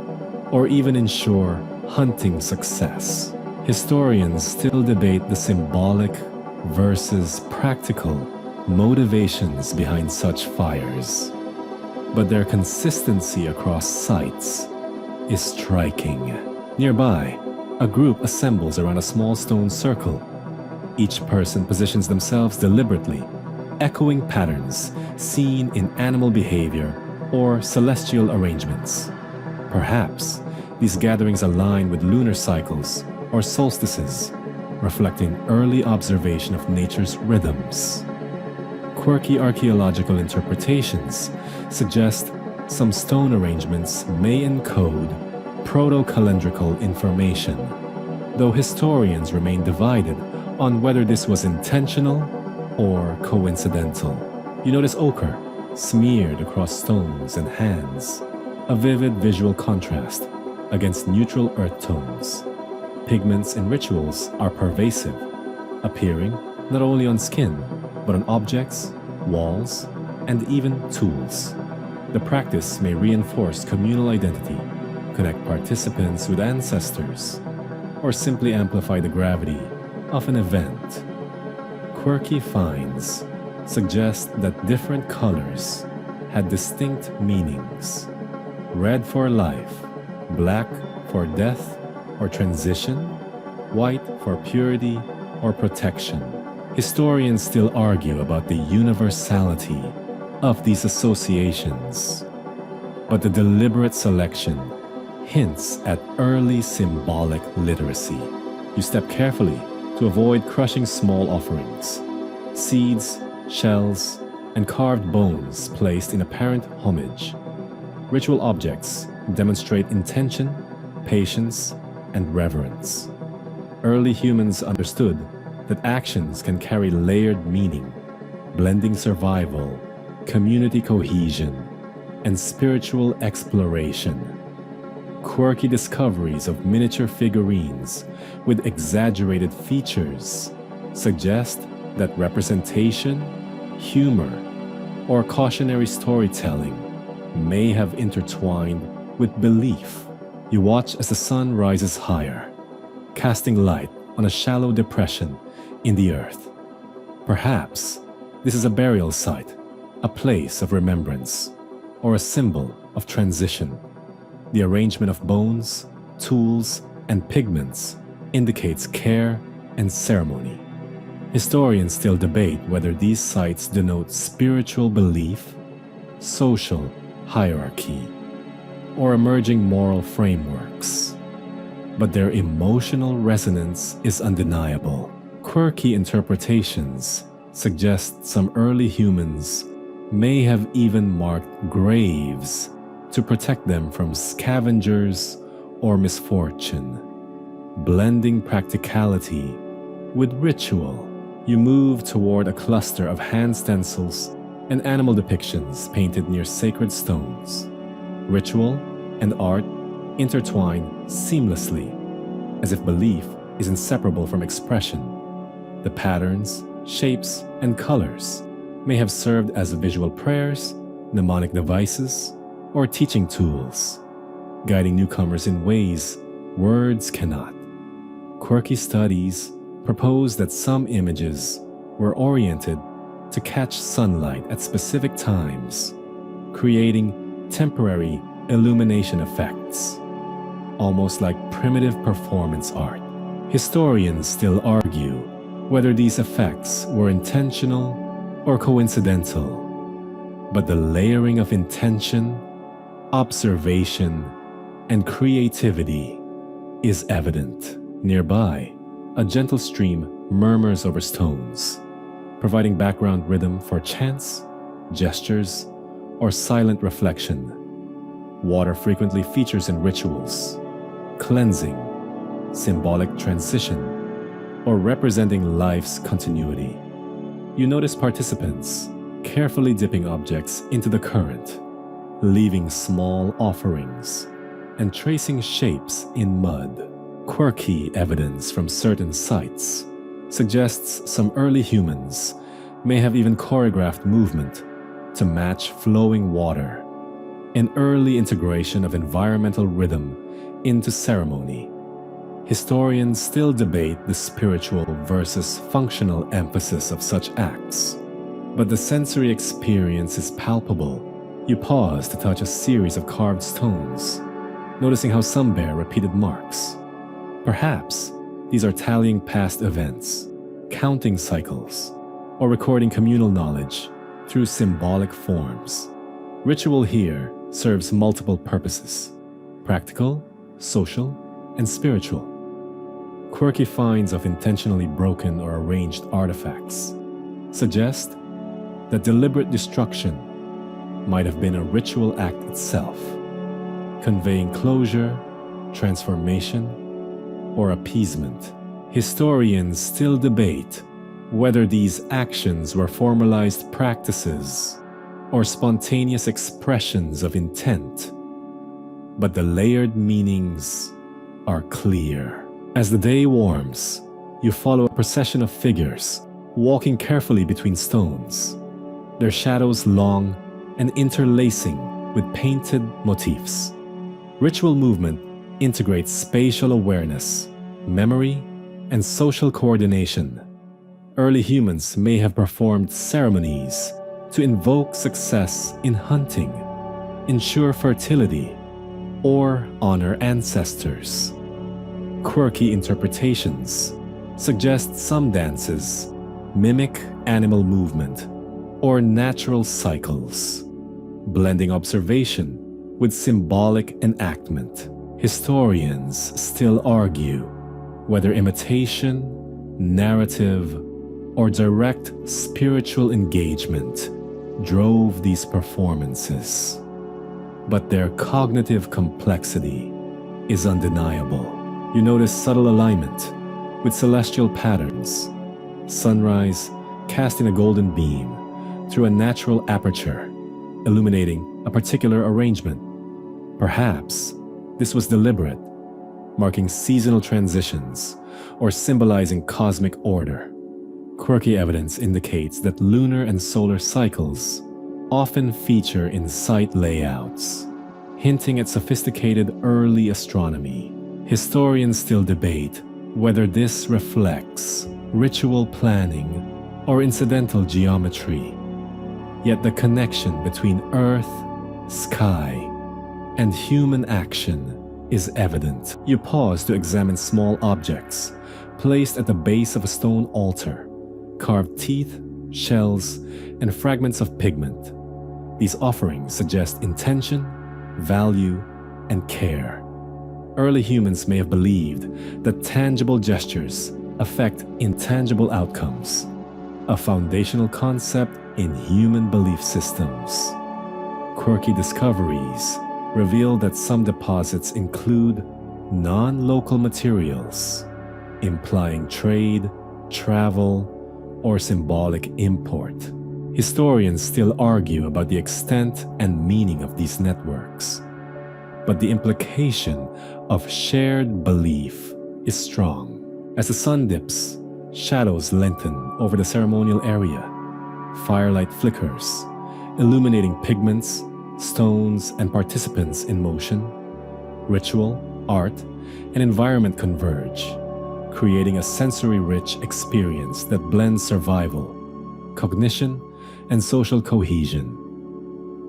or even ensure hunting success. Historians still debate the symbolic versus practical motivations behind such fires, but their consistency across sites is striking. Nearby, a group assembles around a small stone circle. Each person positions themselves deliberately, echoing patterns seen in animal behavior or celestial arrangements. Perhaps these gatherings align with lunar cycles or solstices, reflecting early observation of nature's rhythms. Quirky archaeological interpretations suggest some stone arrangements may encode proto-calendrical information, though historians remain divided on whether this was intentional or coincidental. You notice ochre smeared across stones and hands, a vivid visual contrast against neutral earth tones. Pigments in rituals are pervasive, appearing not only on skin, but on objects, walls, and even tools. The practice may reinforce communal identity, connect participants with ancestors, or simply amplify the gravity of an event. Quirky finds suggest that different colors had distinct meanings. Red for life, black for death or transition, white for purity or protection. Historians still argue about the universality of these associations, but the deliberate selection hints at early symbolic literacy. You step carefully to avoid crushing small offerings, seeds, shells, and carved bones placed in apparent homage. Ritual objects demonstrate intention, patience, and reverence. Early humans understood that actions can carry layered meaning, blending survival, community cohesion, and spiritual exploration. Quirky discoveries of miniature figurines with exaggerated features suggest that representation, humor, or cautionary storytelling may have intertwined with belief. You watch as the sun rises higher, casting light on a shallow depression in the earth. Perhaps this is a burial site, a place of remembrance, or a symbol of transition. The arrangement of bones, tools, and pigments indicates care and ceremony. Historians still debate whether these sites denote spiritual belief, social hierarchy, or emerging moral frameworks. But their emotional resonance is undeniable. Quirky interpretations suggest some early humans may have even marked graves to protect them from scavengers or misfortune. Blending practicality with ritual, you move toward a cluster of hand stencils and animal depictions painted near sacred stones. Ritual and art intertwine seamlessly, as if belief is inseparable from expression. The patterns, shapes, and colors may have served as visual prayers, mnemonic devices, or teaching tools, guiding newcomers in ways words cannot. Quirky studies propose that some images were oriented to catch sunlight at specific times, creating temporary illumination effects, almost like primitive performance art. Historians still argue whether these effects were intentional or coincidental, but the layering of intention, observation, and creativity is evident. Nearby, a gentle stream murmurs over stones, providing background rhythm for chants, gestures, or silent reflection. Water frequently features in rituals, cleansing, symbolic transition, or representing life's continuity. You notice participants carefully dipping objects into the current, leaving small offerings, and tracing shapes in mud. Quirky evidence from certain sites suggests some early humans may have even choreographed movement to match flowing water, an early integration of environmental rhythm into ceremony. Historians still debate the spiritual versus functional emphasis of such acts, but the sensory experience is palpable. You pause to touch a series of carved stones, noticing how some bear repeated marks. Perhaps these are tallying past events, counting cycles, or recording communal knowledge through symbolic forms. Ritual here serves multiple purposes: practical, social, and spiritual. Quirky finds of intentionally broken or arranged artifacts suggest that deliberate destruction might have been a ritual act itself, conveying closure, transformation, or appeasement. Historians still debate whether these actions were formalized practices or spontaneous expressions of intent, but the layered meanings are clear. As the day warms, you follow a procession of figures walking carefully between stones, their shadows long and interlacing with painted motifs. Ritual movement integrates spatial awareness, memory, and social coordination. Early humans may have performed ceremonies to invoke success in hunting, ensure fertility, or honor ancestors. Quirky interpretations suggest some dances mimic animal movement or natural cycles, blending observation with symbolic enactment. Historians still argue whether imitation, narrative, or direct spiritual engagement drove these performances, but their cognitive complexity is undeniable. You notice subtle alignment with celestial patterns, sunrise casting a golden beam through a natural aperture, illuminating a particular arrangement. Perhaps this was deliberate, marking seasonal transitions or symbolizing cosmic order. Quirky evidence indicates that lunar and solar cycles often feature in site layouts, hinting at sophisticated early astronomy. Historians still debate whether this reflects ritual planning or incidental geometry. Yet the connection between earth, sky, and human action is evident. You pause to examine small objects placed at the base of a stone altar, carved teeth, shells, and fragments of pigment. These offerings suggest intention, value, and care. Early humans may have believed that tangible gestures affect intangible outcomes, a foundational concept in human belief systems. Quirky discoveries reveal that some deposits include non-local materials, implying trade, travel, or symbolic import. Historians still argue about the extent and meaning of these networks, but the implication of shared belief is strong. As the sun dips, shadows lengthen over the ceremonial area. Firelight flickers, illuminating pigments, stones, and participants in motion. Ritual, art, and environment converge, creating a sensory-rich experience that blends survival, cognition, and social cohesion.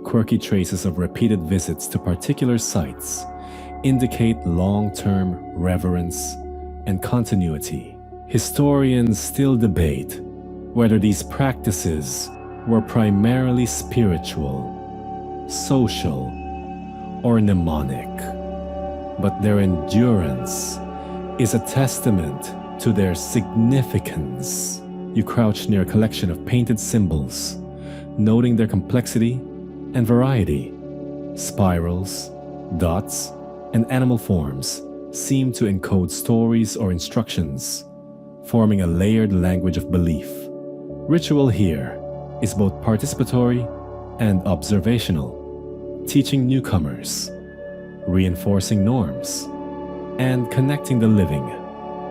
quirky traces of repeated visits to particular sites indicate long-term reverence and continuity. Historians still debate whether these practices were primarily spiritual, social, or mnemonic, but their endurance is a testament to their significance. You crouch near a collection of painted symbols, noting their complexity and variety. Spirals, dots, and animal forms seem to encode stories or instructions, forming a layered language of belief. Ritual here is both participatory and observational, teaching newcomers, reinforcing norms, and connecting the living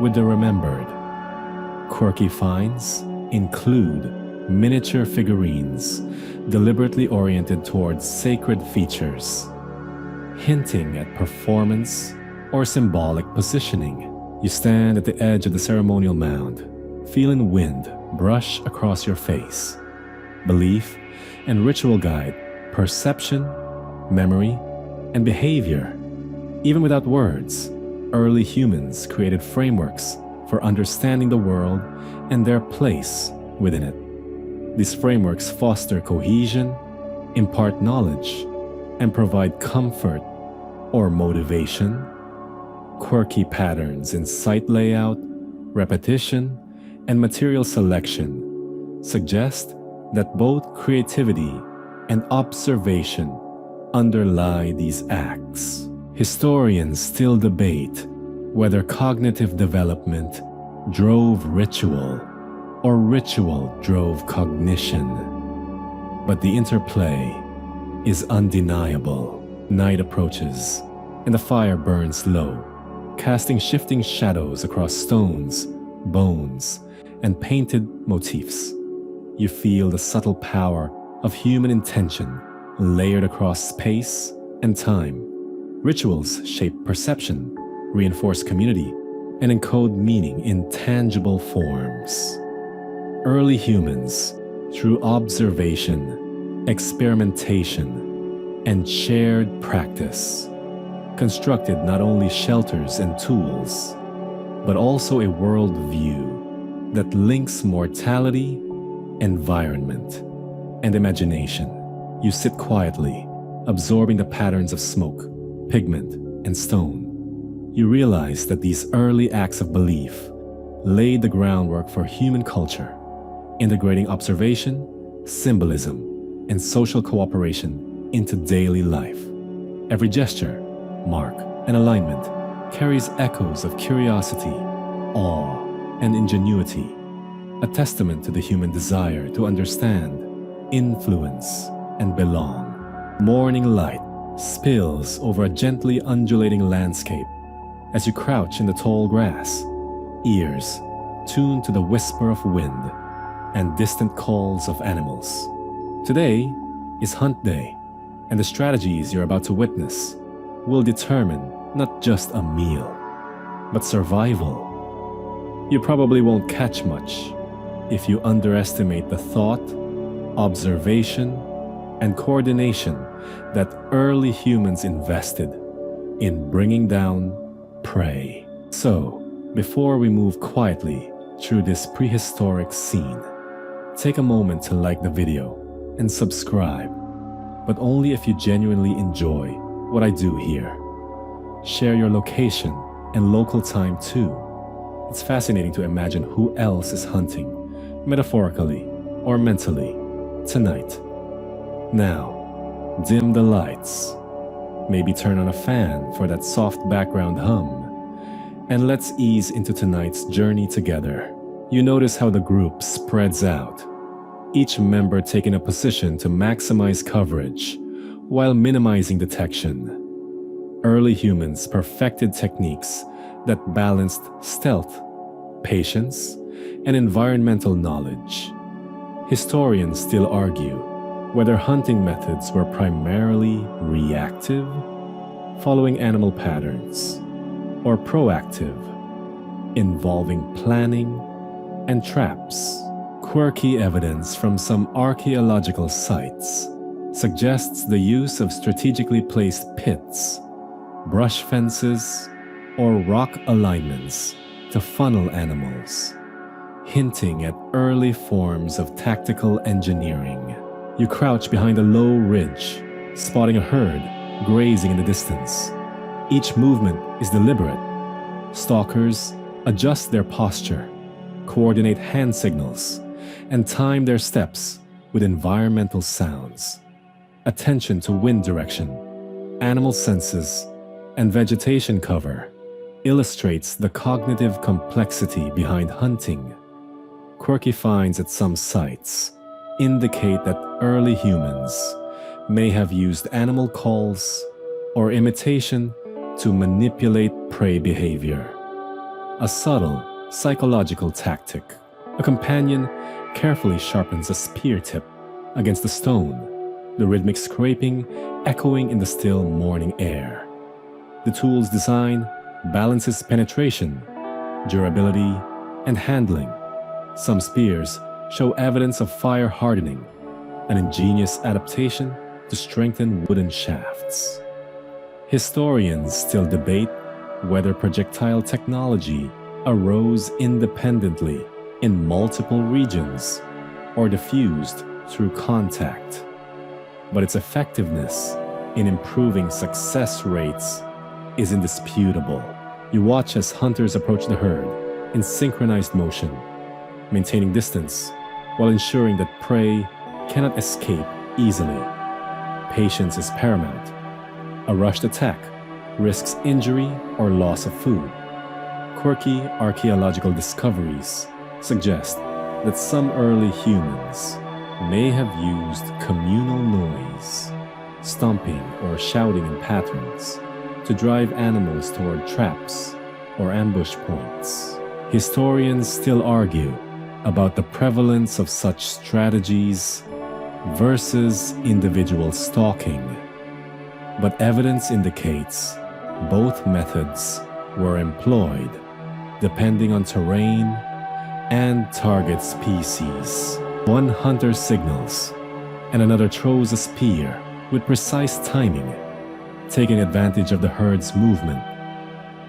with the remembered. Quirky finds include miniature figurines deliberately oriented towards sacred features, hinting at performance or symbolic positioning. You stand at the edge of the ceremonial mound, feeling wind brush across your face. Belief and ritual guide perception, memory, and behavior. Even without words, early humans created frameworks for understanding the world and their place within it. These frameworks foster cohesion, impart knowledge, and provide comfort or motivation. Quirky patterns in site layout, repetition, and material selection suggest that both creativity and observation underlie these acts. Historians still debate whether cognitive development drove ritual or ritual drove cognition. But the interplay is undeniable. Night approaches, and the fire burns low, casting shifting shadows across stones, bones, and painted motifs. You feel the subtle power of human intention layered across space and time. Rituals shape perception, reinforce community, and encode meaning in tangible forms. Early humans, through observation, experimentation, and shared practice, constructed not only shelters and tools, but also a worldview that links mortality, environment, and imagination. You sit quietly, absorbing the patterns of smoke, pigment, and stone. You realize that these early acts of belief laid the groundwork for human culture, integrating observation, symbolism, and social cooperation into daily life. Every gesture, mark, and alignment carries echoes of curiosity, awe, and ingenuity, a testament to the human desire to understand, influence, and belong. Morning light spills over a gently undulating landscape as you crouch in the tall grass, ears tuned to the whisper of wind and distant calls of animals. Today is hunt day, and the strategies you're about to witness will determine not just a meal, but survival. You probably won't catch much if you underestimate the thought, observation, and coordination that early humans invested in bringing down prey. So, before we move quietly through this prehistoric scene, take a moment to like the video and subscribe, but only if you genuinely enjoy what I do here. Share your location and local time too. It's fascinating to imagine who else is hunting, metaphorically or mentally, tonight. Now, dim the lights, maybe turn on a fan for that soft background hum, and let's ease into tonight's journey together. You notice how the group spreads out, each member taking a position to maximize coverage while minimizing detection. Early humans perfected techniques that balanced stealth, patience, and environmental knowledge. Historians still argue whether hunting methods were primarily reactive, following animal patterns, or proactive, involving planning and traps. Quirky evidence from some archaeological sites suggests the use of strategically placed pits, brush fences, or rock alignments to funnel animals, hinting at early forms of tactical engineering. You crouch behind a low ridge, spotting a herd grazing in the distance. Each movement is deliberate. Stalkers adjust their posture, coordinate hand signals, and time their steps with environmental sounds. Attention to wind direction, animal senses, and vegetation cover illustrates the cognitive complexity behind hunting. Quirky finds at some sites indicate that early humans may have used animal calls or imitation to manipulate prey behavior. A subtle psychological tactic. A companion carefully sharpens a spear tip against a stone, the rhythmic scraping echoing in the still morning air. The tool's design balances penetration, durability, and handling. Some spears show evidence of fire hardening, an ingenious adaptation to strengthen wooden shafts. Historians still debate whether projectile technology arose independently in multiple regions or diffused through contact. But its effectiveness in improving success rates is indisputable. You watch as hunters approach the herd in synchronized motion, maintaining distance while ensuring that prey cannot escape easily. Patience is paramount. A rushed attack risks injury or loss of food. Quirky archaeological discoveries suggest that some early humans may have used communal noise, stomping or shouting in patterns, to drive animals toward traps or ambush points. Historians still argue about the prevalence of such strategies versus individual stalking, but evidence indicates both methods were employed depending on terrain and target species. One hunter signals, and another throws a spear with precise timing, taking advantage of the herd's movement.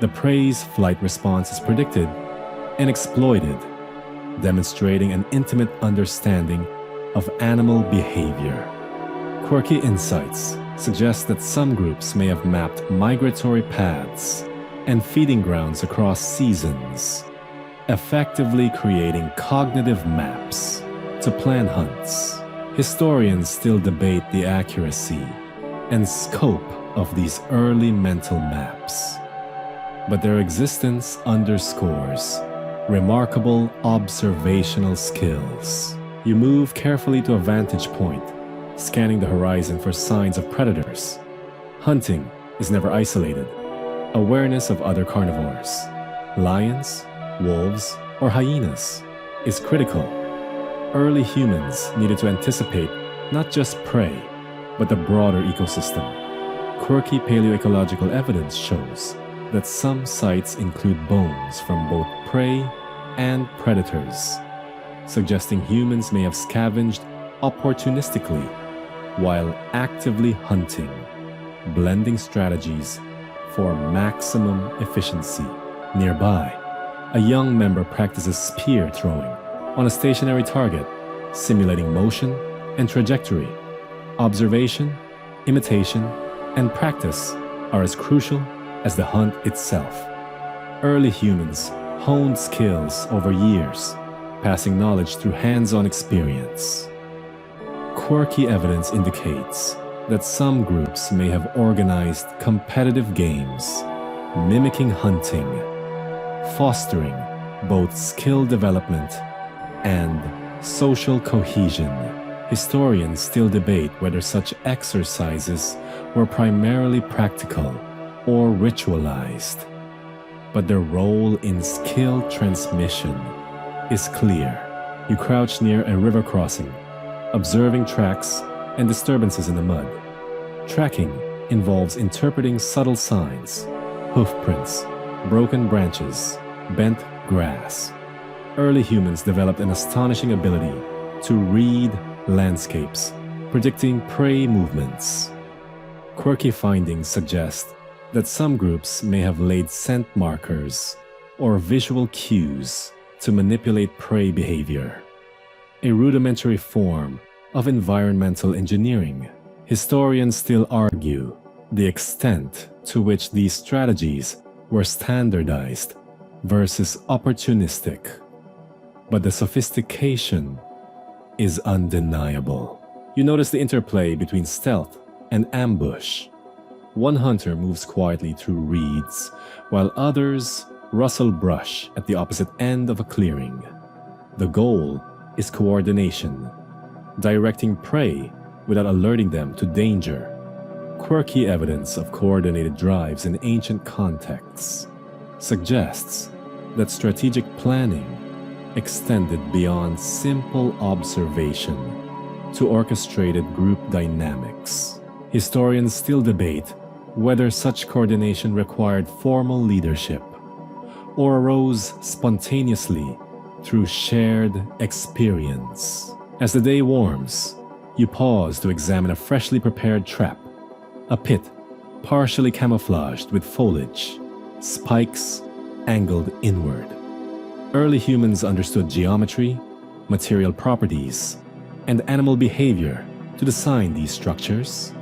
The prey's flight response is predicted and exploited, demonstrating an intimate understanding of animal behavior. Quirky insights suggest that some groups may have mapped migratory paths and feeding grounds across seasons, effectively creating cognitive maps to plan hunts. Historians still debate the accuracy and scope of these early mental maps, but their existence underscores remarkable observational skills. You move carefully to a vantage point, scanning the horizon for signs of predators. Hunting is never isolated. Awareness of other carnivores, lions, wolves, or hyenas, is critical. Early humans needed to anticipate not just prey, but the broader ecosystem. Quirky paleoecological evidence shows that some sites include bones from both prey and predators, suggesting humans may have scavenged opportunistically while actively hunting, blending strategies for maximum efficiency. Nearby, a young member practices spear throwing on a stationary target, simulating motion and trajectory. Observation, imitation, and practice are as crucial as the hunt itself. Early humans honed skills over years, passing knowledge through hands-on experience. Quirky evidence indicates that some groups may have organized competitive games, mimicking hunting, fostering both skill development and social cohesion. Historians still debate whether such exercises were primarily practical or ritualized, but their role in skill transmission is clear. You crouch near a river crossing, observing tracks and disturbances in the mud. Tracking involves interpreting subtle signs, hoof prints, broken branches, bent grass. Early humans developed an astonishing ability to read landscapes predicting prey movements. Quirky findings suggest that some groups may have laid scent markers or visual cues to manipulate prey behavior, a rudimentary form of environmental engineering. Historians still argue the extent to which these strategies were standardized versus opportunistic, but the sophistication is undeniable. You notice the interplay between stealth and ambush. One hunter moves quietly through reeds, while others rustle brush at the opposite end of a clearing. The goal is coordination, directing prey without alerting them to danger. Quirky evidence of coordinated drives in ancient contexts suggests that strategic planning extended beyond simple observation to orchestrated group dynamics. Historians still debate whether such coordination required formal leadership or arose spontaneously through shared experience. As the day warms, you pause to examine a freshly prepared trap, a pit partially camouflaged with foliage, spikes angled inward. Early humans understood geometry, material properties, and animal behavior to design these structures.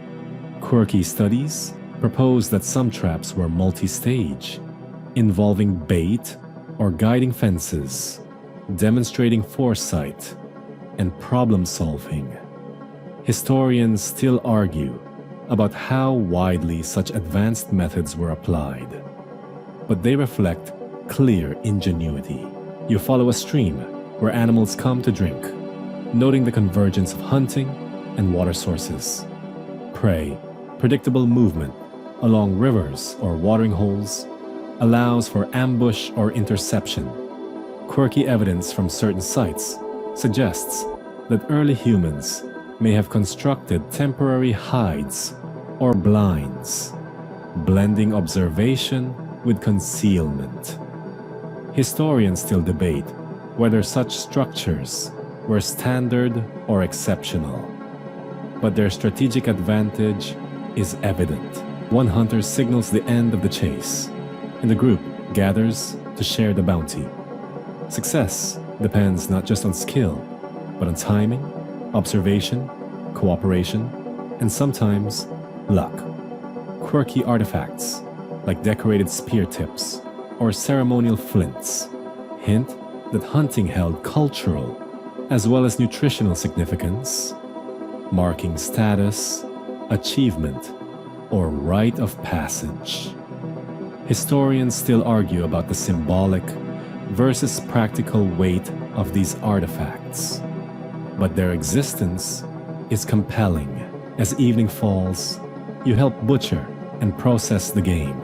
Quirky studies propose that some traps were multi-stage, involving bait or guiding fences, demonstrating foresight and problem-solving. Historians still argue about how widely such advanced methods were applied, but they reflect clear ingenuity. You follow a stream where animals come to drink, noting the convergence of hunting and water sources. Prey, predictable movement along rivers or watering holes allows for ambush or interception. Quirky evidence from certain sites suggests that early humans may have constructed temporary hides or blinds, blending observation with concealment. Historians still debate whether such structures were standard or exceptional, but their strategic advantage is evident. One hunter signals the end of the chase, and the group gathers to share the bounty. Success depends not just on skill, but on timing, observation, cooperation, and sometimes luck. Quirky artifacts, like decorated spear tips or ceremonial flints, hint that hunting held cultural as well as nutritional significance, marking status, achievement, or rite of passage. Historians still argue about the symbolic versus practical weight of these artifacts, but their existence is compelling. As evening falls, you help butcher and process the game.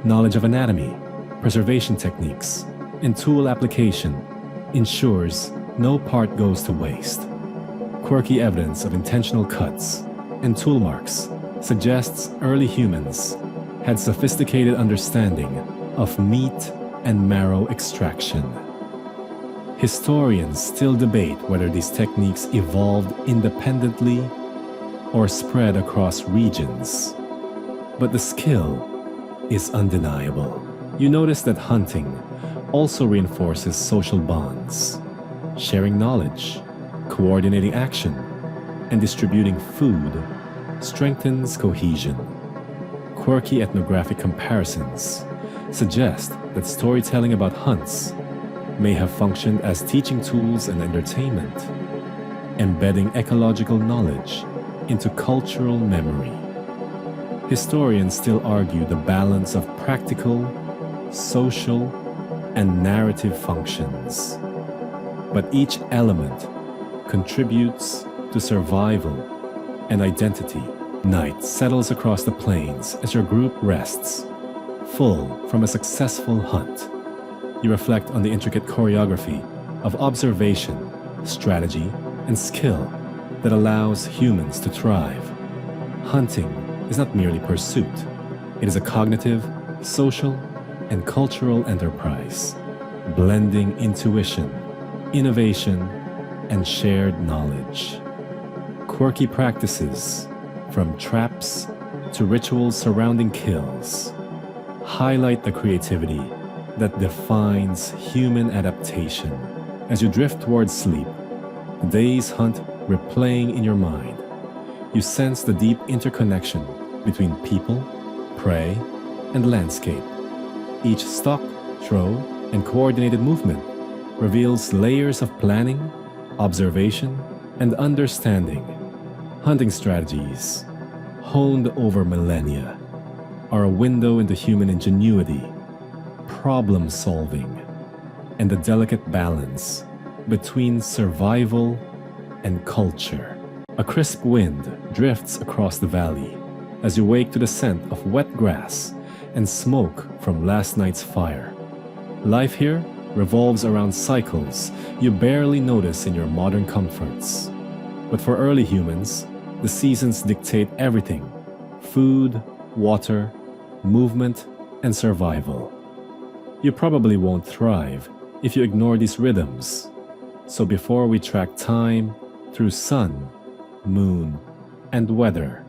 Knowledge of anatomy, preservation techniques, and tool application ensures no part goes to waste. Quirky evidence of intentional cuts and tool marks suggests early humans had sophisticated understanding of meat and marrow extraction. Historians still debate whether these techniques evolved independently or spread across regions, but the skill is undeniable. You notice that hunting also reinforces social bonds. Sharing knowledge, coordinating action, and distributing food strengthens cohesion. Quirky ethnographic comparisons suggest that storytelling about hunts may have functioned as teaching tools and entertainment, embedding ecological knowledge into cultural memory. Historians still argue the balance of practical, social, and narrative functions, but each element contributes to survival and identity. Night settles across the plains as your group rests, full from a successful hunt. You reflect on the intricate choreography of observation, strategy, and skill that allows humans to thrive. Hunting is not merely pursuit. It is a cognitive, social, and cultural enterprise, blending intuition, innovation, and shared knowledge. Quirky practices, from traps to rituals surrounding kills, highlight the creativity that defines human adaptation. As you drift towards sleep, the day's hunt replaying in your mind, you sense the deep interconnection between people, prey, and landscape. Each stalk, throw, and coordinated movement reveals layers of planning, observation, and understanding. Hunting strategies, honed over millennia, are a window into human ingenuity, problem solving, and the delicate balance between survival and culture. A crisp wind drifts across the valley as you wake to the scent of wet grass and smoke from last night's fire. Life here revolves around cycles you barely notice in your modern comforts. But for early humans, the seasons dictate everything: food, water, movement, and survival. You probably won't thrive if you ignore these rhythms. So before we track time through sun, moon, and weather,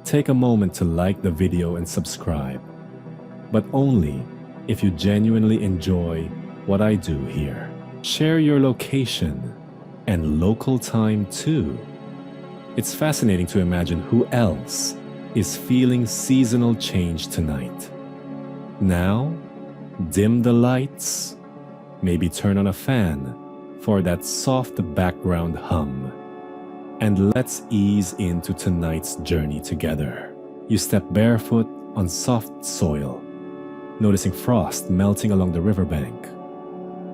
take a moment to like the video and subscribe, but only if you genuinely enjoy what I do here. Share your location and local time too. It's fascinating to imagine who else is feeling seasonal change tonight. Now, dim the lights, maybe turn on a fan for that soft background hum, and let's ease into tonight's journey together. You step barefoot on soft soil, noticing frost melting along the riverbank,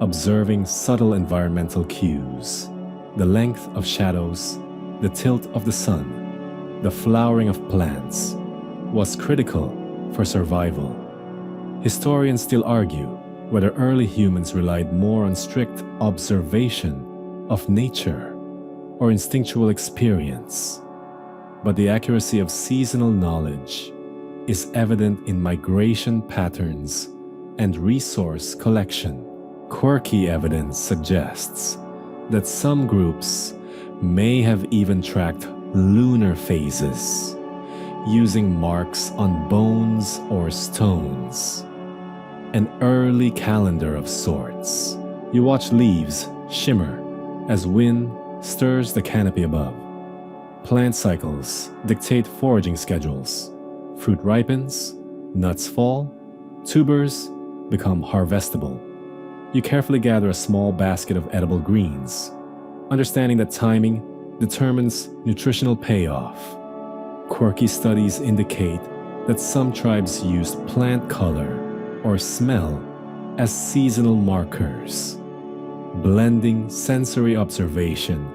observing subtle environmental cues, the length of shadows, the tilt of the sun, the flowering of plants was critical for survival. Historians still argue whether early humans relied more on strict observation of nature or instinctual experience, but the accuracy of seasonal knowledge is evident in migration patterns and resource collection. Quirky evidence suggests that some groups may have even tracked lunar phases, using marks on bones or stones. An early calendar of sorts. You watch leaves shimmer as wind stirs the canopy above. Plant cycles dictate foraging schedules. Fruit ripens, nuts fall, tubers become harvestable. You carefully gather a small basket of edible greens, understanding that timing determines nutritional payoff. Quirky studies indicate that some tribes used plant color or smell as seasonal markers, blending sensory observation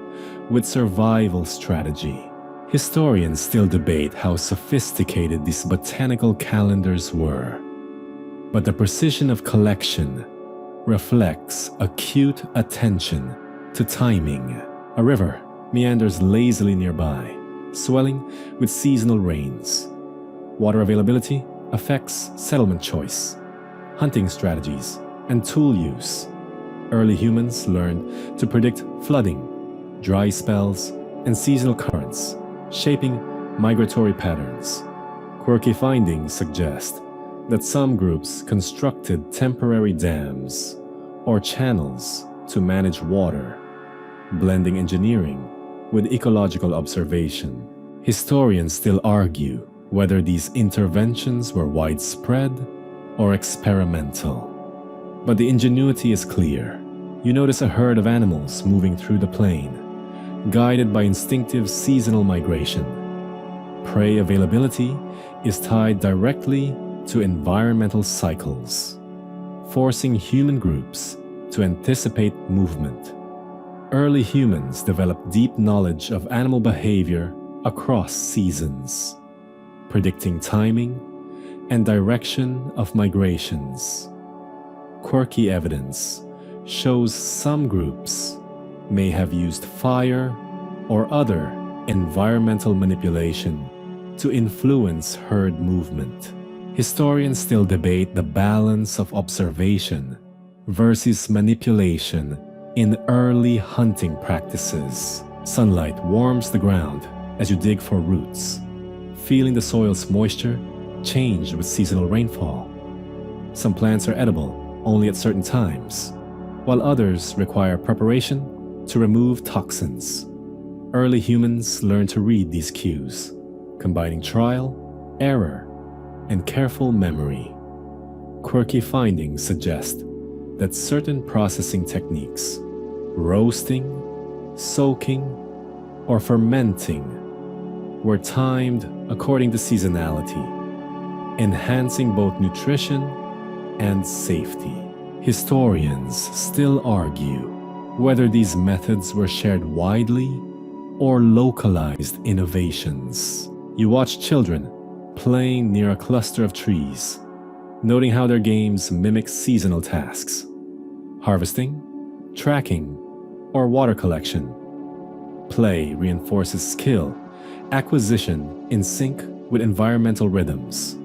with survival strategy. Historians still debate how sophisticated these botanical calendars were, but the precision of collection reflects acute attention to timing. A river meanders lazily nearby, swelling with seasonal rains. Water availability affects settlement choice, hunting strategies, and tool use. Early humans learned to predict flooding, dry spells, and seasonal currents, shaping migratory patterns. Quirky findings suggest that some groups constructed temporary dams or channels to manage water, blending engineering with ecological observation. Historians still argue whether these interventions were widespread or experimental. But the ingenuity is clear. You notice a herd of animals moving through the plain, guided by instinctive seasonal migration. Prey availability is tied directly to environmental cycles, forcing human groups to anticipate movement. Early humans developed deep knowledge of animal behavior across seasons, predicting timing and direction of migrations. Quirky evidence shows some groups may have used fire or other environmental manipulation to influence herd movement. Historians still debate the balance of observation versus manipulation in early hunting practices. Sunlight warms the ground as you dig for roots, feeling the soil's moisture change with seasonal rainfall. Some plants are edible only at certain times, while others require preparation to remove toxins. Early humans learned to read these cues, combining trial, error, and careful memory. Quirky findings suggest that certain processing techniques, roasting, soaking, or fermenting, were timed according to seasonality, enhancing both nutrition and safety. Historians still argue whether these methods were shared widely or localized innovations. You watch children playing near a cluster of trees, noting how their games mimic seasonal tasks: harvesting, tracking, or water collection. Play reinforces skill acquisition in sync with environmental rhythms.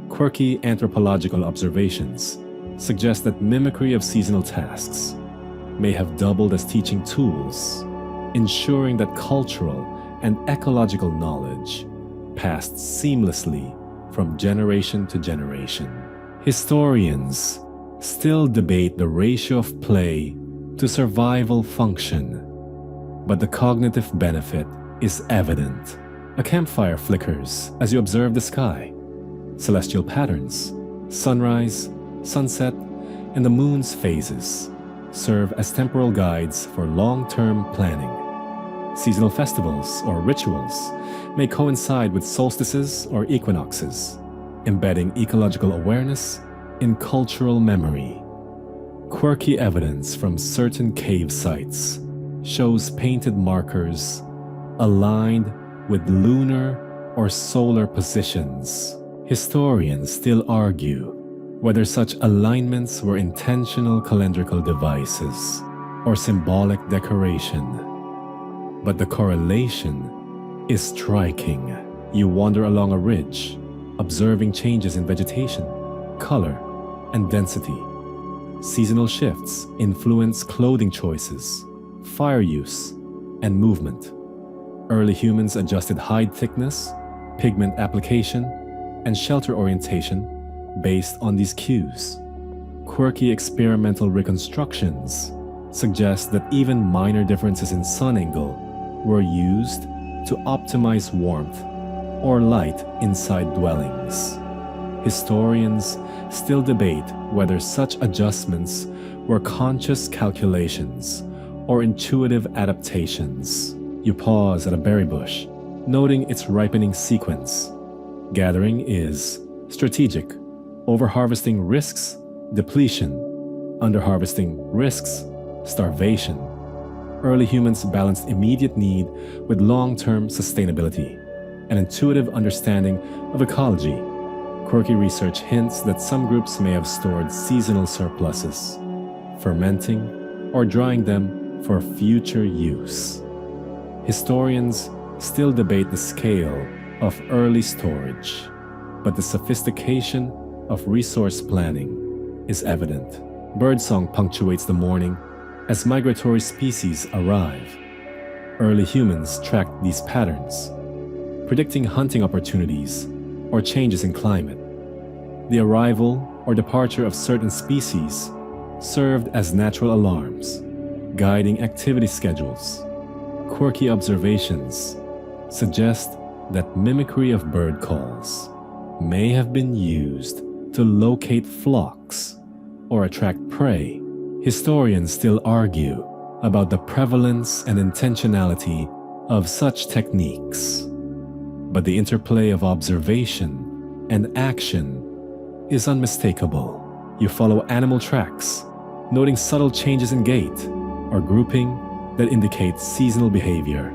Quirky anthropological observations suggest that mimicry of seasonal tasks may have doubled as teaching tools, ensuring that cultural and ecological knowledge passed seamlessly from generation to generation. Historians still debate the ratio of play to survival function, but the cognitive benefit is evident. A campfire flickers as you observe the sky. Celestial patterns, sunrise, sunset, and the moon's phases serve as temporal guides for long-term planning. Seasonal festivals or rituals may coincide with solstices or equinoxes, embedding ecological awareness in cultural memory. Quirky evidence from certain cave sites shows painted markers aligned with lunar or solar positions. Historians still argue whether such alignments were intentional calendrical devices or symbolic decoration. But the correlation is striking. You wander along a ridge, observing changes in vegetation, color, and density. Seasonal shifts influence clothing choices, fire use, and movement. Early humans adjusted hide thickness, pigment application, and shelter orientation based on these cues. Quirky experimental reconstructions suggest that even minor differences in sun angle were used to optimize warmth or light inside dwellings. Historians still debate whether such adjustments were conscious calculations or intuitive adaptations. You pause at a berry bush, noting its ripening sequence. Gathering is strategic. Overharvesting risks depletion. Underharvesting risks starvation. Early humans balanced immediate need with long-term sustainability, an intuitive understanding of ecology. Quirky research hints that some groups may have stored seasonal surpluses, fermenting or drying them for future use. Historians still debate the scale of early storage, but the sophistication of resource planning is evident. Birdsong punctuates the morning as migratory species arrive. Early humans tracked these patterns, predicting hunting opportunities or changes in climate. The arrival or departure of certain species served as natural alarms, guiding activity schedules. Quirky observations suggest that mimicry of bird calls may have been used to locate flocks or attract prey. Historians still argue about the prevalence and intentionality of such techniques, but the interplay of observation and action is unmistakable. You follow animal tracks, noting subtle changes in gait or grouping that indicate seasonal behavior.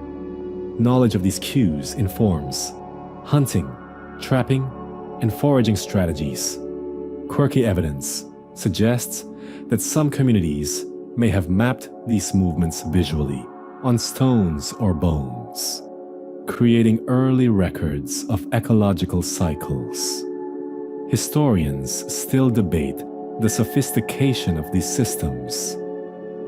Knowledge of these cues informs hunting, trapping, and foraging strategies. Quirky evidence suggests that some communities may have mapped these movements visually on stones or bones, creating early records of ecological cycles. Historians still debate the sophistication of these systems,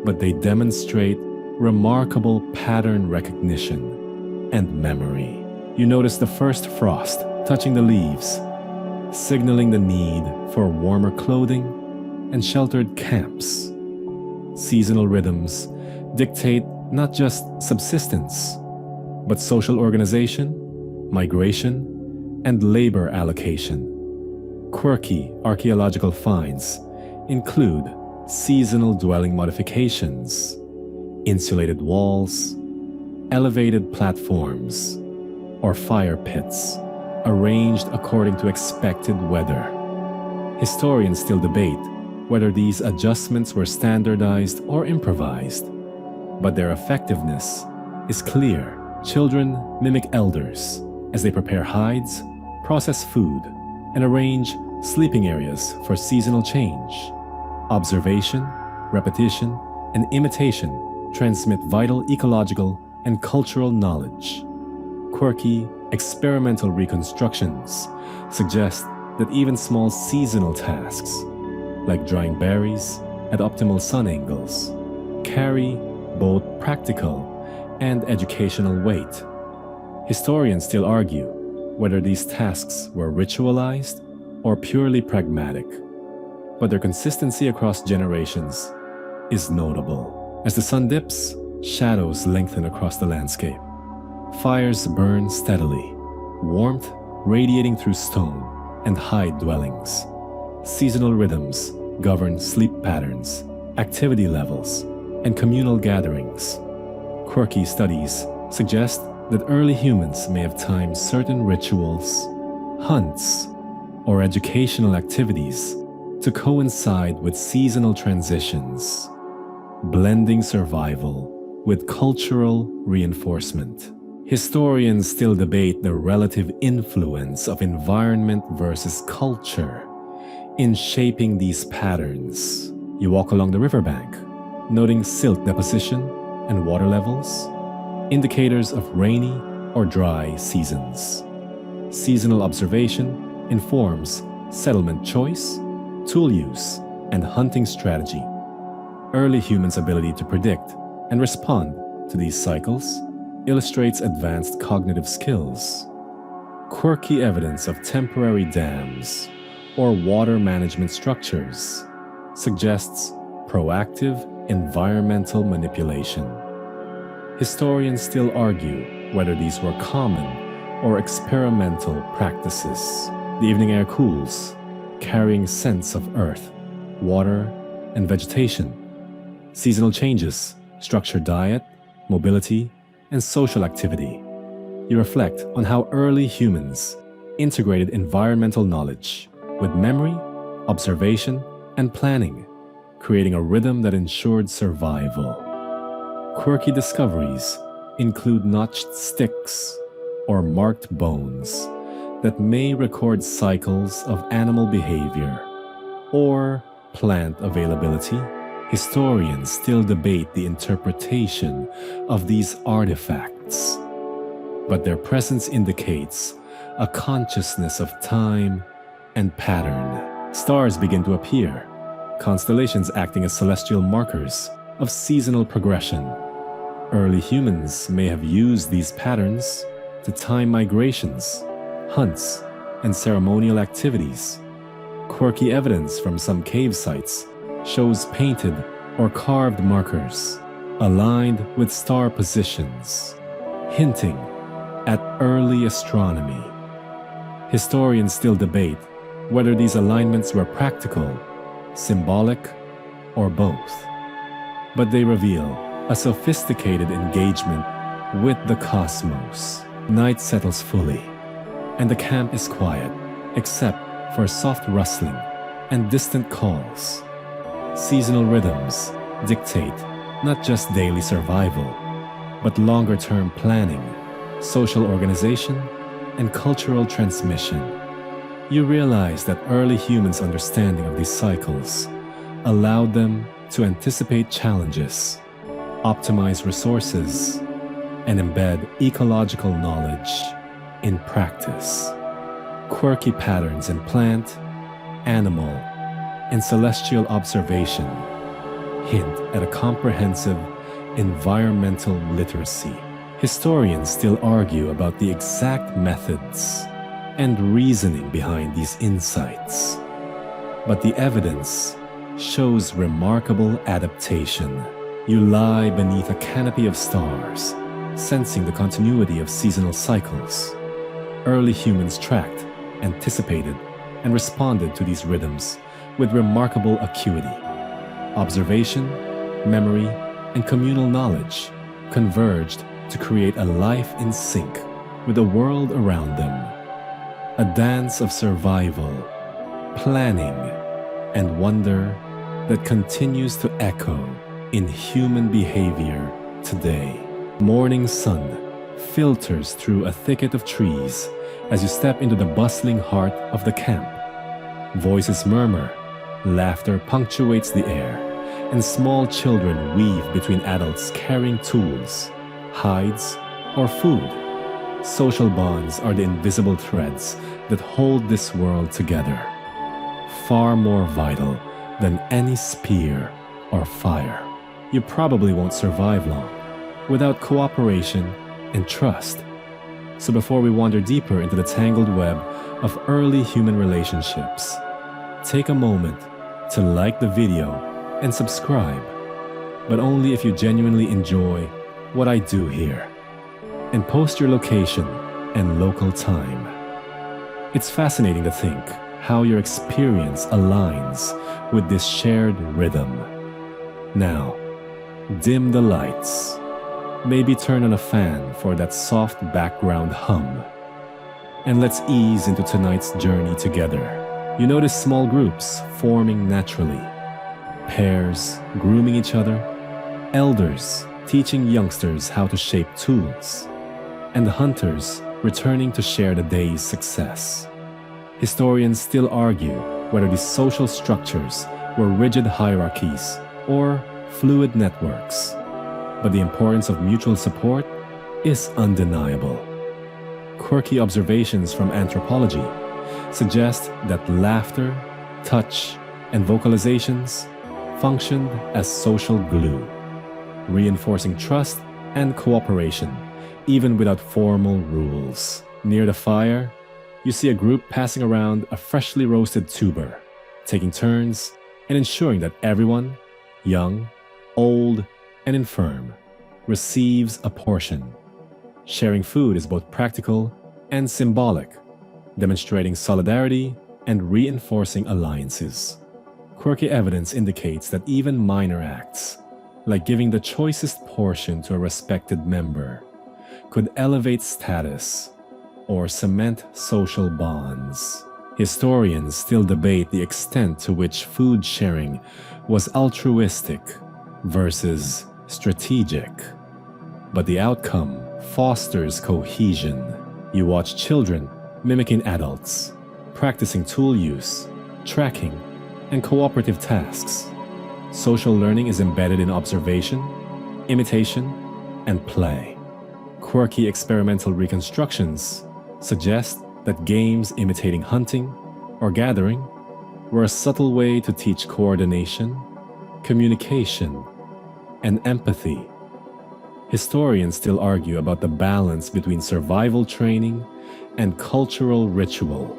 but they demonstrate remarkable pattern recognition and memory. You notice the first frost touching the leaves, signaling the need for warmer clothing and sheltered camps. Seasonal rhythms dictate not just subsistence, but social organization, migration, and labor allocation. Quirky archaeological finds include seasonal dwelling modifications, insulated walls, elevated platforms, or fire pits arranged according to expected weather. Historians still debate whether these adjustments were standardized or improvised, but their effectiveness is clear. Children mimic elders as they prepare hides, process food, and arrange sleeping areas for seasonal change. Observation, repetition, and imitation transmit vital ecological and cultural knowledge. Quirky, experimental reconstructions suggest that even small seasonal tasks, like drying berries at optimal sun angles, carry both practical and educational weight. Historians still argue whether these tasks were ritualized or purely pragmatic, but their consistency across generations is notable. As the sun dips, shadows lengthen across the landscape. Fires burn steadily, warmth radiating through stone and hide dwellings. Seasonal rhythms govern sleep patterns, activity levels, and communal gatherings. Quirky studies suggest that early humans may have timed certain rituals, hunts, or educational activities to coincide with seasonal transitions, blending survival with cultural reinforcement. Historians still debate the relative influence of environment versus culture in shaping these patterns. You walk along the riverbank, noting silt deposition and water levels, indicators of rainy or dry seasons. Seasonal observation informs settlement choice, tool use, and hunting strategy. Early humans' ability to predict and respond to these cycles illustrates advanced cognitive skills. Quirky evidence of temporary dams or water management structures suggests proactive environmental manipulation. Historians still argue whether these were common or experimental practices. The evening air cools, carrying scents of earth, water, and vegetation. Seasonal changes structure diet, mobility, and social activity. You reflect on how early humans integrated environmental knowledge with memory, observation, and planning, creating a rhythm that ensured survival. Quirky discoveries include notched sticks or marked bones that may record cycles of animal behavior or plant availability. Historians still debate the interpretation of these artifacts, but their presence indicates a consciousness of time and pattern. Stars begin to appear, constellations acting as celestial markers of seasonal progression. Early humans may have used these patterns to time migrations, hunts, and ceremonial activities. Quirky evidence from some cave sites shows painted or carved markers aligned with star positions, hinting at early astronomy. Historians still debate whether these alignments were practical, symbolic, or both, but they reveal a sophisticated engagement with the cosmos. Night settles fully, and the camp is quiet, except for soft rustling and distant calls. Seasonal rhythms dictate not just daily survival, but longer-term planning, social organization, and cultural transmission. You realize that early humans' understanding of these cycles allowed them to anticipate challenges, optimize resources, and embed ecological knowledge in practice. Quirky patterns in plant, animal, and celestial observation hint at a comprehensive environmental literacy. Historians still argue about the exact methods and reasoning behind these insights. But the evidence shows remarkable adaptation. You lie beneath a canopy of stars, sensing the continuity of seasonal cycles. Early humans tracked, anticipated, and responded to these rhythms with remarkable acuity. Observation, memory, and communal knowledge converged to create a life in sync with the world around them. A dance of survival, planning, and wonder that continues to echo in human behavior today. Morning sun filters through a thicket of trees as you step into the bustling heart of the camp. Voices murmur, laughter punctuates the air, and small children weave between adults carrying tools, hides, or food. Social bonds are the invisible threads that hold this world together, far more vital than any spear or fire. You probably won't survive long without cooperation and trust. So before we wander deeper into the tangled web of early human relationships, take a moment to like the video and subscribe, but only if you genuinely enjoy what I do here, and post your location and local time. It's fascinating to think how your experience aligns with this shared rhythm. Now, dim the lights. Maybe turn on a fan for that soft background hum. And let's ease into tonight's journey together. You notice small groups forming naturally. Pairs grooming each other. Elders teaching youngsters how to shape tools. And hunters returning to share the day's success. Historians still argue whether these social structures were rigid hierarchies or fluid networks. But the importance of mutual support is undeniable. Quirky observations from anthropology suggest that laughter, touch, and vocalizations functioned as social glue, reinforcing trust and cooperation, even without formal rules. Near the fire, you see a group passing around a freshly roasted tuber, taking turns and ensuring that everyone, young, old, and infirm, receives a portion. Sharing food is both practical and symbolic, demonstrating solidarity and reinforcing alliances. Quirky evidence indicates that even minor acts, like giving the choicest portion to a respected member, could elevate status or cement social bonds. Historians still debate the extent to which food sharing was altruistic versus strategic, but the outcome fosters cohesion. You watch children mimicking adults, practicing tool use, tracking, and cooperative tasks. Social learning is embedded in observation, imitation, and play. Quirky experimental reconstructions suggest that games imitating hunting or gathering were a subtle way to teach coordination, communication, and empathy. Historians still argue about the balance between survival training and cultural ritual,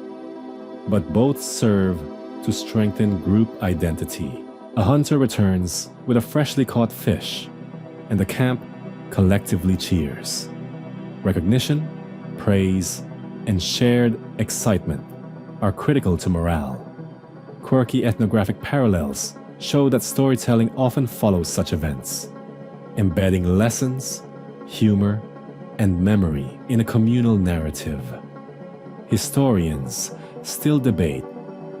but both serve to strengthen group identity. A hunter returns with a freshly caught fish, and the camp collectively cheers. Recognition, praise, and shared excitement are critical to morale. Quirky ethnographic parallels show that storytelling often follows such events, embedding lessons, humor, and memory in a communal narrative. Historians still debate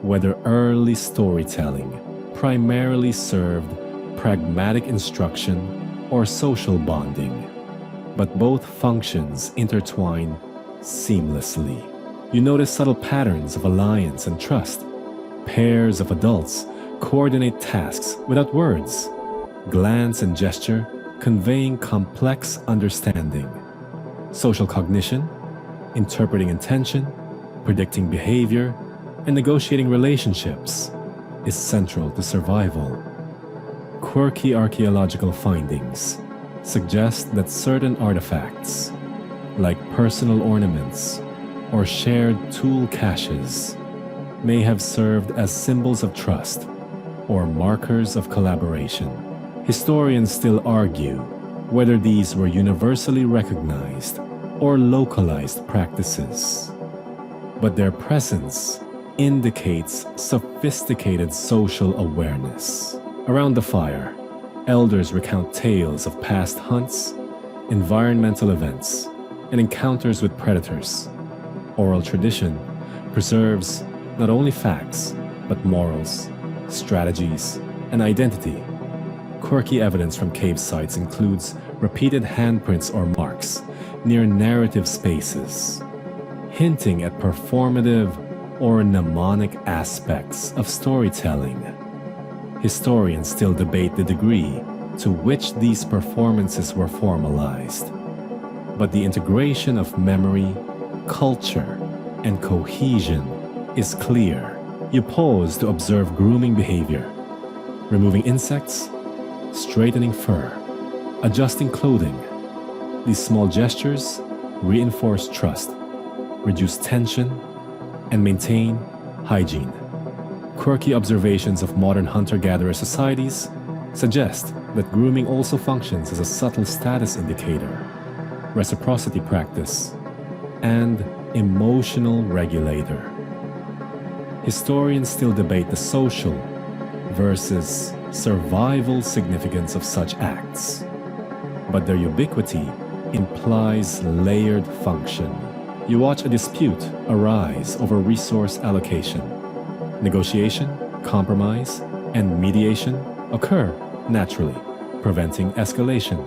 whether early storytelling primarily served pragmatic instruction or social bonding, but both functions intertwine seamlessly. You notice subtle patterns of alliance and trust. Pairs of adults coordinate tasks without words, glance and gesture conveying complex understanding. Social cognition, interpreting intention, predicting behavior, and negotiating relationships is central to survival. Quirky archaeological findings suggest that certain artifacts, like personal ornaments or shared tool caches, may have served as symbols of trust or markers of collaboration. Historians still argue whether these were universally recognized or localized practices, but their presence indicates sophisticated social awareness. Around the fire, elders recount tales of past hunts, environmental events, and encounters with predators. Oral tradition preserves not only facts, but morals, strategies, and identity. Quirky evidence from cave sites includes repeated handprints or marks near narrative spaces, hinting at performative or mnemonic aspects of storytelling. Historians still debate the degree to which these performances were formalized, but the integration of memory, culture, and cohesion is clear. You pause to observe grooming behavior, removing insects, straightening fur, adjusting clothing. These small gestures reinforce trust, reduce tension, and maintain hygiene. Quirky observations of modern hunter-gatherer societies suggest that grooming also functions as a subtle status indicator, reciprocity practice, and emotional regulator. Historians still debate the social versus survival significance of such acts, but their ubiquity implies layered function. You watch a dispute arise over resource allocation. Negotiation, compromise, and mediation occur naturally, preventing escalation.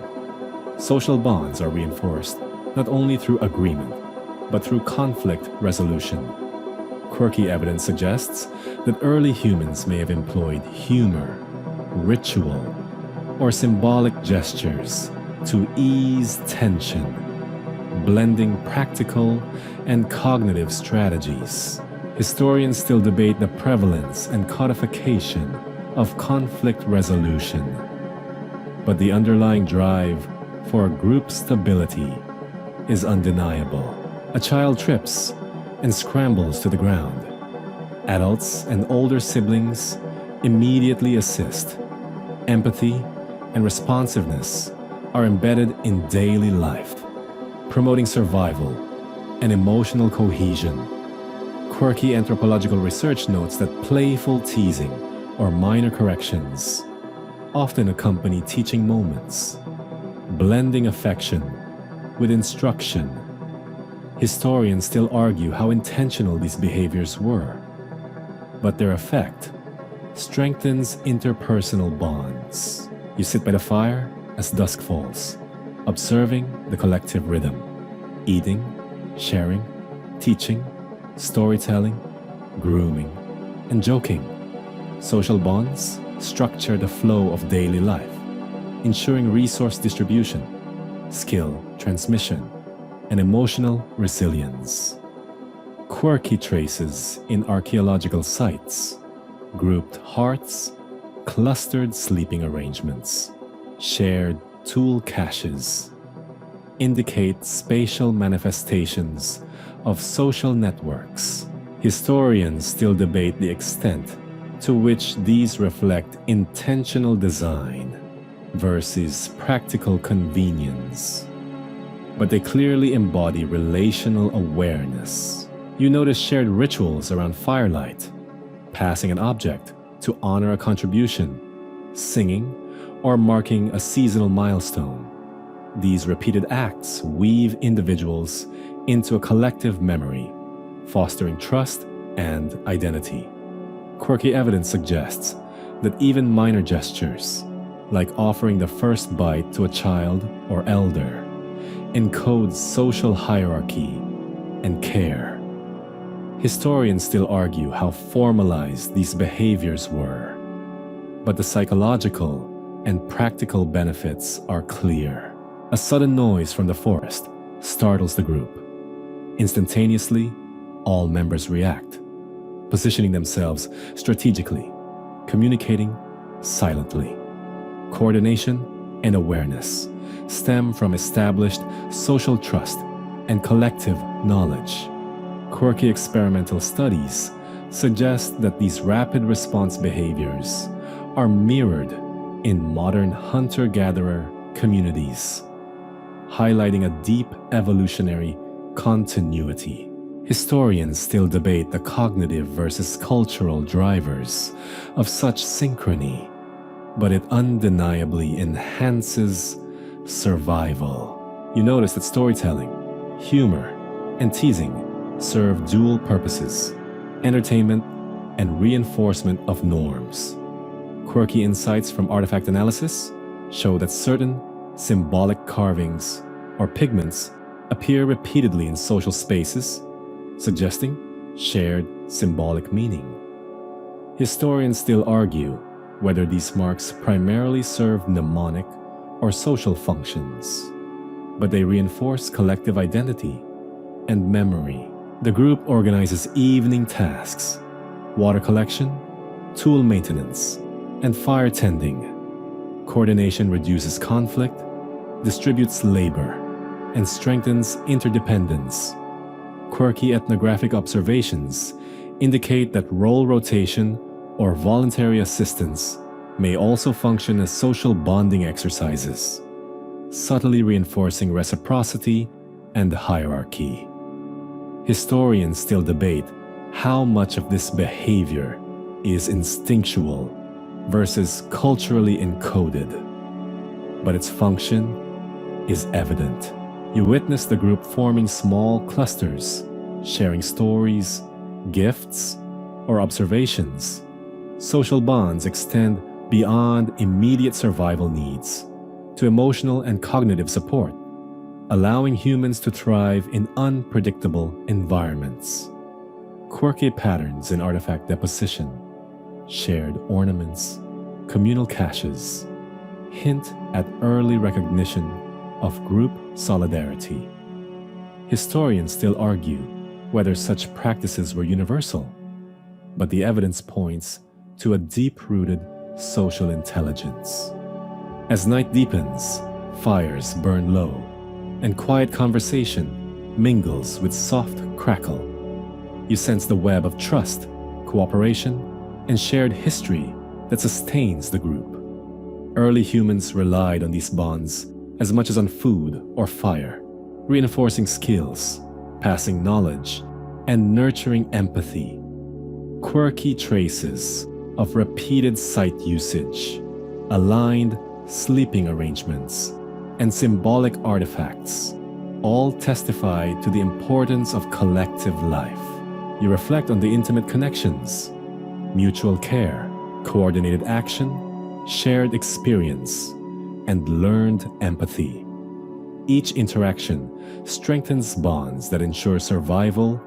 Social bonds are reinforced not only through agreement, but through conflict resolution. Quirky evidence suggests that early humans may have employed humor, ritual, or symbolic gestures to ease tension, blending practical and cognitive strategies. Historians still debate the prevalence and codification of conflict resolution, but the underlying drive for group stability is undeniable. A child trips and scrambles to the ground. Adults and older siblings immediately assist. Empathy and responsiveness are embedded in daily life, promoting survival and emotional cohesion. Quirky anthropological research notes that playful teasing or minor corrections often accompany teaching moments, blending affection with instruction. Historians still argue how intentional these behaviors were, but their effect strengthens interpersonal bonds. You sit by the fire as dusk falls, observing the collective rhythm, eating, sharing, teaching, storytelling, grooming, and joking. Social bonds structure the flow of daily life, ensuring resource distribution, skill transmission, and emotional resilience. Quirky traces in archaeological sites, grouped hearths, clustered sleeping arrangements, shared tool caches, indicate spatial manifestations of social networks. Historians still debate the extent to which these reflect intentional design versus practical convenience, but they clearly embody relational awareness. You notice shared rituals around firelight, passing an object to honor a contribution, singing, or marking a seasonal milestone. These repeated acts weave individuals into a collective memory, fostering trust and identity. Quirky evidence suggests that even minor gestures, like offering the first bite to a child or elder, encodes social hierarchy and care. Historians still argue how formalized these behaviors were, but the psychological and practical benefits are clear. A sudden noise from the forest startles the group. Instantaneously, all members react, positioning themselves strategically, communicating silently. Coordination and awareness stem from established social trust and collective knowledge. Quirky experimental studies suggest that these rapid response behaviors are mirrored in modern hunter-gatherer communities, highlighting a deep evolutionary continuity. Historians still debate the cognitive versus cultural drivers of such synchrony, but it undeniably enhances survival. You notice that storytelling, humor, and teasing serve dual purposes: entertainment and reinforcement of norms. Quirky insights from artifact analysis show that certain symbolic carvings or pigments appear repeatedly in social spaces, suggesting shared symbolic meaning. Historians still argue whether these marks primarily serve mnemonic or social functions, but they reinforce collective identity and memory. The group organizes evening tasks, water collection, tool maintenance, and fire tending. Coordination reduces conflict, distributes labor, and strengthens interdependence. Quirky ethnographic observations indicate that role rotation or voluntary assistance may also function as social bonding exercises, subtly reinforcing reciprocity and hierarchy. Historians still debate how much of this behavior is instinctual versus culturally encoded, but its function is evident. You witness the group forming small clusters, sharing stories, gifts, or observations. Social bonds extend beyond immediate survival needs to emotional and cognitive support, allowing humans to thrive in unpredictable environments. Quirky patterns in artifact deposition, shared ornaments, communal caches hint at early recognition of group solidarity. Historians still argue whether such practices were universal, but the evidence points to a deep-rooted social intelligence. As night deepens, fires burn low, and quiet conversation mingles with soft crackle. You sense the web of trust, cooperation, and shared history that sustains the group. Early humans relied on these bonds as much as on food or fire, reinforcing skills, passing knowledge, and nurturing empathy. Quirky traces of repeated site usage, aligned sleeping arrangements, and symbolic artifacts all testify to the importance of collective life. You reflect on the intimate connections, mutual care, coordinated action, shared experience, and learned empathy. Each interaction strengthens bonds that ensure survival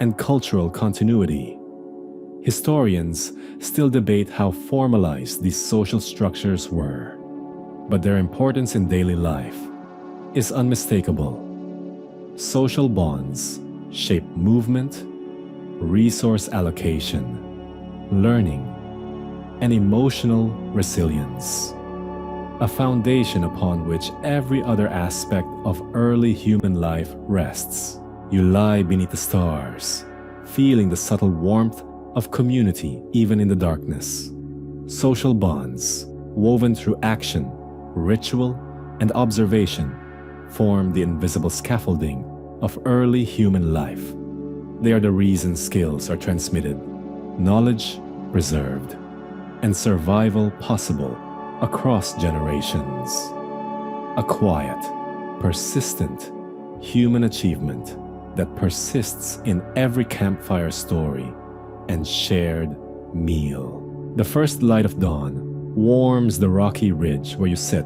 and cultural continuity. Historians still debate how formalized these social structures were, but their importance in daily life is unmistakable. Social bonds shape movement, resource allocation, learning, and emotional resilience, a foundation upon which every other aspect of early human life rests. You lie beneath the stars, feeling the subtle warmth of community even in the darkness. Social bonds, woven through action, ritual, and observation, form the invisible scaffolding of early human life. They are the reason skills are transmitted, knowledge preserved, and survival possible across generations. A quiet, persistent human achievement that persists in every campfire story and shared meal. The first light of dawn warms the rocky ridge where you sit,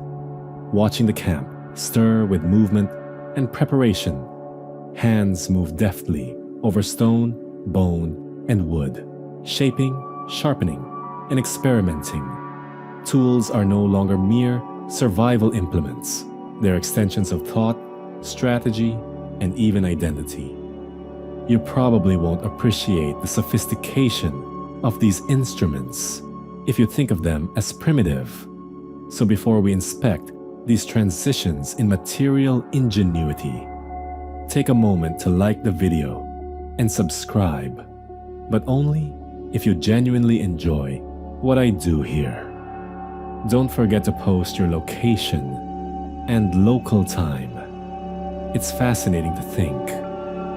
watching the camp stir with movement and preparation. Hands move deftly over stone, bone, and wood, shaping, sharpening, and experimenting. Tools are no longer mere survival implements. They're extensions of thought, strategy, and even identity. You probably won't appreciate the sophistication of these instruments if you think of them as primitive. So before we inspect these transitions in material ingenuity. Take a moment to like the video and subscribe, but only if you genuinely enjoy what I do here. Don't forget to post your location and local time. It's fascinating to think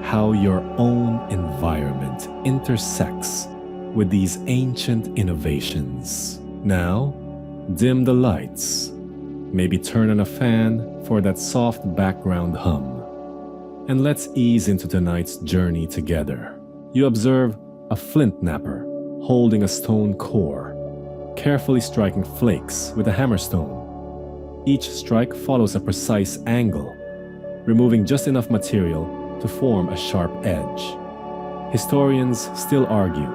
how your own environment intersects with these ancient innovations. Now, dim the lights. Maybe turn on a fan for that soft background hum. And let's ease into tonight's journey together. You observe a flint knapper holding a stone core, carefully striking flakes with a hammerstone. Each strike follows a precise angle, removing just enough material to form a sharp edge. Historians still argue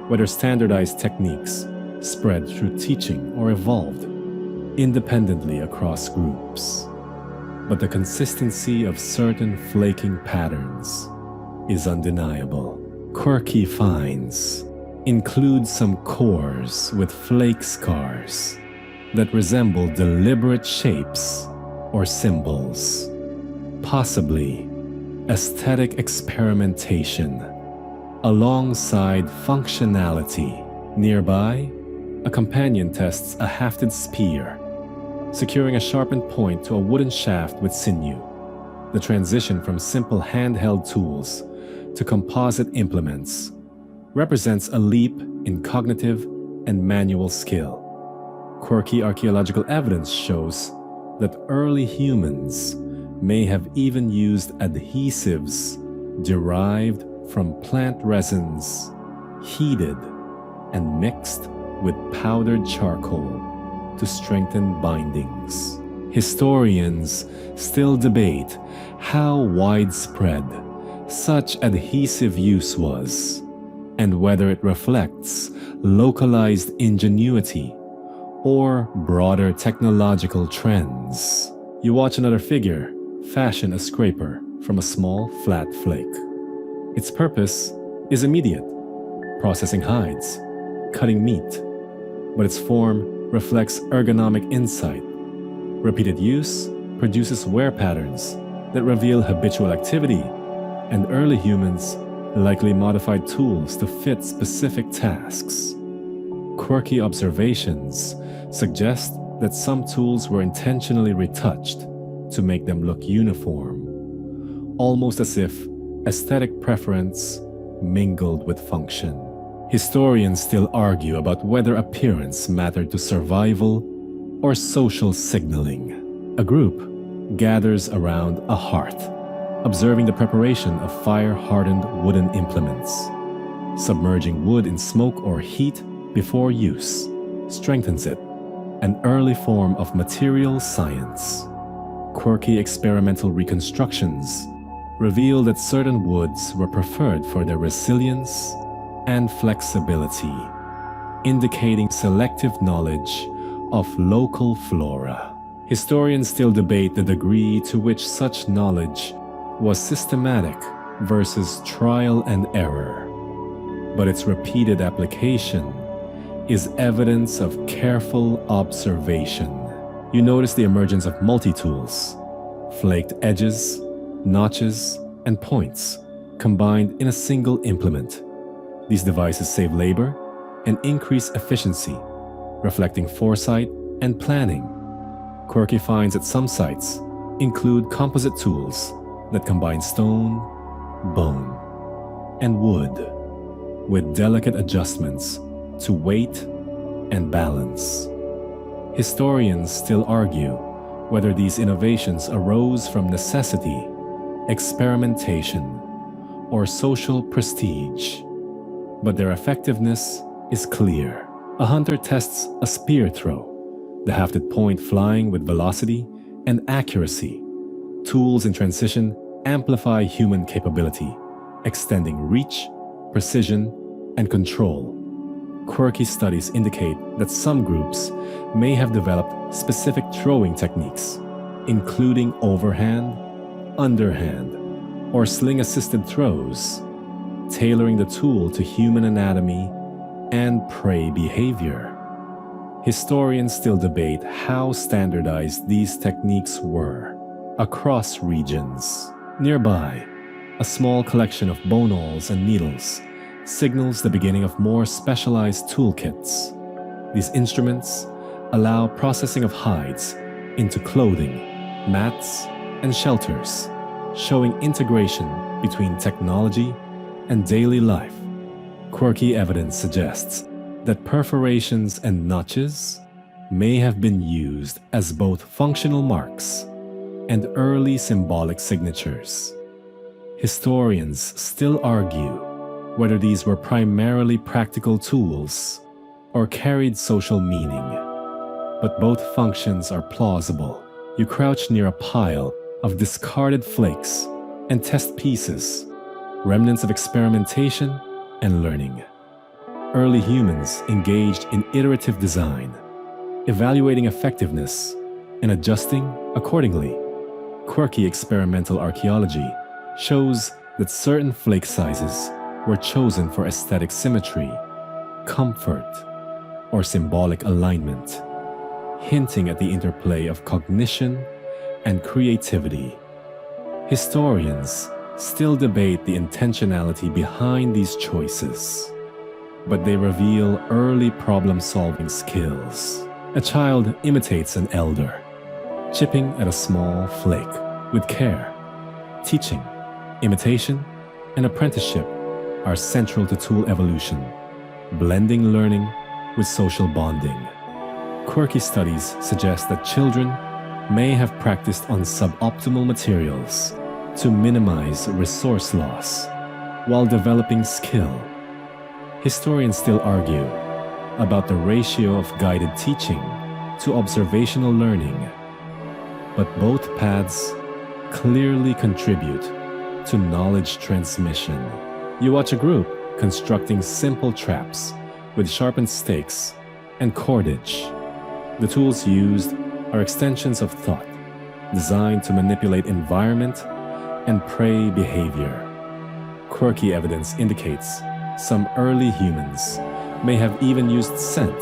whether standardized techniques spread through teaching or evolved independently across groups. But the consistency of certain flaking patterns is undeniable. Quirky finds include some cores with flake scars that resemble deliberate shapes or symbols, possibly aesthetic experimentation alongside functionality. Nearby, a companion tests a hafted spear, securing a sharpened point to a wooden shaft with sinew. The transition from simple handheld tools to composite implements represents a leap in cognitive and manual skill. Quirky archaeological evidence shows that early humans may have even used adhesives derived from plant resins, heated and mixed with powdered charcoal to strengthen bindings. Historians still debate how widespread such adhesive use was and whether it reflects localized ingenuity or broader technological trends. You watch another figure fashion a scraper from a small flat flake. Its purpose is immediate, processing hides, cutting meat, but its form reflects ergonomic insight. Repeated use produces wear patterns that reveal habitual activity, and early humans likely modified tools to fit specific tasks. Quirky observations suggest that some tools were intentionally retouched to make them look uniform, almost as if aesthetic preference mingled with function. Historians still argue about whether appearance mattered to survival or social signaling. A group gathers around a hearth, observing the preparation of fire-hardened wooden implements. Submerging wood in smoke or heat before use strengthens it, an early form of material science. Quirky experimental reconstructions reveal that certain woods were preferred for their resilience and flexibility, indicating selective knowledge of local flora. Historians still debate the degree to which such knowledge was systematic versus trial and error, but its repeated application is evidence of careful observation. You notice the emergence of multi-tools, flaked edges, notches, and points combined in a single implement. These devices save labor and increase efficiency, reflecting foresight and planning. Quirky finds at some sites include composite tools that combine stone, bone, and wood with delicate adjustments to weight and balance. Historians still argue whether these innovations arose from necessity, experimentation, or social prestige, but their effectiveness is clear. A hunter tests a spear throw, the hafted point flying with velocity and accuracy. Tools in transition amplify human capability, extending reach, precision, and control. Quirky studies indicate that some groups may have developed specific throwing techniques, including overhand, underhand, or sling-assisted throws, tailoring the tool to human anatomy and prey behavior. Historians still debate how standardized these techniques were across regions. Nearby, a small collection of bone awls and needles signals the beginning of more specialized toolkits. These instruments allow processing of hides into clothing, mats, and shelters, showing integration between technology and daily life. Quirky evidence suggests that perforations and notches may have been used as both functional marks and early symbolic signatures. Historians still argue whether these were primarily practical tools or carried social meaning, but both functions are plausible. You crouch near a pile of discarded flakes and test pieces, remnants of experimentation and learning. Early humans engaged in iterative design, evaluating effectiveness and adjusting accordingly. Quirky experimental archaeology shows that certain flake sizes were chosen for aesthetic symmetry, comfort, or symbolic alignment, hinting at the interplay of cognition and creativity. Historians still debate the intentionality behind these choices, but they reveal early problem-solving skills. A child imitates an elder, chipping at a small flake with care. Teaching, imitation, and apprenticeship are central to tool evolution, blending learning with social bonding. Quirky studies suggest that children may have practiced on suboptimal materials to minimize resource loss while developing skill. Historians still argue about the ratio of guided teaching to observational learning, but both paths clearly contribute to knowledge transmission. You watch a group constructing simple traps with sharpened stakes and cordage. The tools used are extensions of thought, designed to manipulate environment and prey behavior. Quirky evidence indicates some early humans may have even used scent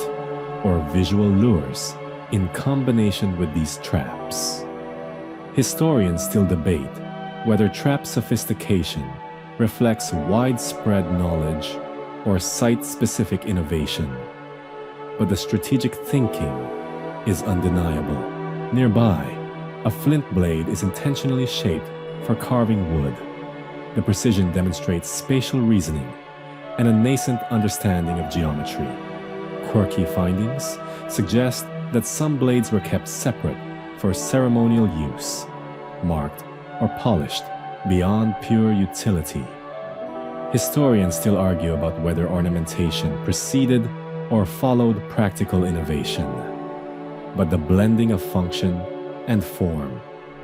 or visual lures in combination with these traps. Historians still debate whether trap sophistication reflects widespread knowledge or site-specific innovation, but the strategic thinking is undeniable. Nearby, a flint blade is intentionally shaped for carving wood. The precision demonstrates spatial reasoning and a nascent understanding of geometry. Quirky findings suggest that some blades were kept separate for ceremonial use, marked or polished beyond pure utility. Historians still argue about whether ornamentation preceded or followed practical innovation, but the blending of function and form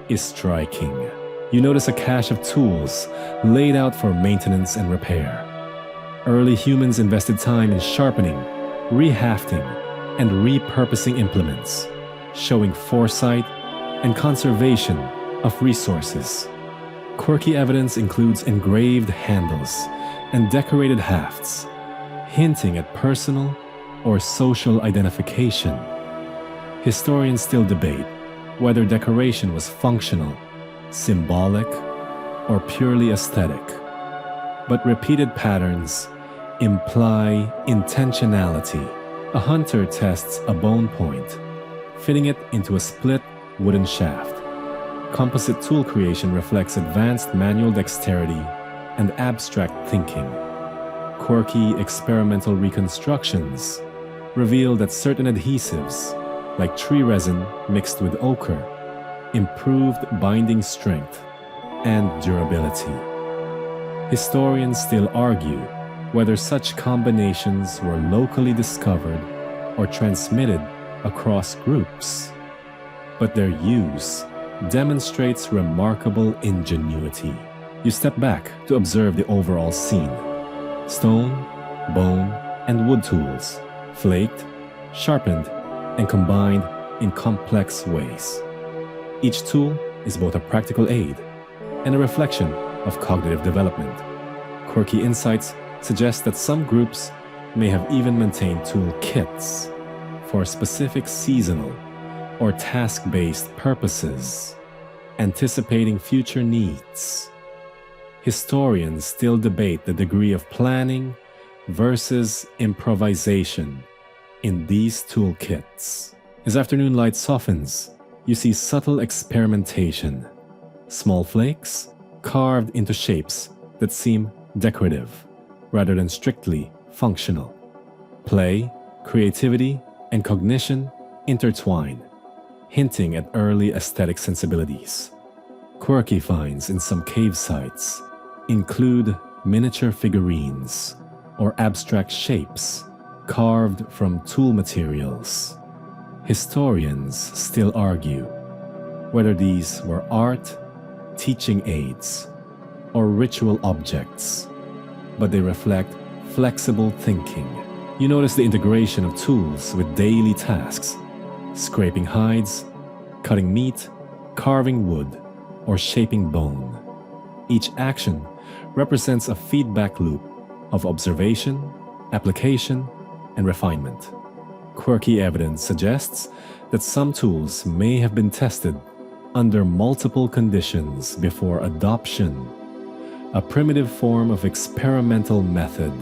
is striking. You notice a cache of tools laid out for maintenance and repair. Early humans invested time in sharpening, rehafting, and repurposing implements, showing foresight and conservation of resources. Quirky evidence includes engraved handles and decorated hafts, hinting at personal or social identification. Historians still debate whether decoration was functional, symbolic, or purely aesthetic, but repeated patterns imply intentionality. A hunter tests a bone point, fitting it into a split wooden shaft. Composite tool creation reflects advanced manual dexterity and abstract thinking. Quirky experimental reconstructions reveal that certain adhesives, like tree resin mixed with ochre, improved binding strength and durability. Historians still argue whether such combinations were locally discovered or transmitted across groups, but their use demonstrates remarkable ingenuity. You step back to observe the overall scene. Stone, bone, and wood tools, flaked, sharpened, and combined in complex ways. Each tool is both a practical aid and a reflection of cognitive development. Quirky insights suggest that some groups may have even maintained tool kits for specific seasonal or task-based purposes, anticipating future needs. Historians still debate the degree of planning versus improvisation in these toolkits. As afternoon light softens, you see subtle experimentation. Small flakes carved into shapes that seem decorative rather than strictly functional. Play, creativity, and cognition intertwine, hinting at early aesthetic sensibilities. Quirky finds in some cave sites include miniature figurines or abstract shapes carved from tool materials. Historians still argue whether these were art, teaching aids, or ritual objects, but they reflect flexible thinking. You notice the integration of tools with daily tasks: scraping hides, cutting meat, carving wood, or shaping bone. Each action represents a feedback loop of observation, application, and refinement. Quirky evidence suggests that some tools may have been tested under multiple conditions before adoption, a primitive form of experimental method.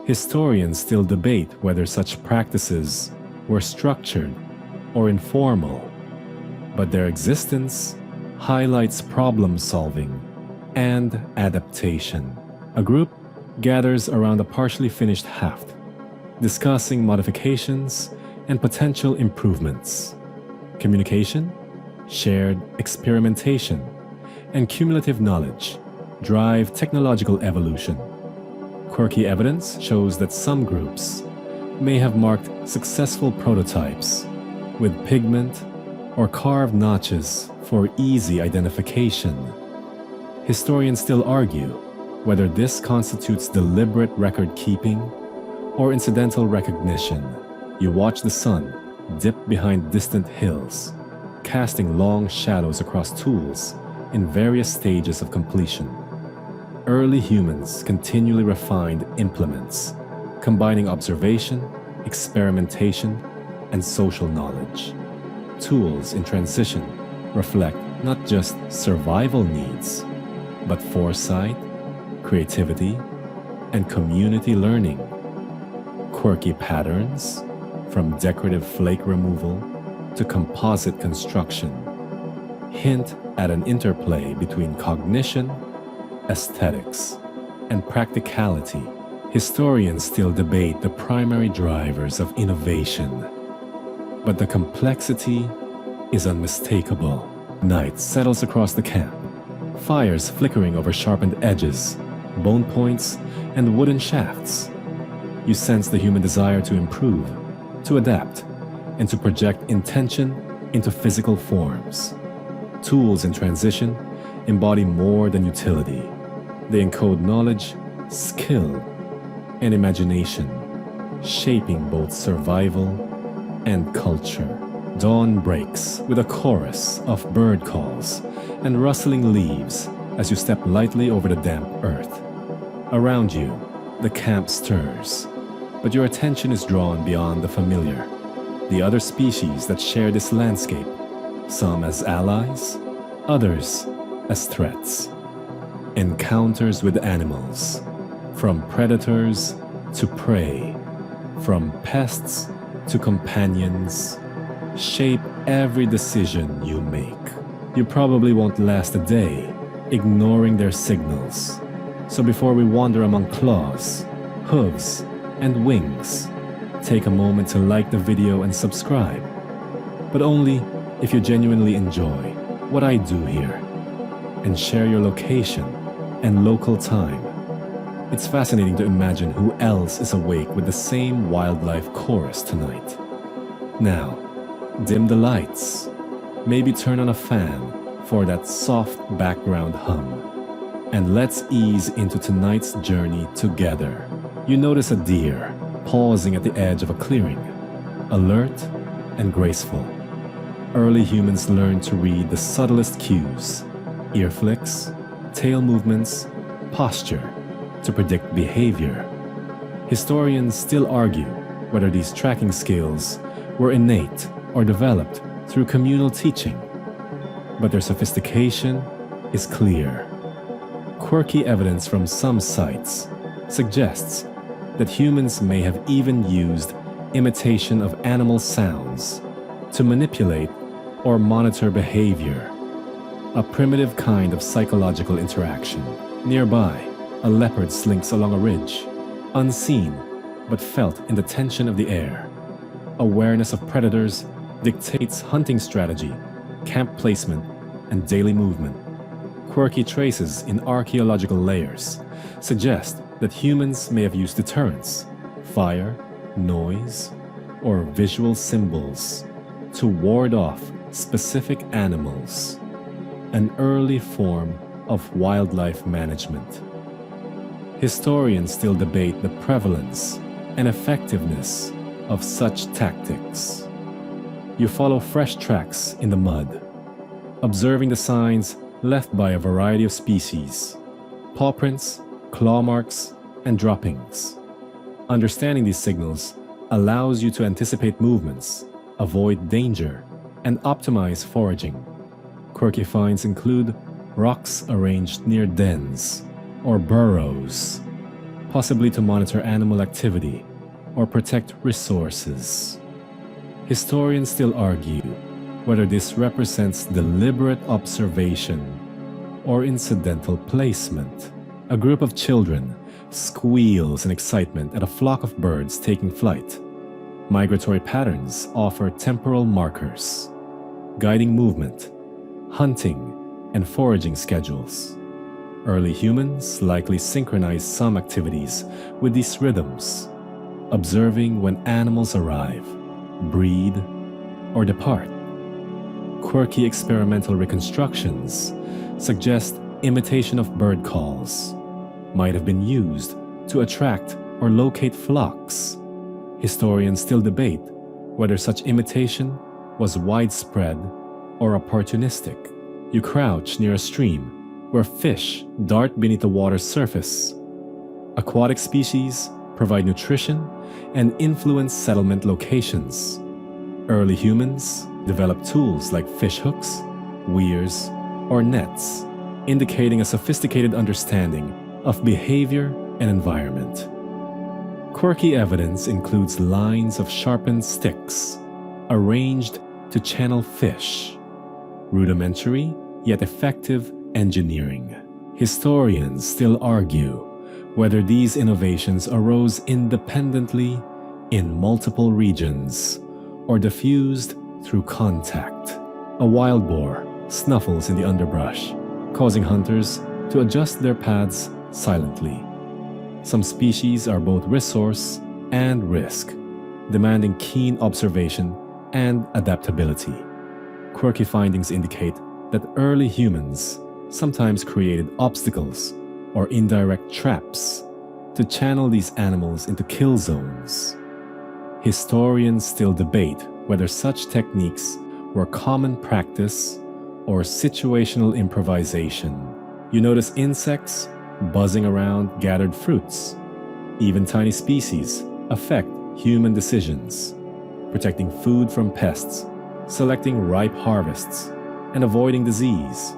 Historians still debate whether such practices were structured or informal, but their existence highlights problem-solving and adaptation. A group gathers around a partially finished haft, discussing modifications and potential improvements. Communication, shared experimentation, and cumulative knowledge drive technological evolution. Quirky evidence shows that some groups may have marked successful prototypes with pigment or carved notches for easy identification. Historians still argue whether this constitutes deliberate record-keeping or incidental recognition. You watch the sun dip behind distant hills, casting long shadows across tools in various stages of completion. Early humans continually refined implements, combining observation, experimentation, and social knowledge. Tools in transition reflect not just survival needs, but foresight, creativity, and community learning. Quirky patterns, from decorative flake removal to composite construction, hint at an interplay between cognition, aesthetics, and practicality. Historians still debate the primary drivers of innovation, but the complexity is unmistakable. Night settles across the camp, fires flickering over sharpened edges, bone points, and wooden shafts. You sense the human desire to improve, to adapt, and to project intention into physical forms. Tools in transition embody more than utility. They encode knowledge, skill, and imagination, shaping both survival and culture. Dawn breaks with a chorus of bird calls and rustling leaves as you step lightly over the damp earth. Around you, the camp stirs, but your attention is drawn beyond the familiar, the other species that share this landscape, some as allies, others as threats. Encounters with animals, from predators to prey, from pests to companions, shape every decision you make. You probably won't last a day ignoring their signals. So before we wander among claws, hooves, and wings, take a moment to like the video and subscribe, but only if you genuinely enjoy what I do here, and share your location and local time. It's fascinating to imagine who else is awake with the same wildlife chorus tonight. Now, dim the lights, maybe turn on a fan for that soft background hum, and let's ease into tonight's journey together. You notice a deer pausing at the edge of a clearing, alert and graceful. Early humans learned to read the subtlest cues, ear flicks, tail movements, posture, to predict behavior. Historians still argue whether these tracking skills were innate or developed through communal teaching, but their sophistication is clear. Quirky evidence from some sites suggests that humans may have even used imitation of animal sounds to manipulate or monitor behavior, a primitive kind of psychological interaction. Nearby, a leopard slinks along a ridge, unseen but felt in the tension of the air. Awareness of predators dictates hunting strategy, camp placement, and daily movement. Quirky traces in archaeological layers suggest that humans may have used deterrence, fire, noise, or visual symbols to ward off specific animals, an early form of wildlife management. Historians still debate the prevalence and effectiveness of such tactics. You follow fresh tracks in the mud, observing the signs left by a variety of species, paw prints, claw marks, and droppings. Understanding these signals allows you to anticipate movements, avoid danger, and optimize foraging. Quirky finds include rocks arranged near dens or burrows, possibly to monitor animal activity or protect resources. Historians still argue whether this represents deliberate observation or incidental placement. A group of children squeals in excitement at a flock of birds taking flight. Migratory patterns offer temporal markers, guiding movement, hunting, and foraging schedules. Early humans likely synchronized some activities with these rhythms, observing when animals arrive, breed, or depart. Quirky experimental reconstructions suggest imitation of bird calls might have been used to attract or locate flocks. Historians still debate whether such imitation was widespread or opportunistic. You crouch near a stream where fish dart beneath the water's surface. Aquatic species provide nutrition and influence settlement locations. Early humans developed tools like fish hooks, weirs, or nets, indicating a sophisticated understanding of behavior and environment. Quirky evidence includes lines of sharpened sticks, arranged to channel fish. Rudimentary yet effective engineering. Historians still argue whether these innovations arose independently in multiple regions or diffused through contact. A wild boar snuffles in the underbrush, causing hunters to adjust their paths silently. Some species are both resource and risk, demanding keen observation and adaptability. Quirky findings indicate that early humans sometimes created obstacles or indirect traps to channel these animals into kill zones. Historians still debate whether such techniques were common practice or situational improvisation. You notice insects buzzing around gathered fruits. Even tiny species affect human decisions, protecting food from pests, selecting ripe harvests, and avoiding disease.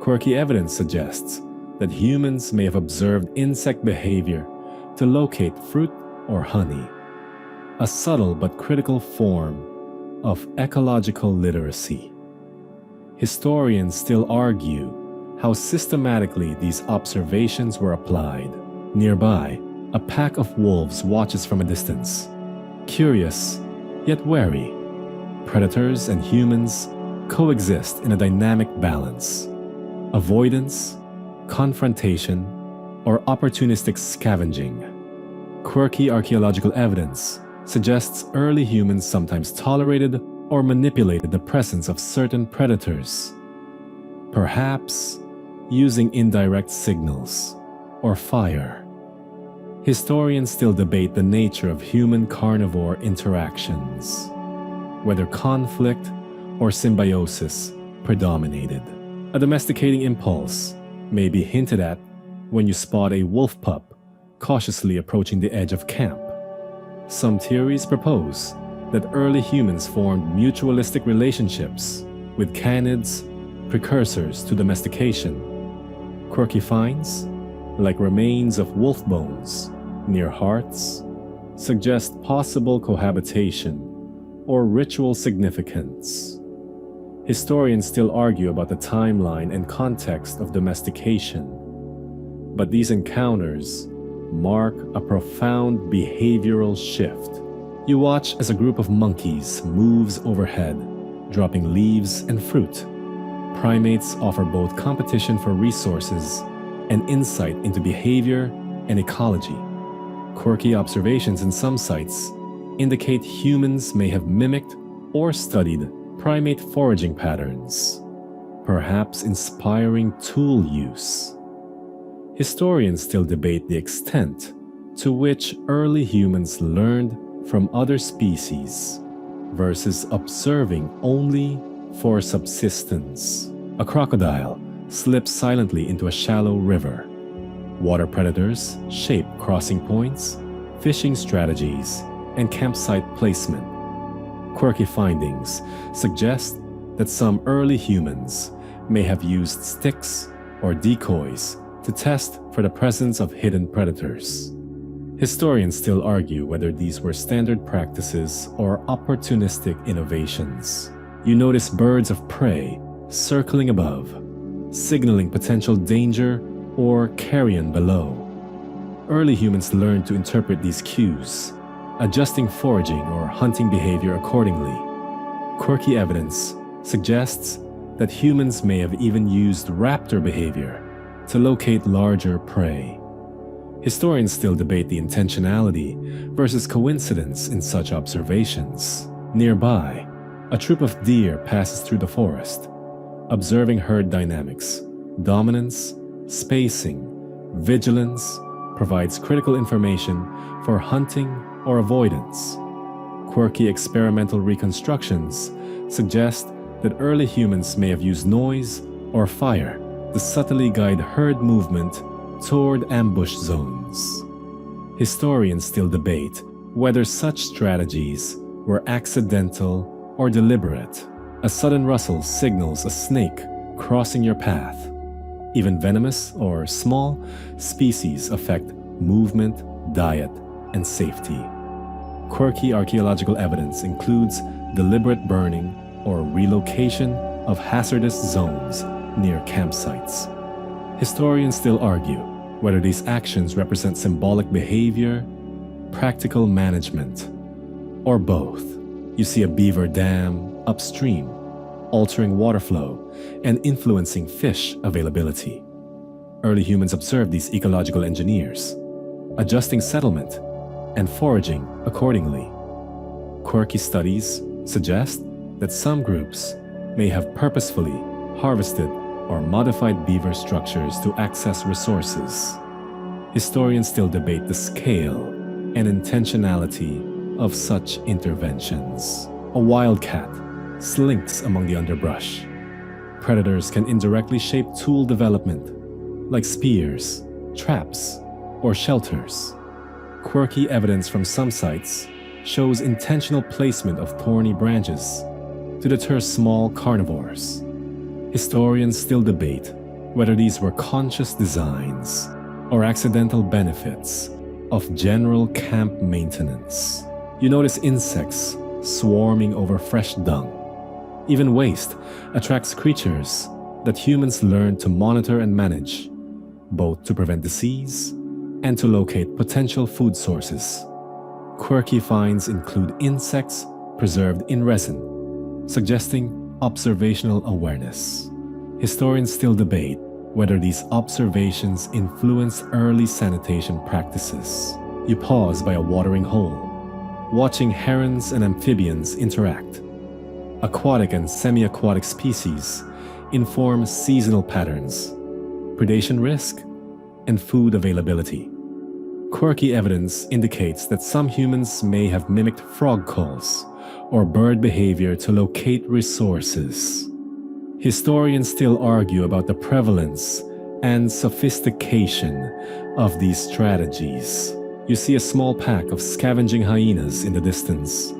Quirky evidence suggests that humans may have observed insect behavior to locate fruit or honey, a subtle but critical form of ecological literacy. Historians still argue how systematically these observations were applied. Nearby, a pack of wolves watches from a distance, curious yet wary. Predators and humans coexist in a dynamic balance. Avoidance, confrontation, or opportunistic scavenging. Quirky archaeological evidence suggests early humans sometimes tolerated or manipulated the presence of certain predators, perhaps using indirect signals or fire. Historians still debate the nature of human-carnivore interactions, whether conflict or symbiosis predominated. A domesticating impulse may be hinted at when you spot a wolf pup cautiously approaching the edge of camp. Some theories propose that early humans formed mutualistic relationships with canids, precursors to domestication. Quirky finds, like remains of wolf bones near hearts, suggest possible cohabitation or ritual significance. Historians still argue about the timeline and context of domestication, but these encounters mark a profound behavioral shift. You watch as a group of monkeys moves overhead, dropping leaves and fruit. Primates offer both competition for resources and insight into behavior and ecology. Quirky observations in some sites indicate humans may have mimicked or studied primate foraging patterns, perhaps inspiring tool use. Historians still debate the extent to which early humans learned from other species versus observing only for subsistence. A crocodile slips silently into a shallow river. Water predators shape crossing points, fishing strategies, and campsite placement. Quirky findings suggest that some early humans may have used sticks or decoys to test for the presence of hidden predators. Historians still argue whether these were standard practices or opportunistic innovations. You notice birds of prey circling above, signaling potential danger or carrion below. Early humans learned to interpret these cues, adjusting foraging or hunting behavior accordingly. Quirky evidence suggests that humans may have even used raptor behavior to locate larger prey. Historians still debate the intentionality versus coincidence in such observations. Nearby, a troop of deer passes through the forest, observing herd dynamics. Dominance, spacing, vigilance provides critical information for hunting or avoidance. Quirky experimental reconstructions suggest that early humans may have used noise or fire to subtly guide herd movement toward ambush zones. Historians still debate whether such strategies were accidental or deliberate. A sudden rustle signals a snake crossing your path. Even venomous or small species affect movement, diet, and safety. Quirky archaeological evidence includes deliberate burning or relocation of hazardous zones near campsites. Historians still argue whether these actions represent symbolic behavior, practical management, or both. You see a beaver dam upstream, altering water flow and influencing fish availability. Early humans observed these ecological engineers, adjusting settlement and foraging accordingly. Quirky studies suggest that some groups may have purposefully harvested or modified beaver structures to access resources. Historians still debate the scale and intentionality of such interventions. A wildcat slinks among the underbrush. Predators can indirectly shape tool development, like spears, traps, or shelters. Quirky evidence from some sites shows intentional placement of thorny branches to deter small carnivores. Historians still debate whether these were conscious designs or accidental benefits of general camp maintenance. You notice insects swarming over fresh dung. Even waste attracts creatures that humans learn to monitor and manage, both to prevent disease and to locate potential food sources. Quirky finds include insects preserved in resin, suggesting observational awareness. Historians still debate whether these observations influenced early sanitation practices. You pause by a watering hole, watching herons and amphibians interact. Aquatic and semi-aquatic species inform seasonal patterns, predation risk, and food availability. Quirky evidence indicates that some humans may have mimicked frog calls or bird behavior to locate resources. Historians still argue about the prevalence and sophistication of these strategies. You see a small pack of scavenging hyenas in the distance.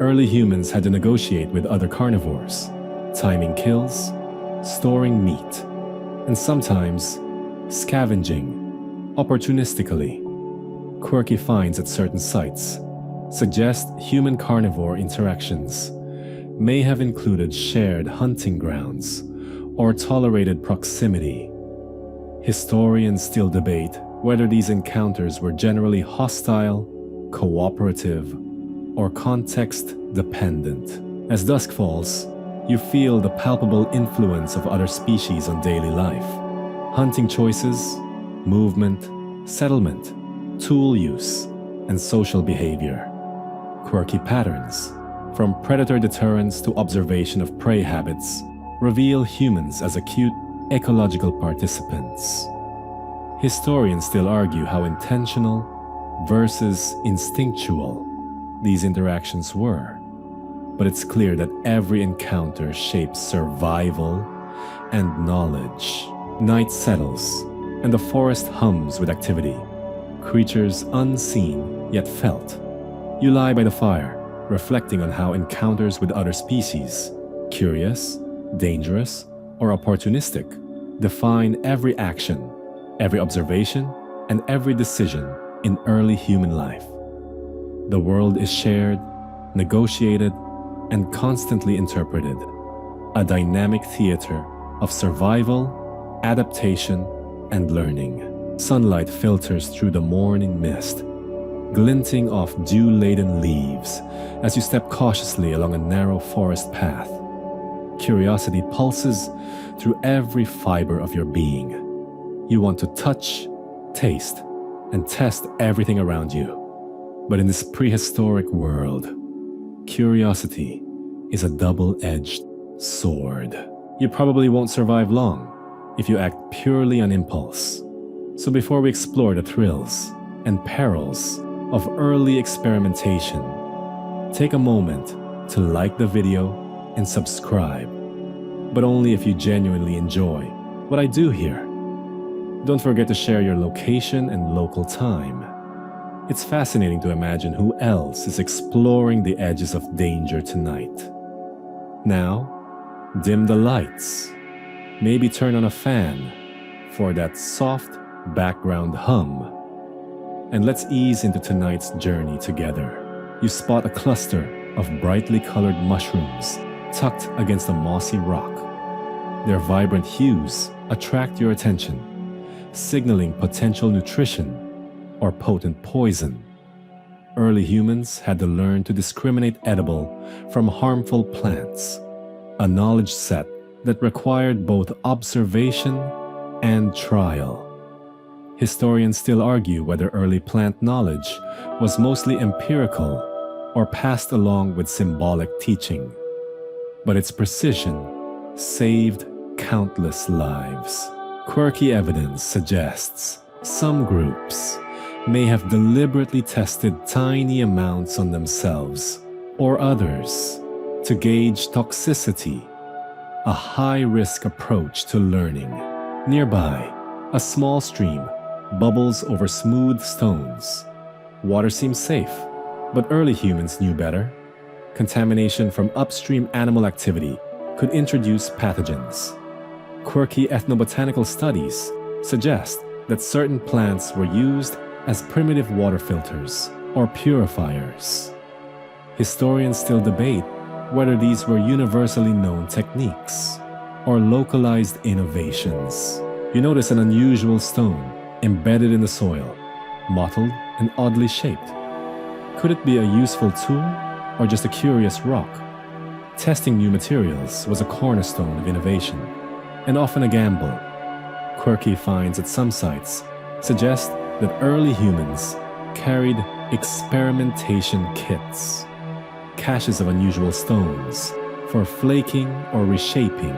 Early humans had to negotiate with other carnivores, timing kills, storing meat, and sometimes scavenging opportunistically. Quirky finds at certain sites suggest human-carnivore interactions may have included shared hunting grounds or tolerated proximity. Historians still debate whether these encounters were generally hostile, cooperative, or context-dependent. As dusk falls, you feel the palpable influence of other species on daily life. Hunting choices, movement, settlement, tool use, and social behavior. Quirky patterns, from predator deterrence to observation of prey habits, reveal humans as acute ecological participants. Historians still argue how intentional versus instinctual these interactions were, but it's clear that every encounter shapes survival and knowledge. Night settles, and the forest hums with activity, creatures unseen yet felt. You lie by the fire, reflecting on how encounters with other species, curious, dangerous, or opportunistic, define every action, every observation, and every decision in early human life. The world is shared, negotiated, and constantly interpreted, a dynamic theater of survival, adaptation, and learning. Sunlight filters through the morning mist, glinting off dew-laden leaves as you step cautiously along a narrow forest path. Curiosity pulses through every fiber of your being. You want to touch, taste, and test everything around you. But in this prehistoric world, curiosity is a double-edged sword. You probably won't survive long if you act purely on impulse. So before we explore the thrills and perils of early experimentation, take a moment to like the video and subscribe, but only if you genuinely enjoy what I do here. Don't forget to share your location and local time. It's fascinating to imagine who else is exploring the edges of danger tonight. Now, dim the lights. Maybe turn on a fan for that soft background hum. And let's ease into tonight's journey together. You spot a cluster of brightly colored mushrooms tucked against a mossy rock. Their vibrant hues attract your attention, signaling potential nutrition or potent poison. Early humans had to learn to discriminate edible from harmful plants, a knowledge set that required both observation and trial. Historians still argue whether early plant knowledge was mostly empirical or passed along with symbolic teaching. But its precision saved countless lives. Quirky evidence suggests some groups may have deliberately tested tiny amounts on themselves or others to gauge toxicity, a high-risk approach to learning. Nearby, a small stream bubbles over smooth stones. Water seems safe, but early humans knew better. Contamination from upstream animal activity could introduce pathogens. Quirky ethnobotanical studies suggest that certain plants were used as primitive water filters or purifiers. Historians still debate whether these were universally known techniques or localized innovations. You notice an unusual stone embedded in the soil, mottled and oddly shaped. Could it be a useful tool or just a curious rock? Testing new materials was a cornerstone of innovation, and often a gamble. Quirky finds at some sites suggest that early humans carried experimentation kits, caches of unusual stones for flaking or reshaping,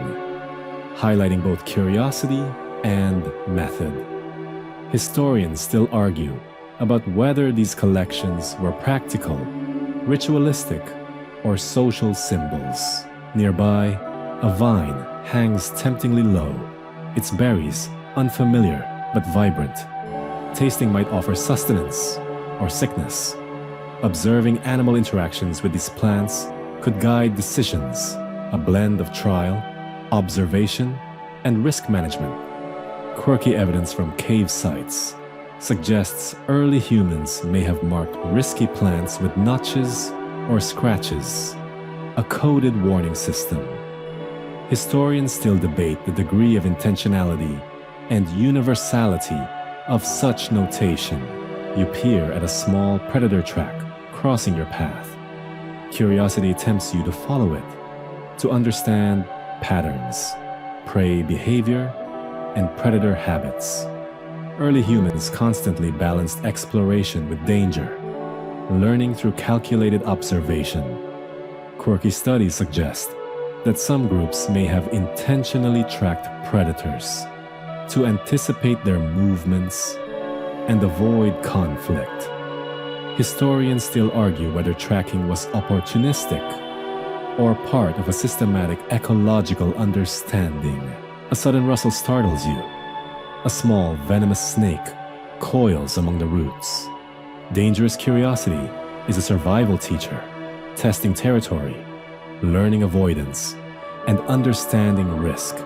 highlighting both curiosity and method. Historians still argue about whether these collections were practical, ritualistic, or social symbols. Nearby, a vine hangs temptingly low, its berries unfamiliar but vibrant. Tasting might offer sustenance or sickness. Observing animal interactions with these plants could guide decisions, a blend of trial, observation, and risk management. Quirky evidence from cave sites suggests early humans may have marked risky plants with notches or scratches, a coded warning system. Historians still debate the degree of intentionality and universality of such notation. You peer at a small predator track crossing your path. Curiosity tempts you to follow it, to understand patterns, prey behavior, and predator habits. Early humans constantly balanced exploration with danger, learning through calculated observation. Quirky studies suggest that some groups may have intentionally tracked predators to anticipate their movements and avoid conflict. Historians still argue whether tracking was opportunistic or part of a systematic ecological understanding. A sudden rustle startles you. A small, venomous snake coils among the roots. Dangerous curiosity is a survival teacher, testing territory, learning avoidance, and understanding risk.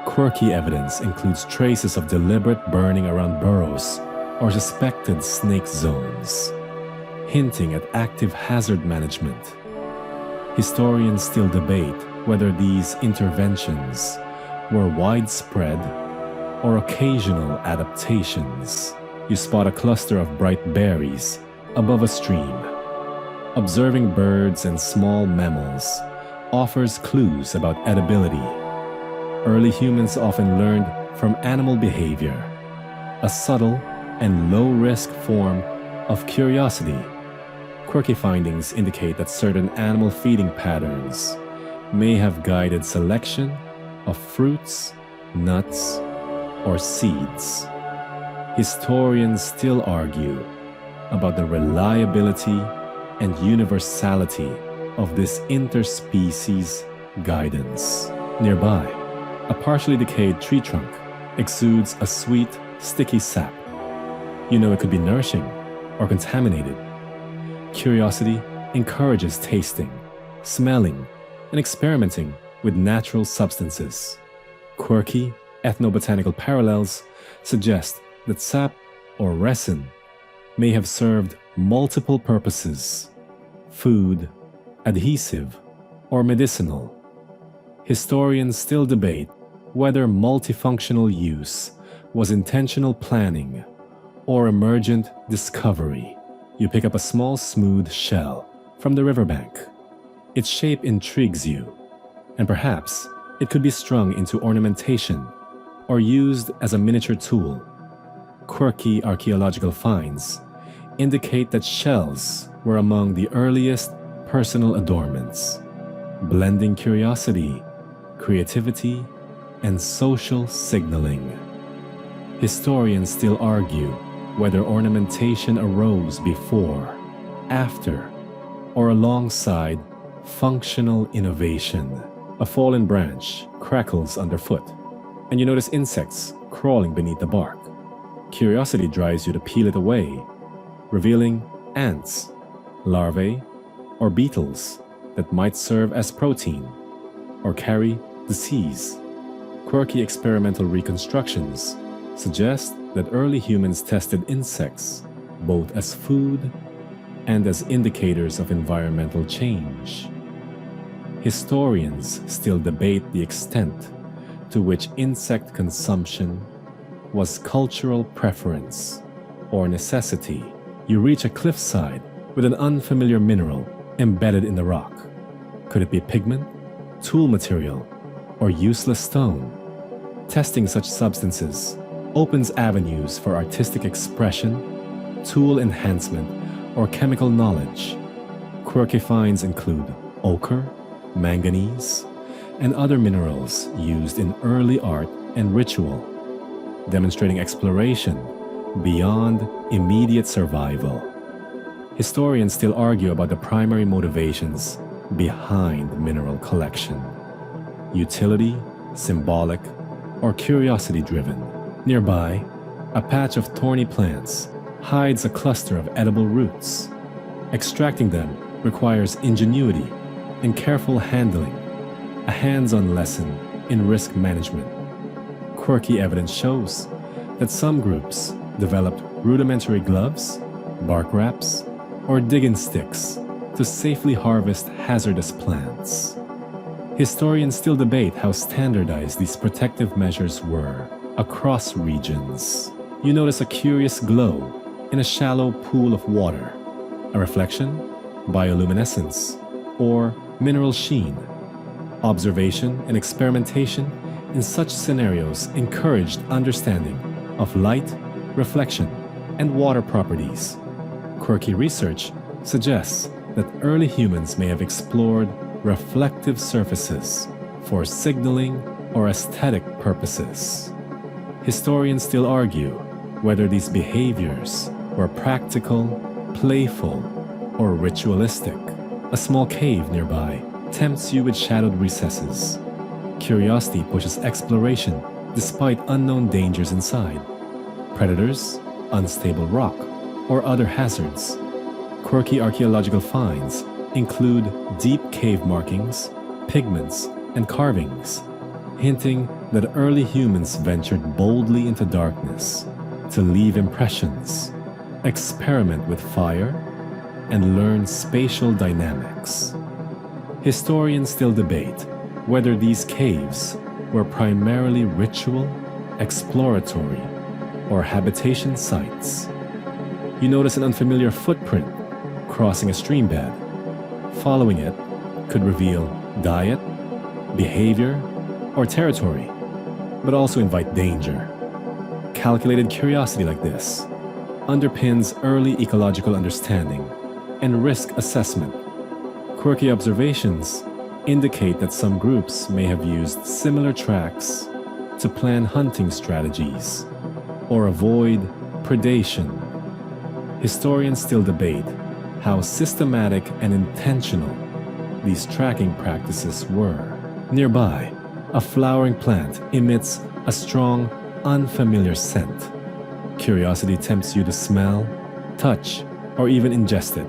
Quirky evidence includes traces of deliberate burning around burrows or suspected snake zones, hinting at active hazard management. Historians still debate whether these interventions were widespread or occasional adaptations. You spot a cluster of bright berries above a stream. Observing birds and small mammals offers clues about edibility. Early humans often learned from animal behavior, a subtle and low-risk form of curiosity. Quirky findings indicate that certain animal feeding patterns may have guided selection of fruits, nuts, or seeds. Historians still argue about the reliability and universality of this interspecies guidance. Nearby, a partially decayed tree trunk exudes a sweet, sticky sap. You know it could be nourishing or contaminated. Curiosity encourages tasting, smelling, and experimenting with natural substances. Quirky ethnobotanical parallels suggest that sap or resin may have served multiple purposes: food, adhesive, or medicinal. Historians still debate whether multifunctional use was intentional planning or emergent discovery. You pick up a small smooth shell from the riverbank. Its shape intrigues you, and perhaps it could be strung into ornamentation or used as a miniature tool. Quirky archaeological finds indicate that shells were among the earliest personal adornments, blending curiosity, creativity, and social signaling. Historians still argue whether ornamentation arose before, after, or alongside functional innovation. A fallen branch crackles underfoot, and you notice insects crawling beneath the bark. Curiosity drives you to peel it away, revealing ants, larvae, or beetles that might serve as protein or carry disease. Quirky experimental reconstructions suggest that early humans tested insects both as food and as indicators of environmental change. Historians still debate the extent to which insect consumption was cultural preference or necessity. You reach a cliffside with an unfamiliar mineral embedded in the rock. Could it be pigment, tool material, or useless stone? Testing such substances opens avenues for artistic expression, tool enhancement, or chemical knowledge. Quirky finds include ochre, manganese, and other minerals used in early art and ritual, demonstrating exploration beyond immediate survival. Historians still argue about the primary motivations behind mineral collection: utility, symbolic, or curiosity-driven. Nearby, a patch of thorny plants hides a cluster of edible roots, Extracting them requires ingenuity and careful handling, a hands-on lesson in risk management. Quirky evidence shows that some groups developed rudimentary gloves, bark wraps, or digging sticks to safely harvest hazardous plants. Historians still debate how standardized these protective measures were across regions. You notice a curious glow in a shallow pool of water, a reflection, bioluminescence, or mineral sheen. Observation and experimentation in such scenarios encouraged understanding of light, reflection, and water properties. Quirky research suggests that early humans may have explored reflective surfaces for signaling or aesthetic purposes. Historians still argue whether these behaviors were practical, playful, or ritualistic. A small cave nearby tempts you with shadowed recesses. Curiosity pushes exploration despite unknown dangers inside. Predators, unstable rock, or other hazards. Quirky archaeological finds include deep cave markings, pigments, and carvings, hinting that early humans ventured boldly into darkness to leave impressions, experiment with fire, and learn spatial dynamics. Historians still debate whether these caves were primarily ritual, exploratory, or habitation sites. You notice an unfamiliar footprint crossing a stream bed. Following it could reveal diet, behavior, or territory, but also invite danger. Calculated curiosity like this underpins early ecological understanding and risk assessment. Quirky observations indicate that some groups may have used similar tracks to plan hunting strategies or avoid predation. Historians still debate how systematic and intentional these tracking practices were. Nearby, a flowering plant emits a strong, unfamiliar scent. Curiosity tempts you to smell, touch, or even ingest it.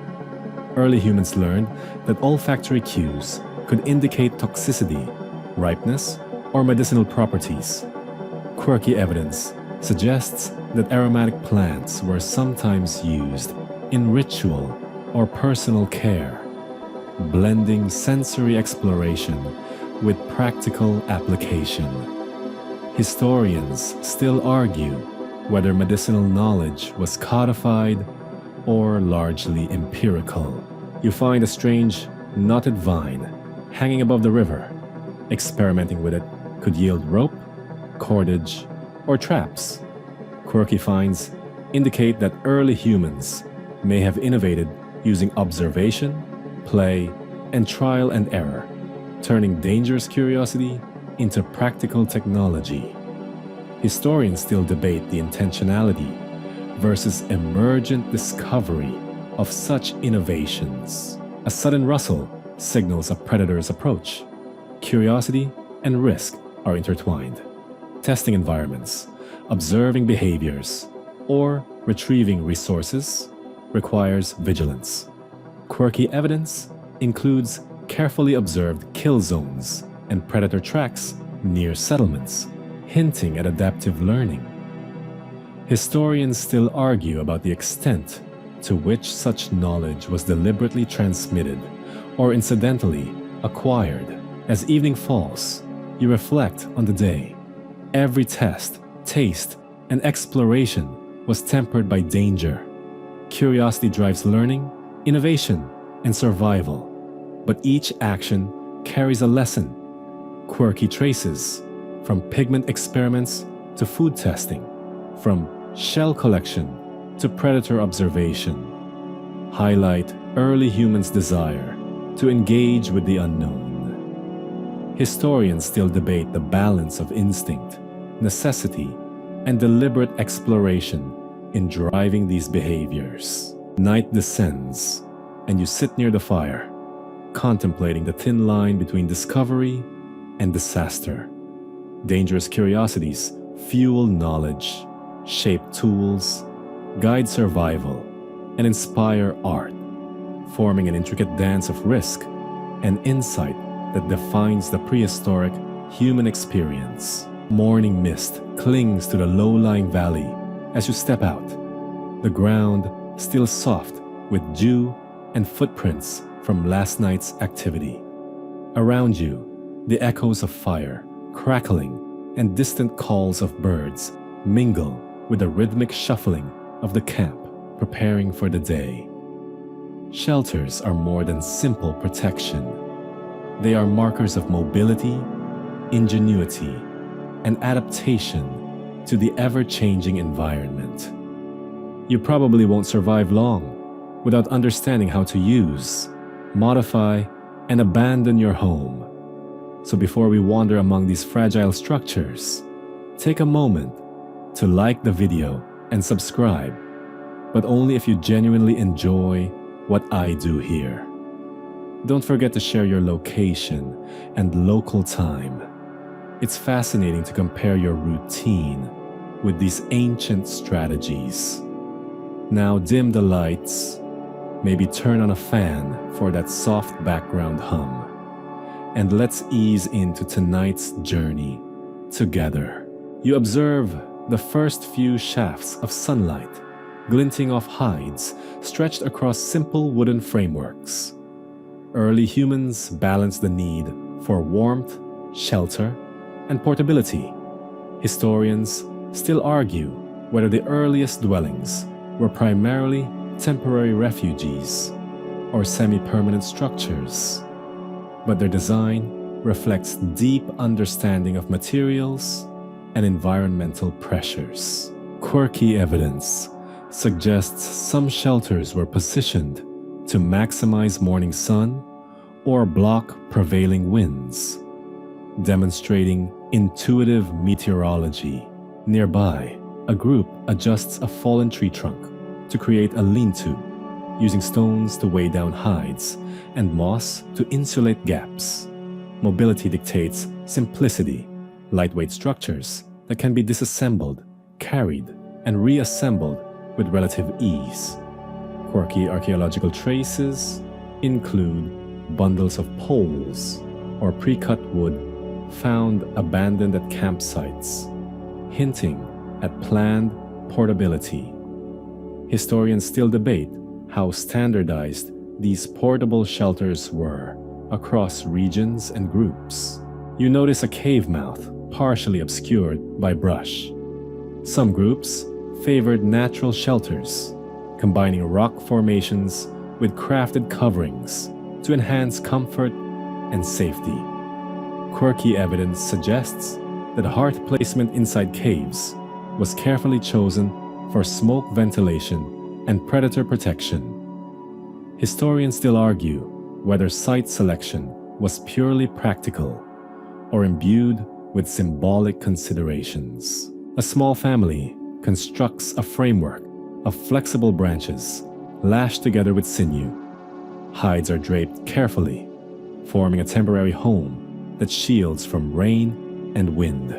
Early humans learned that olfactory cues could indicate toxicity, ripeness, or medicinal properties. Quirky evidence suggests that aromatic plants were sometimes used in ritual or personal care, blending sensory exploration with practical application. Historians still argue whether medicinal knowledge was codified or largely empirical. You find a strange, knotted vine hanging above the river. Experimenting with it could yield rope, cordage, or traps. Quirky finds indicate that early humans may have innovated using observation, play, and trial and error, turning dangerous curiosity into practical technology. Historians still debate the intentionality versus emergent discovery of such innovations. A sudden rustle signals a predator's approach. Curiosity and risk are intertwined. Testing environments, observing behaviors, or retrieving resources requires vigilance. Quirky evidence includes carefully observed kill zones and predator tracks near settlements, hinting at adaptive learning. Historians still argue about the extent to which such knowledge was deliberately transmitted or incidentally acquired. As evening falls, you reflect on the day. Every test, taste, and exploration was tempered by danger. Curiosity drives learning, innovation, and survival. But each action carries a lesson. Quirky traces, from pigment experiments to food testing, from shell collection to predator observation, highlight early humans' desire to engage with the unknown. Historians still debate the balance of instinct, necessity, and deliberate exploration in driving these behaviors. Night descends, and you sit near the fire, contemplating the thin line between discovery and disaster. Dangerous curiosities fuel knowledge, shape tools, guide survival, and inspire art. forming an intricate dance of risk and insight that defines the prehistoric human experience. Morning mist clings to the low-lying valley as you step out, the ground still soft with dew and footprints from last night's activity. Around you, the echoes of fire, crackling, and distant calls of birds mingle with the rhythmic shuffling of the camp preparing for the day. Shelters are more than simple protection. They are markers of mobility, ingenuity, and adaptation to the ever-changing environment. You probably won't survive long without understanding how to use, modify, and abandon your home. So before we wander among these fragile structures, take a moment to like the video and subscribe, but only if you genuinely enjoy what I do here. Don't forget to share your location and local time. It's fascinating to compare your routine with these ancient strategies. Now dim the lights, maybe turn on a fan for that soft background hum, and let's ease into tonight's journey together. You observe the first few shafts of sunlight glinting off hides stretched across simple wooden frameworks. Early humans balanced the need for warmth, shelter, and portability. Historians still argue whether the earliest dwellings were primarily temporary refuges or semi-permanent structures, but their design reflects deep understanding of materials and environmental pressures. Quirky evidence suggests some shelters were positioned to maximize morning sun or block prevailing winds, demonstrating intuitive meteorology. Nearby, a group adjusts a fallen tree trunk to create a lean-to, using stones to weigh down hides and moss to insulate gaps. Mobility dictates simplicity, lightweight structures that can be disassembled, carried, and reassembled with relative ease. Quirky archaeological traces include bundles of poles or pre-cut wood found abandoned at campsites, hinting at planned portability. Historians still debate how standardized these portable shelters were across regions and groups. You notice a cave mouth partially obscured by brush. Some groups favored natural shelters, combining rock formations with crafted coverings to enhance comfort and safety. Quirky evidence suggests that hearth placement inside caves was carefully chosen for smoke ventilation and predator protection. Historians still argue whether site selection was purely practical or imbued with symbolic considerations. A small family constructs a framework of flexible branches lashed together with sinew. Hides are draped carefully, forming a temporary home that shields from rain and wind.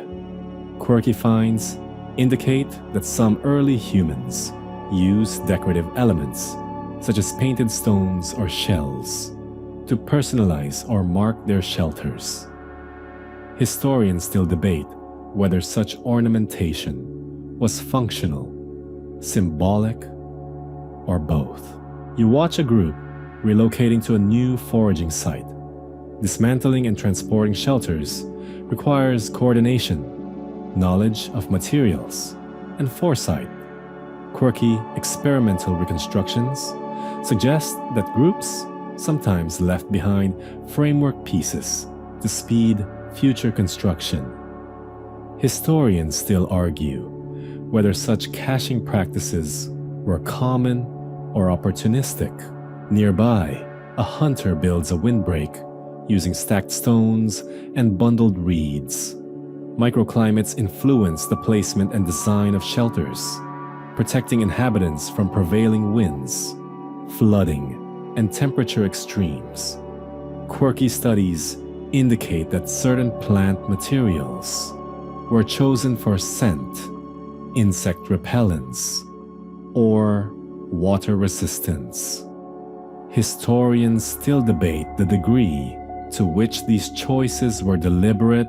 Quirky finds indicate that some early humans used decorative elements, such as painted stones or shells, to personalize or mark their shelters. Historians still debate whether such ornamentation was functional, symbolic, or both. You watch a group relocating to a new foraging site. Dismantling and transporting shelters requires coordination, knowledge of materials, and foresight. Quirky experimental reconstructions suggest that groups sometimes left behind framework pieces to speed future construction. Historians still argue whether such caching practices were common or opportunistic. Nearby, a hunter builds a windbreak using stacked stones and bundled reeds. Microclimates influence the placement and design of shelters, protecting inhabitants from prevailing winds, flooding, and temperature extremes. Quirky studies indicate that certain plant materials were chosen for scent, insect repellents, or water resistance. Historians still debate the degree to which these choices were deliberate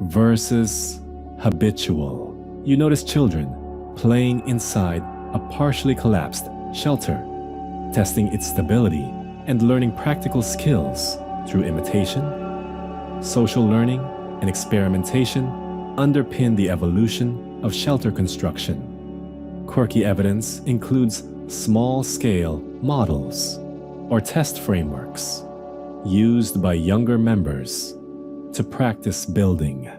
versus habitual. You notice children playing inside a partially collapsed shelter, testing its stability and learning practical skills through imitation. Social learning and experimentation underpin the evolution of shelter construction. Quirky evidence includes small-scale models or test frameworks used by younger members to practice building.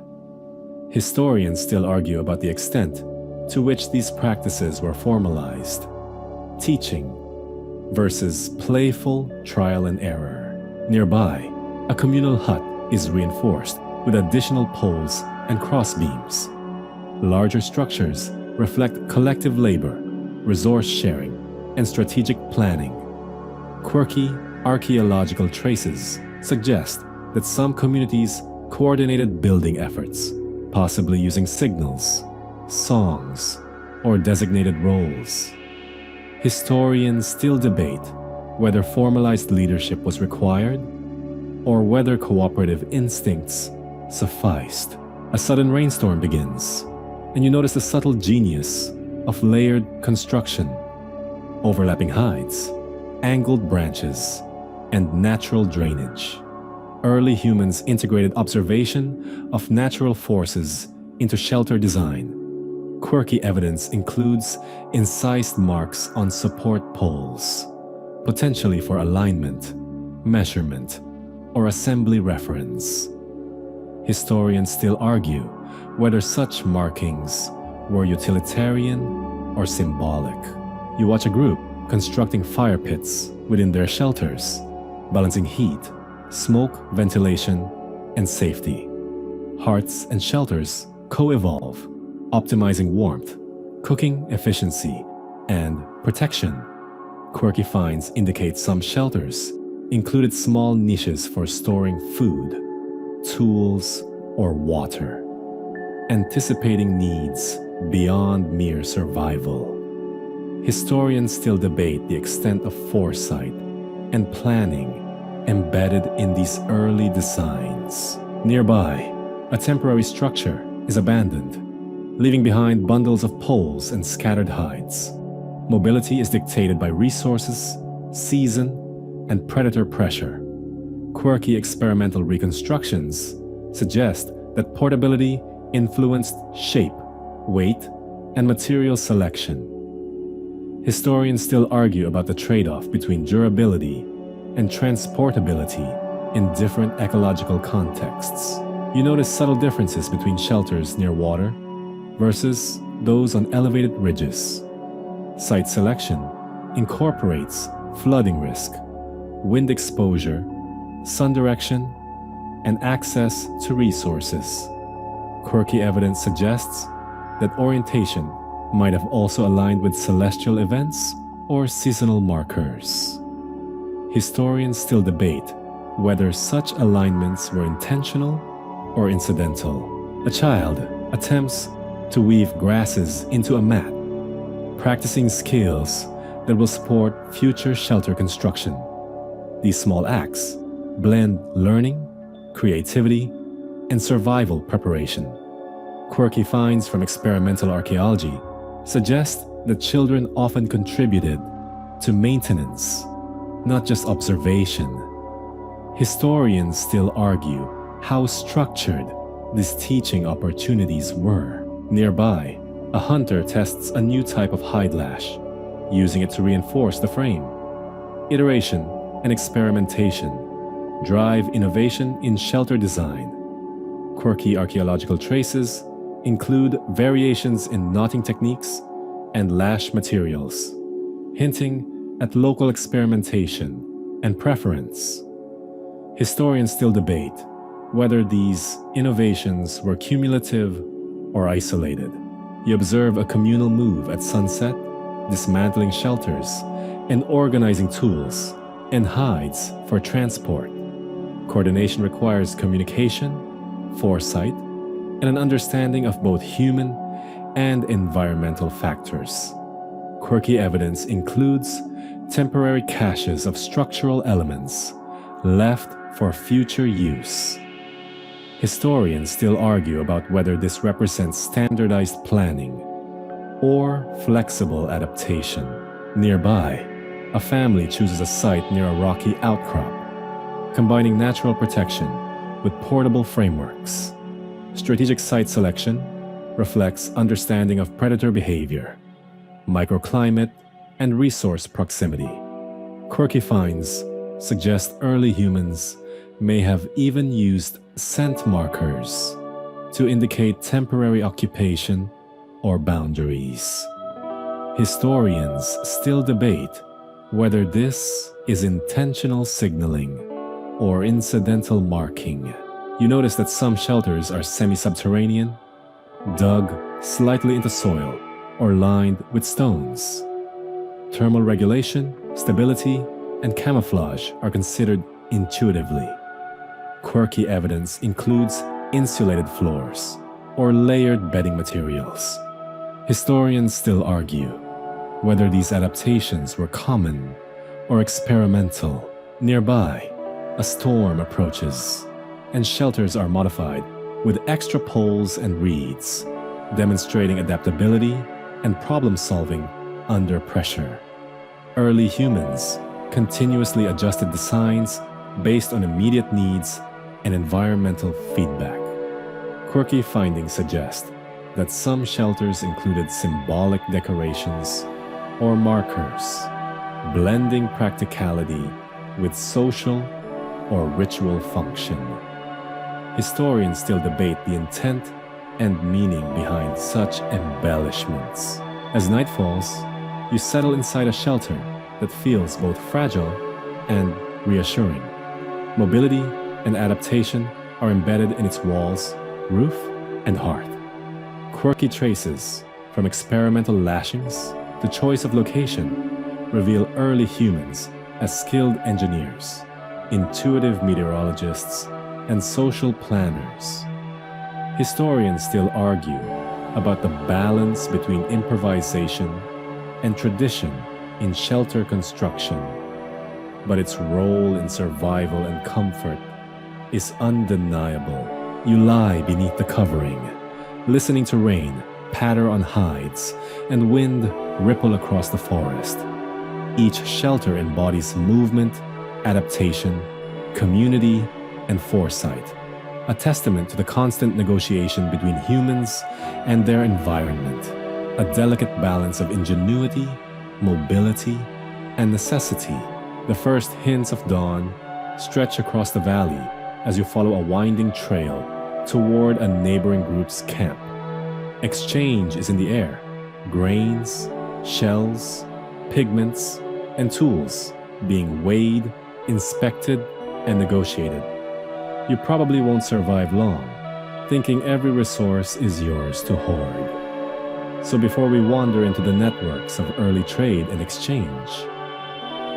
Historians still argue about the extent to which these practices were formalized, teaching versus playful trial and error. Nearby, a communal hut is reinforced with additional poles and crossbeams. Larger structures reflect collective labor, resource sharing, and strategic planning. Quirky archaeological traces suggest that some communities coordinated building efforts, possibly using signals, songs, or designated roles. Historians still debate whether formalized leadership was required or whether cooperative instincts sufficed. A sudden rainstorm begins, and you notice the subtle genius of layered construction, overlapping hides, angled branches, and natural drainage. Early humans integrated observation of natural forces into shelter design. Quirky evidence includes incised marks on support poles, potentially for alignment, measurement, or assembly reference. Historians still argue whether such markings were utilitarian or symbolic. You watch a group constructing fire pits within their shelters, balancing heat, smoke, ventilation, and safety. Hearths and shelters co-evolve, optimizing warmth, cooking efficiency, and protection. Quirky finds indicate some shelters included small niches for storing food, tools, or water, anticipating needs beyond mere survival. Historians still debate the extent of foresight and planning embedded in these early designs. Nearby, a temporary structure is abandoned, leaving behind bundles of poles and scattered hides. Mobility is dictated by resources, season, and predator pressure. Quirky experimental reconstructions suggest that portability influenced shape, weight, and material selection. Historians still argue about the trade-off between durability and transportability in different ecological contexts. You notice subtle differences between shelters near water versus those on elevated ridges. Site selection incorporates flooding risk, wind exposure, sun direction, and access to resources. Quirky evidence suggests that orientation might have also aligned with celestial events or seasonal markers. Historians still debate whether such alignments were intentional or incidental. A child attempts to weave grasses into a mat, practicing skills that will support future shelter construction. These small acts blend learning, creativity, and survival preparation. Quirky finds from experimental archaeology suggest that children often contributed to maintenance, not just observation. Historians still argue how structured these teaching opportunities were. Nearby, a hunter tests a new type of hide lash, using it to reinforce the frame. Iteration and experimentation drive innovation in shelter design. Quirky archaeological traces include variations in knotting techniques and lash materials, hinting at local experimentation and preference. Historians still debate whether these innovations were cumulative or isolated. You observe a communal move at sunset, dismantling shelters and organizing tools and hides for transport. Coordination requires communication, foresight, and an understanding of both human and environmental factors. Quirky evidence includes temporary caches of structural elements left for future use. Historians still argue about whether this represents standardized planning or flexible adaptation. Nearby, a family chooses a site near a rocky outcrop, combining natural protection with portable frameworks. Strategic site selection reflects understanding of predator behavior, microclimate, and resource proximity. Quirky finds suggest early humans may have even used scent markers to indicate temporary occupation or boundaries. Historians still debate whether this is intentional signaling or incidental marking. You notice that some shelters are semi-subterranean, dug slightly into soil, or lined with stones. Thermal regulation, stability, and camouflage are considered intuitively. Quirky evidence includes insulated floors or layered bedding materials. Historians still argue whether these adaptations were common or experimental. Nearby, a storm approaches, and shelters are modified with extra poles and reeds, demonstrating adaptability and problem-solving under pressure. Early humans continuously adjusted designs based on immediate needs and environmental feedback. Quirky findings suggest that some shelters included symbolic decorations or markers, blending practicality with social or ritual function. Historians still debate the intent and meaning behind such embellishments. As night falls, you settle inside a shelter that feels both fragile and reassuring. Mobility and adaptation are embedded in its walls, roof, and hearth. Quirky traces, from experimental lashings to choice of location, reveal early humans as skilled engineers, intuitive meteorologists, and social planners. Historians still argue about the balance between improvisation and tradition in shelter construction, but its role in survival and comfort is undeniable. You lie beneath the covering, listening to rain patter on hides and wind ripple across the forest. Each shelter embodies movement, adaptation, community, and foresight, a testament to the constant negotiation between humans and their environment, a delicate balance of ingenuity, mobility, and necessity. The first hints of dawn stretch across the valley as you follow a winding trail toward a neighboring group's camp. Exchange is in the air. Grains, shells, pigments, and tools being weighed, inspected, and negotiated. You probably won't survive long, thinking every resource is yours to hoard. So before we wander into the networks of early trade and exchange,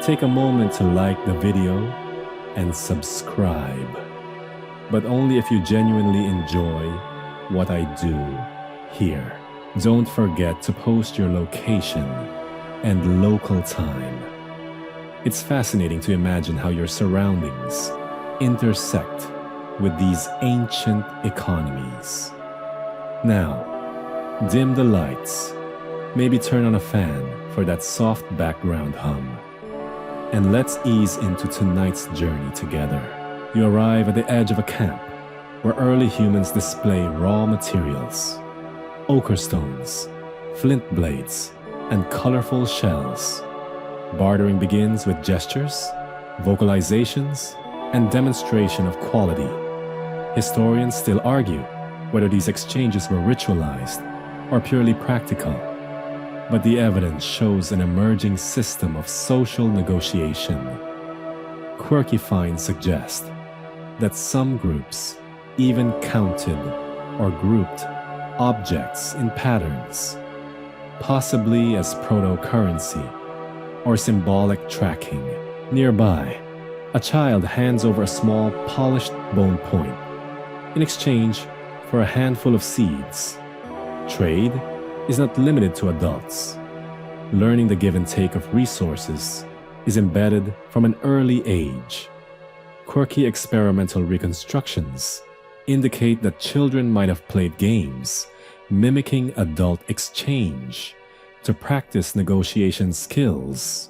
take a moment to like the video and subscribe. But only if you genuinely enjoy what I do here. Don't forget to post your location and local time. It's fascinating to imagine how your surroundings intersect with these ancient economies. Now, dim the lights, maybe turn on a fan for that soft background hum, and let's ease into tonight's journey together. You arrive at the edge of a camp where early humans display raw materials, ochre stones, flint blades, and colorful shells. Bartering begins with gestures, vocalizations, and demonstration of quality. Historians still argue whether these exchanges were ritualized or purely practical, but the evidence shows an emerging system of social negotiation. Quirky finds suggest that some groups even counted or grouped objects in patterns, possibly as proto-currency or symbolic tracking. Nearby, a child hands over a small polished bone point in exchange for a handful of seeds. Trade is not limited to adults. Learning the give and take of resources is embedded from an early age. Quirky experimental reconstructions indicate that children might have played games mimicking adult exchange to practice negotiation skills.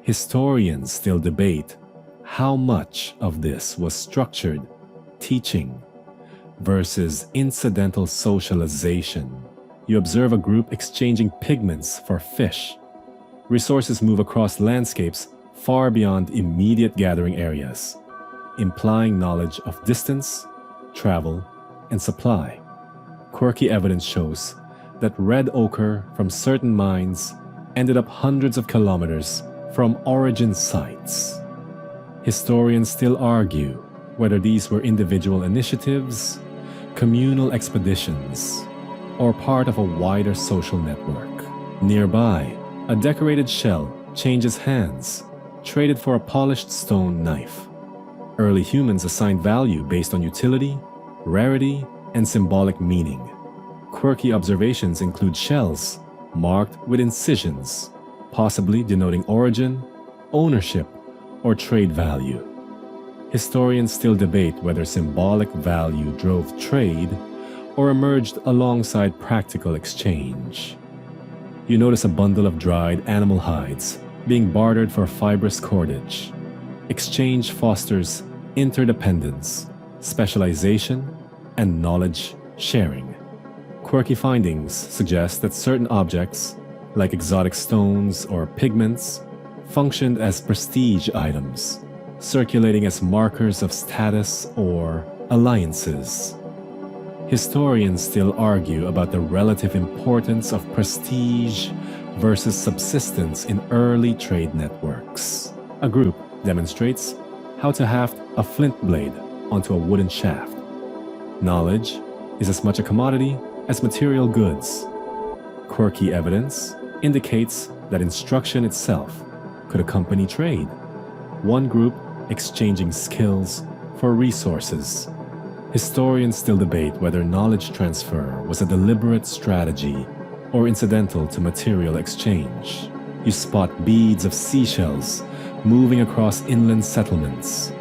Historians still debate how much of this was structured teaching versus incidental socialization. You observe a group exchanging pigments for fish. Resources move across landscapes far beyond immediate gathering areas, implying knowledge of distance, travel, and supply. Quirky evidence shows that red ochre from certain mines ended up hundreds of kilometers from origin sites. Historians still argue whether these were individual initiatives, communal expeditions, or part of a wider social network. Nearby, a decorated shell changes hands, traded for a polished stone knife. Early humans assigned value based on utility, rarity, and symbolic meaning. Quirky observations include shells marked with incisions, possibly denoting origin, ownership, or trade value. Historians still debate whether symbolic value drove trade or emerged alongside practical exchange. You notice a bundle of dried animal hides being bartered for fibrous cordage. Exchange fosters interdependence, specialization, and knowledge sharing. Quirky findings suggest that certain objects, like exotic stones or pigments, functioned as prestige items, circulating as markers of status or alliances. Historians still argue about the relative importance of prestige versus subsistence in early trade networks. A group demonstrates how to haft a flint blade onto a wooden shaft. Knowledge is as much a commodity as material goods. Quirky evidence indicates that instruction itself could accompany trade, one group exchanging skills for resources. Historians still debate whether knowledge transfer was a deliberate strategy or incidental to material exchange. You spot beads of seashells moving across inland settlements.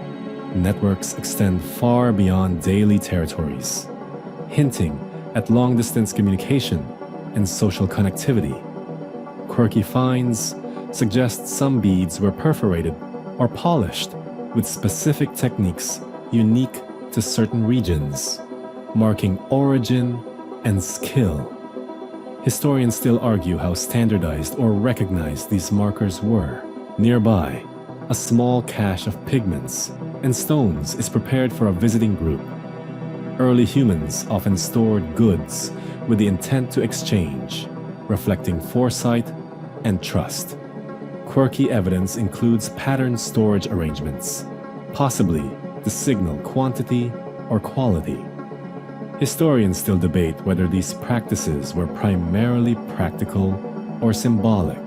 Networks extend far beyond daily territories, hinting at long-distance communication and social connectivity. Quirky finds suggest some beads were perforated or polished with specific techniques unique to certain regions, marking origin and skill. Historians still argue how standardized or recognized these markers were. Nearby, a small cache of pigments and stones is prepared for a visiting group. Early humans often stored goods with the intent to exchange, reflecting foresight and trust. Quirky evidence includes patterned storage arrangements, possibly to signal quantity or quality. Historians still debate whether these practices were primarily practical or symbolic.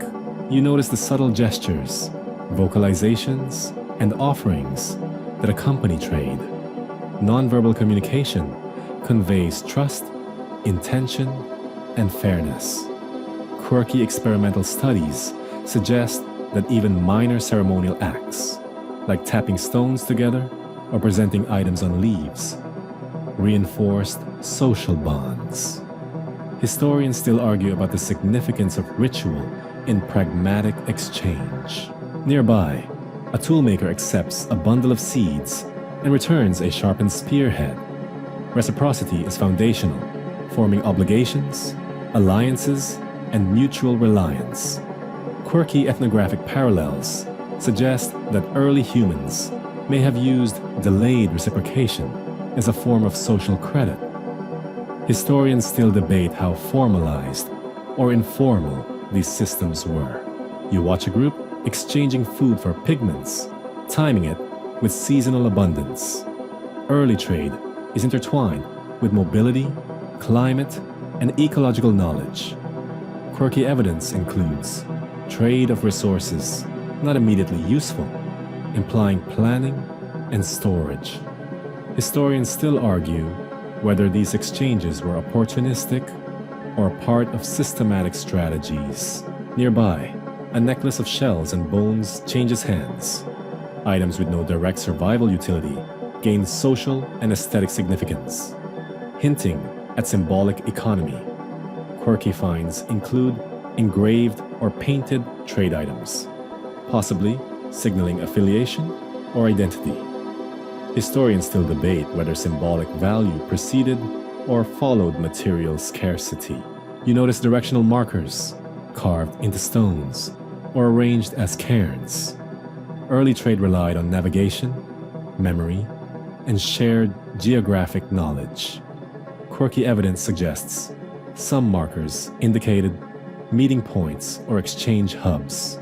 You notice the subtle gestures, vocalizations, and offerings that accompany trade. Nonverbal communication conveys trust, intention, and fairness. Quirky experimental studies suggest that even minor ceremonial acts, like tapping stones together or presenting items on leaves, reinforced social bonds. Historians still argue about the significance of ritual in pragmatic exchange. Nearby, a toolmaker accepts a bundle of seeds and returns a sharpened spearhead. Reciprocity is foundational, forming obligations, alliances, and mutual reliance. Quirky ethnographic parallels suggest that early humans may have used delayed reciprocation as a form of social credit. Historians still debate how formalized or informal these systems were. You watch a group exchanging food for pigments, timing it with seasonal abundance. Early trade is intertwined with mobility, climate, and ecological knowledge. Quirky evidence includes trade of resources not immediately useful, implying planning and storage. Historians still argue whether these exchanges were opportunistic or part of systematic strategies. Nearby, a necklace of shells and bones changes hands. Items with no direct survival utility gain social and aesthetic significance, hinting at symbolic economy. Quirky finds include engraved or painted trade items, possibly signaling affiliation or identity. Historians still debate whether symbolic value preceded or followed material scarcity. You notice directional markers carved into stones or arranged as cairns. Early trade relied on navigation, memory, and shared geographic knowledge. Quirky evidence suggests some markers indicated meeting points or exchange hubs.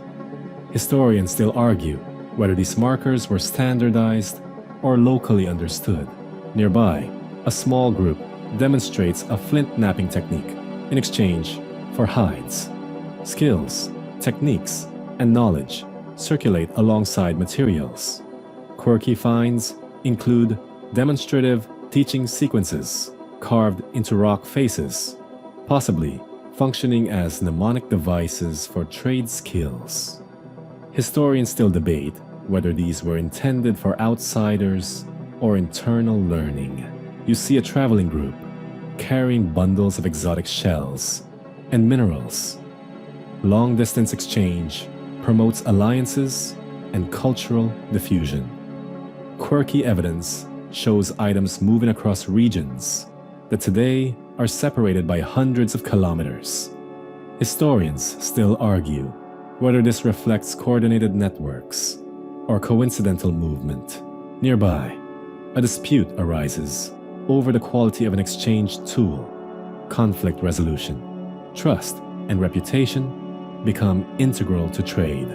Historians still argue whether these markers were standardized or locally understood. Nearby, a small group demonstrates a flint knapping technique in exchange for hides. Skills, techniques, and knowledge circulate alongside materials. Quirky finds include demonstrative teaching sequences carved into rock faces, possibly functioning as mnemonic devices for trade skills. Historians still debate whether these were intended for outsiders or internal learning. You see a traveling group carrying bundles of exotic shells and minerals. Long-distance exchange promotes alliances and cultural diffusion. Quirky evidence shows items moving across regions that today are separated by hundreds of kilometers. Historians still argue whether this reflects coordinated networks or coincidental movement. Nearby, a dispute arises over the quality of an exchange tool. Conflict resolution, trust, and reputation become integral to trade.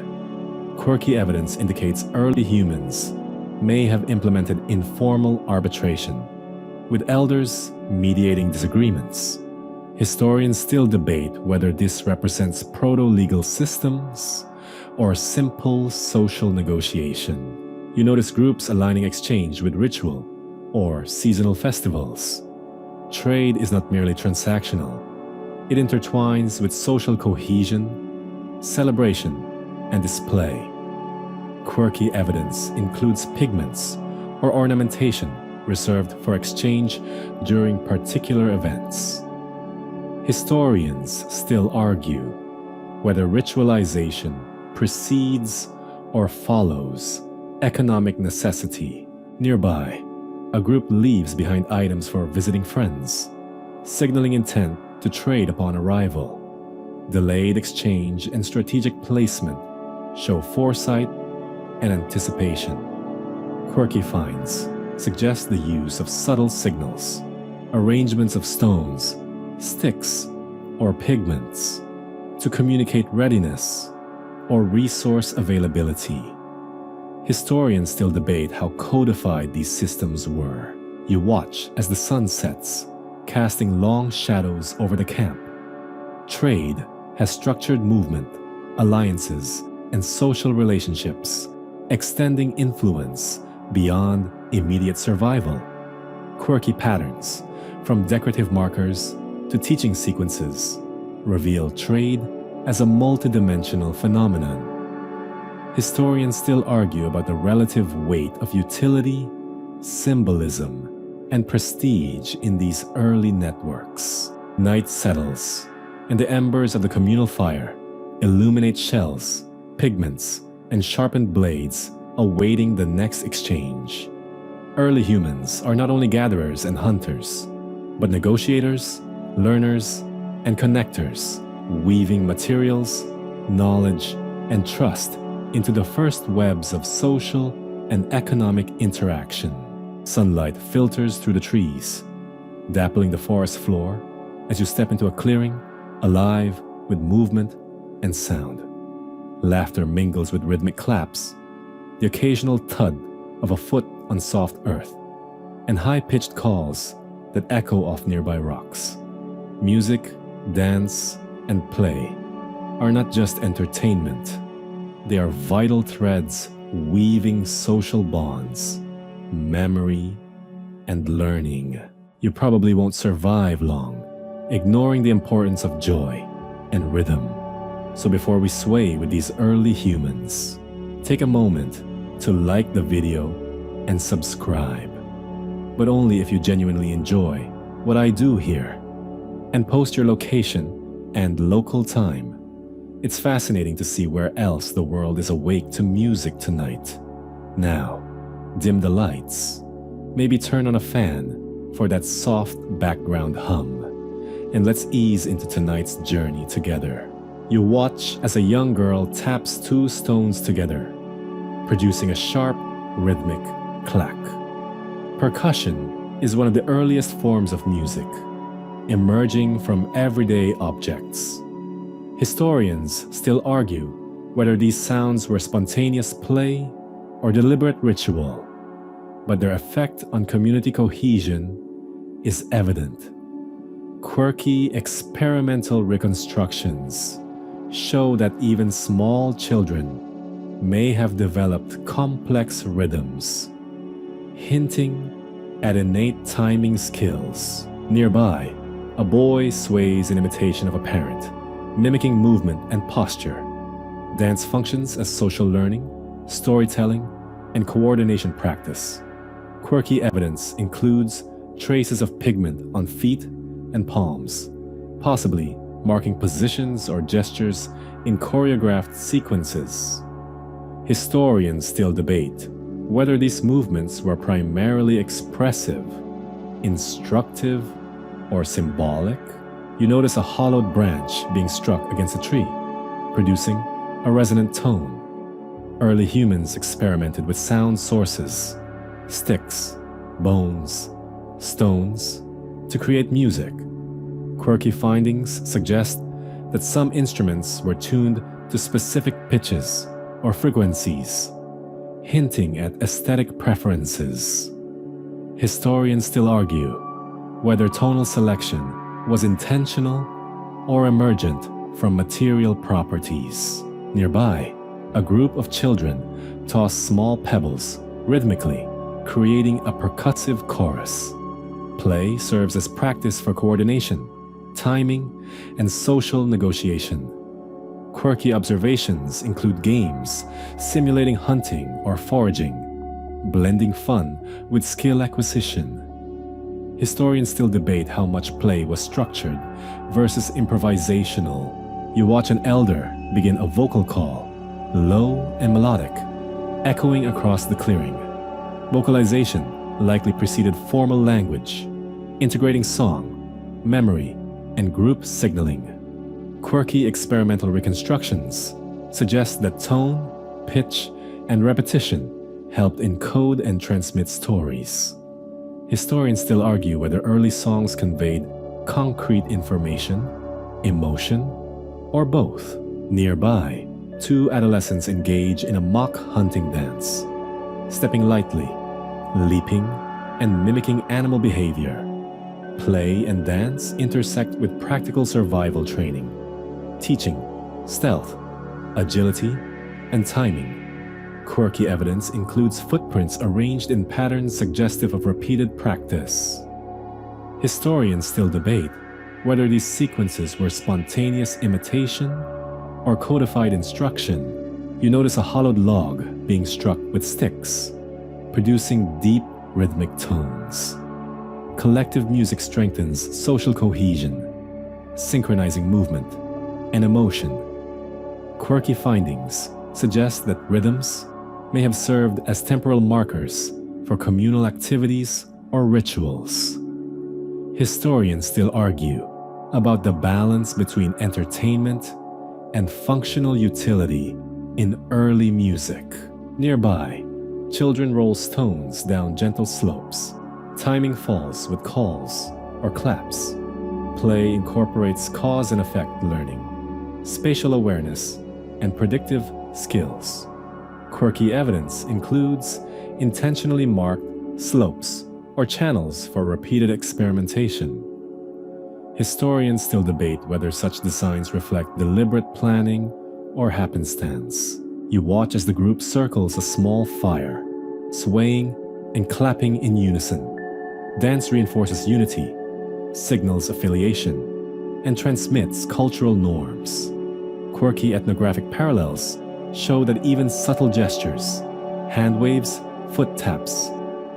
Quirky evidence indicates early humans may have implemented informal arbitration, with elders mediating disagreements. Historians still debate whether this represents proto-legal systems or simple social negotiation. You notice groups aligning exchange with ritual or seasonal festivals. Trade is not merely transactional. It intertwines with social cohesion, celebration, and display. Quirky evidence includes pigments or ornamentation reserved for exchange during particular events. Historians still argue whether ritualization precedes or follows economic necessity. Nearby, a group leaves behind items for visiting friends, signaling intent to trade upon arrival. Delayed exchange and strategic placement show foresight and anticipation. Quirky finds suggest the use of subtle signals, arrangements of stones, sticks, or pigments to communicate readiness or resource availability. Historians still debate how codified these systems were. You watch as the sun sets, casting long shadows over the camp. Trade has structured movement, alliances, and social relationships, extending influence beyond immediate survival. Quirky patterns, from decorative markers to teaching sequences, reveal trade as a multidimensional phenomenon. Historians still argue about the relative weight of utility, symbolism, and prestige in these early networks. Night settles, and the embers of the communal fire illuminate shells, pigments, and sharpened blades awaiting the next exchange. Early humans are not only gatherers and hunters, but negotiators, learners, and connectors, weaving materials, knowledge, and trust into the first webs of social and economic interaction. Sunlight filters through the trees, dappling the forest floor as you step into a clearing, alive with movement and sound. Laughter mingles with rhythmic claps, the occasional thud of a foot on soft earth, and high-pitched calls that echo off nearby rocks. Music, dance, and play are not just entertainment. They are vital threads weaving social bonds, memory, and learning. You probably won't survive long, ignoring the importance of joy and rhythm. So before we sway with these early humans, take a moment to like the video and subscribe. But only if you genuinely enjoy what I do here. And post your location and local time. It's fascinating to see where else the world is awake to music tonight. Now, dim the lights. Maybe turn on a fan for that soft background hum. And let's ease into tonight's journey together. You watch as a young girl taps two stones together, producing a sharp, rhythmic clack. Percussion is one of the earliest forms of music, emerging from everyday objects. Historians still argue whether these sounds were spontaneous play or deliberate ritual, but their effect on community cohesion is evident. Quirky experimental reconstructions show that even small children may have developed complex rhythms, hinting at innate timing skills. Nearby, a boy sways in imitation of a parent, mimicking movement and posture. Dance functions as social learning, storytelling, and coordination practice. Quirky evidence includes traces of pigment on feet and palms, possibly marking positions or gestures in choreographed sequences. Historians still debate whether these movements were primarily expressive, instructive, or symbolic. You notice a hollowed branch being struck against a tree, producing a resonant tone. Early humans experimented with sound sources, sticks, bones, stones, to create music. Quirky findings suggest that some instruments were tuned to specific pitches or frequencies, hinting at aesthetic preferences. Historians still argue whether tonal selection was intentional or emergent from material properties. Nearby, a group of children toss small pebbles rhythmically, creating a percussive chorus. Play serves as practice for coordination, timing, and social negotiation. Quirky observations include games simulating hunting or foraging, blending fun with skill acquisition. Historians still debate how much play was structured versus improvisational. You watch an elder begin a vocal call, low and melodic, echoing across the clearing. Vocalization likely preceded formal language, integrating song, memory, and group signaling. Quirky experimental reconstructions suggest that tone, pitch, and repetition helped encode and transmit stories. Historians still argue whether early songs conveyed concrete information, emotion, or both. Nearby, two adolescents engage in a mock hunting dance, stepping lightly, leaping, and mimicking animal behavior. Play and dance intersect with practical survival training, teaching stealth, agility, and timing. Quirky evidence includes footprints arranged in patterns suggestive of repeated practice. Historians still debate whether these sequences were spontaneous imitation or codified instruction. You notice a hollowed log being struck with sticks, producing deep rhythmic tones. Collective music strengthens social cohesion, synchronizing movement and emotion. Quirky findings suggest that rhythms may have served as temporal markers for communal activities or rituals. Historians still argue about the balance between entertainment and functional utility in early music. Nearby, children roll stones down gentle slopes. Timing falls with calls or claps. Play incorporates cause and effect learning, spatial awareness, and predictive skills. Quirky evidence includes intentionally marked slopes or channels for repeated experimentation. Historians still debate whether such designs reflect deliberate planning or happenstance. You watch as the group circles a small fire, swaying and clapping in unison. Dance reinforces unity, signals affiliation, and transmits cultural norms. Quirky ethnographic parallels show that even subtle gestures, hand waves, foot taps,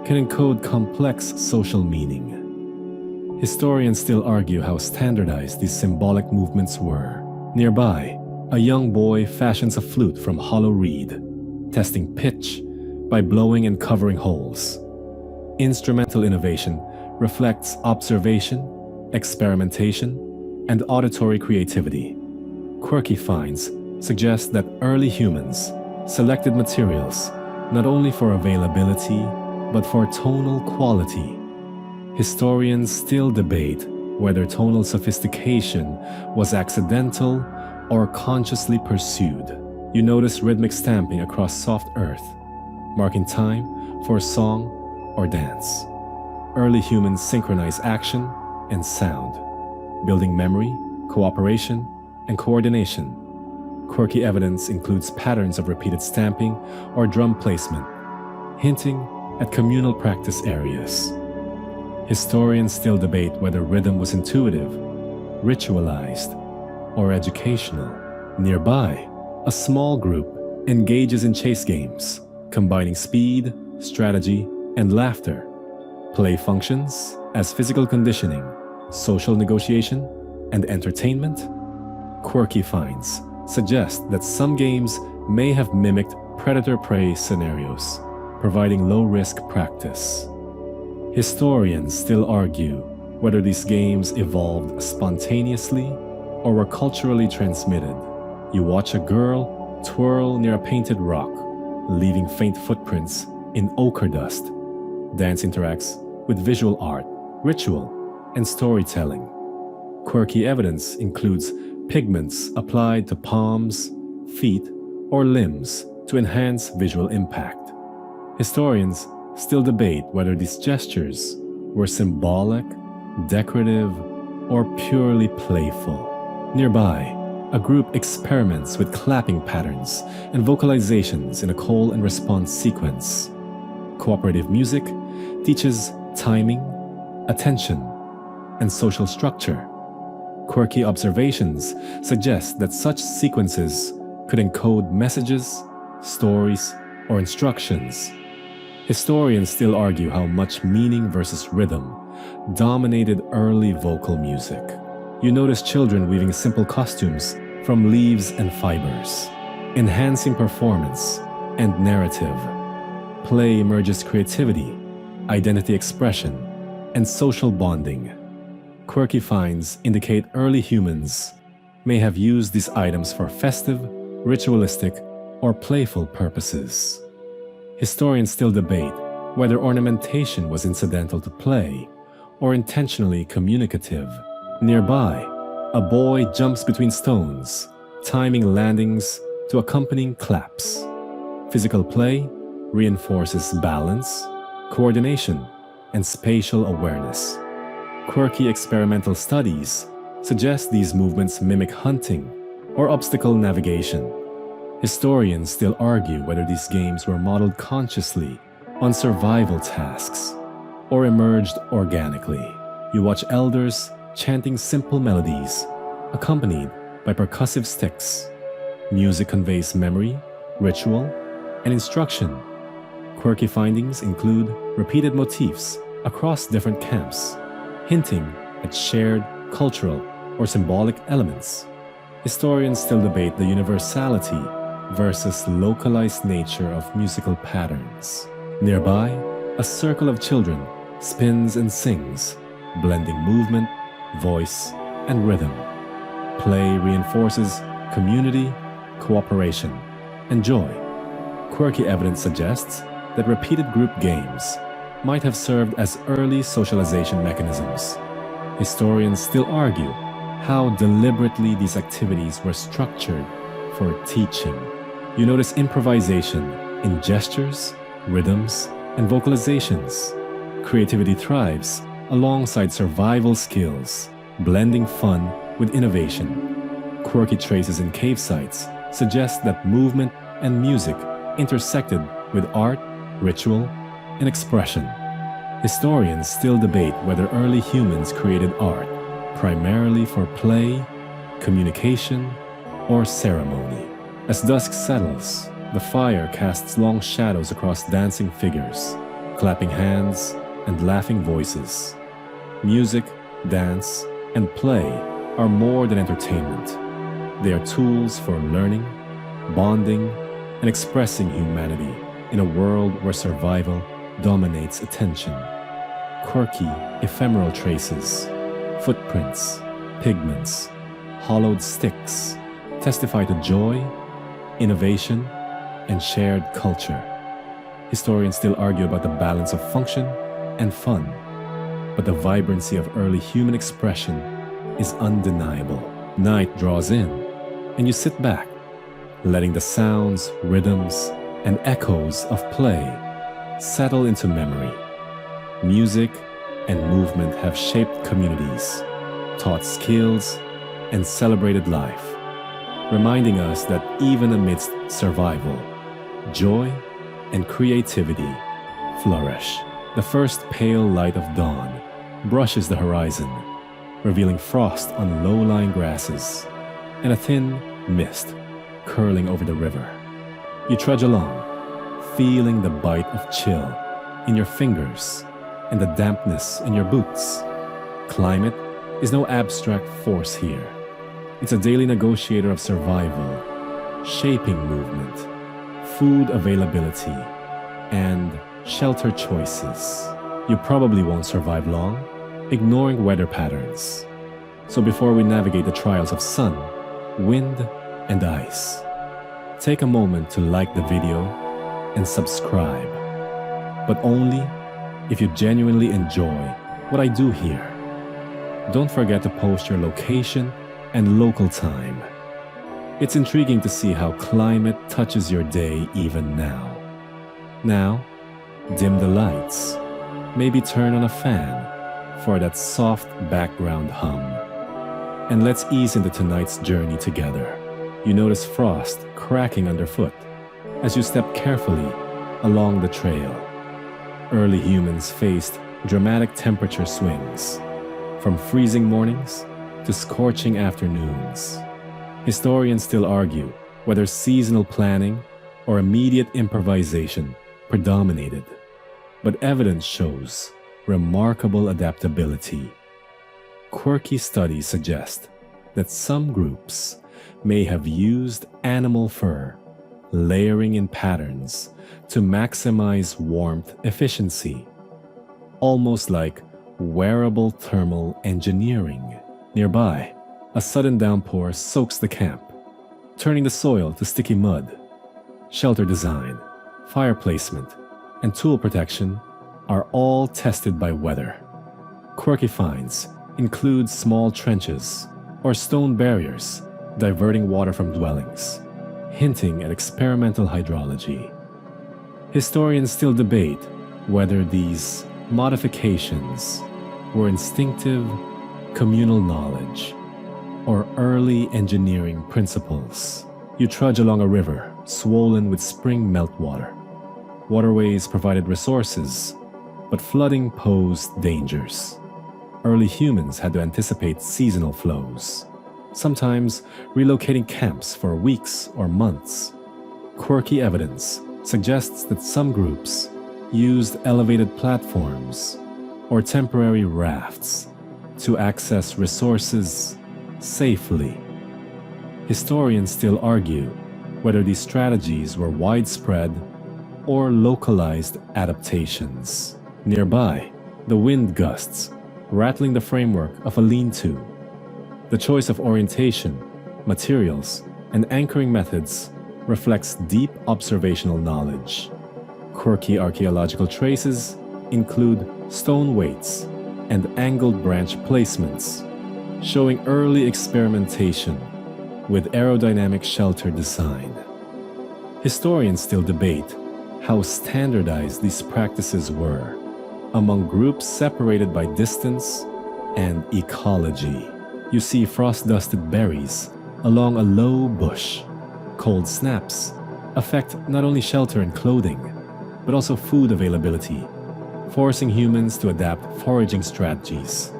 can encode complex social meaning. Historians still argue how standardized these symbolic movements were. Nearby, a young boy fashions a flute from hollow reed, testing pitch by blowing and covering holes. Instrumental innovation reflects observation, experimentation, and auditory creativity. Quirky finds suggest that early humans selected materials not only for availability but for tonal quality. Historians still debate whether tonal sophistication was accidental or consciously pursued. You notice rhythmic stamping across soft earth, marking time for song or dance. Early humans synchronize action and sound, building memory, cooperation, and coordination. Quirky evidence includes patterns of repeated stamping or drum placement, hinting at communal practice areas. Historians still debate whether rhythm was intuitive, ritualized, or educational. Nearby, a small group engages in chase games, combining speed, strategy, and laughter. Play functions as physical conditioning, social negotiation, and entertainment. Quirky finds suggest that some games may have mimicked predator-prey scenarios, providing low-risk practice. Historians still argue whether these games evolved spontaneously or were culturally transmitted. You watch a girl twirl near a painted rock, leaving faint footprints in ochre dust. Dance interacts with visual art, ritual, and storytelling. Quirky evidence includes pigments applied to palms, feet, or limbs to enhance visual impact. Historians still debate whether these gestures were symbolic, decorative, or purely playful. Nearby, a group experiments with clapping patterns and vocalizations in a call and response sequence. Cooperative music teaches timing, attention, and social structure. Quirky observations suggest that such sequences could encode messages, stories, or instructions. Historians still argue how much meaning versus rhythm dominated early vocal music. You notice children weaving simple costumes from leaves and fibers, enhancing performance and narrative. Play merges creativity, identity expression, and social bonding. Quirky finds indicate early humans may have used these items for festive, ritualistic, or playful purposes. Historians still debate whether ornamentation was incidental to play or intentionally communicative. Nearby, a boy jumps between stones, timing landings to accompanying claps. Physical play reinforces balance, coordination, and spatial awareness. Quirky experimental studies suggest these movements mimic hunting or obstacle navigation. Historians still argue whether these games were modeled consciously on survival tasks or emerged organically. You watch elders chanting simple melodies, accompanied by percussive sticks. Music conveys memory, ritual, and instruction. Quirky findings include repeated motifs across different camps, hinting at shared cultural or symbolic elements. Historians still debate the universality versus localized nature of musical patterns. Nearby, a circle of children spins and sings, blending movement, voice, and rhythm. Play reinforces community, cooperation, and joy. Quirky evidence suggests that repeated group games might have served as early socialization mechanisms. Historians still argue how deliberately these activities were structured for teaching. You notice improvisation in gestures, rhythms, and vocalizations. Creativity thrives alongside survival skills, blending fun with innovation. Quirky traces in cave sites suggest that movement and music intersected with art, ritual, and expression. Historians still debate whether early humans created art primarily for play, communication, or ceremony. As dusk settles, the fire casts long shadows across dancing figures, clapping hands, and laughing voices. Music, dance, and play are more than entertainment. They are tools for learning, bonding, and expressing humanity in a world where survival dominates attention. Quirky, ephemeral traces, footprints, pigments, hollowed sticks testify to joy, innovation, and shared culture. Historians still argue about the balance of function and fun, but the vibrancy of early human expression is undeniable. Night draws in, and you sit back, letting the sounds, rhythms, and echoes of play settle into memory. Music and movement have shaped communities, taught skills, and celebrated life, reminding us that even amidst survival, joy and creativity flourish. The first pale light of dawn brushes the horizon, revealing frost on low-lying grasses and a thin mist curling over the river. You trudge along, feeling the bite of chill in your fingers and the dampness in your boots. Climate is no abstract force here. It's a daily negotiator of survival, shaping movement, food availability, and shelter choices. You probably won't survive long, ignoring weather patterns. So before we navigate the trials of sun, wind, and ice, take a moment to like the video and subscribe. But only if you genuinely enjoy what I do here. Don't forget to post your location and local time. It's intriguing to see how climate touches your day even now. Now, dim the lights. Maybe turn on a fan for that soft background hum. And let's ease into tonight's journey together. You notice frost cracking underfoot as you step carefully along the trail. Early humans faced dramatic temperature swings, from freezing mornings to scorching afternoons. Historians still argue whether seasonal planning or immediate improvisation predominated, but evidence shows remarkable adaptability. Quirky studies suggest that some groups may have used animal fur, layering in patterns to maximize warmth efficiency, almost like wearable thermal engineering. Nearby, a sudden downpour soaks the camp, turning the soil to sticky mud. Shelter design, fire placement, and tool protection are all tested by weather. Quirky finds include small trenches or stone barriers diverting water from dwellings, hinting at experimental hydrology. Historians still debate whether these modifications were instinctive communal knowledge or early engineering principles. You trudge along a river swollen with spring meltwater. Waterways provided resources, but flooding posed dangers. Early humans had to anticipate seasonal flows, sometimes relocating camps for weeks or months. Quirky evidence suggests that some groups used elevated platforms or temporary rafts to access resources safely. Historians still argue whether these strategies were widespread or localized adaptations. Nearby, the wind gusts, rattling the framework of a lean-to. The choice of orientation, materials, and anchoring methods reflects deep observational knowledge. Quirky archaeological traces include stone weights and angled branch placements, showing early experimentation with aerodynamic shelter design. Historians still debate how standardized these practices were among groups separated by distance and ecology. You see frost-dusted berries along a low bush. Cold snaps affect not only shelter and clothing, but also food availability, forcing humans to adapt foraging strategies.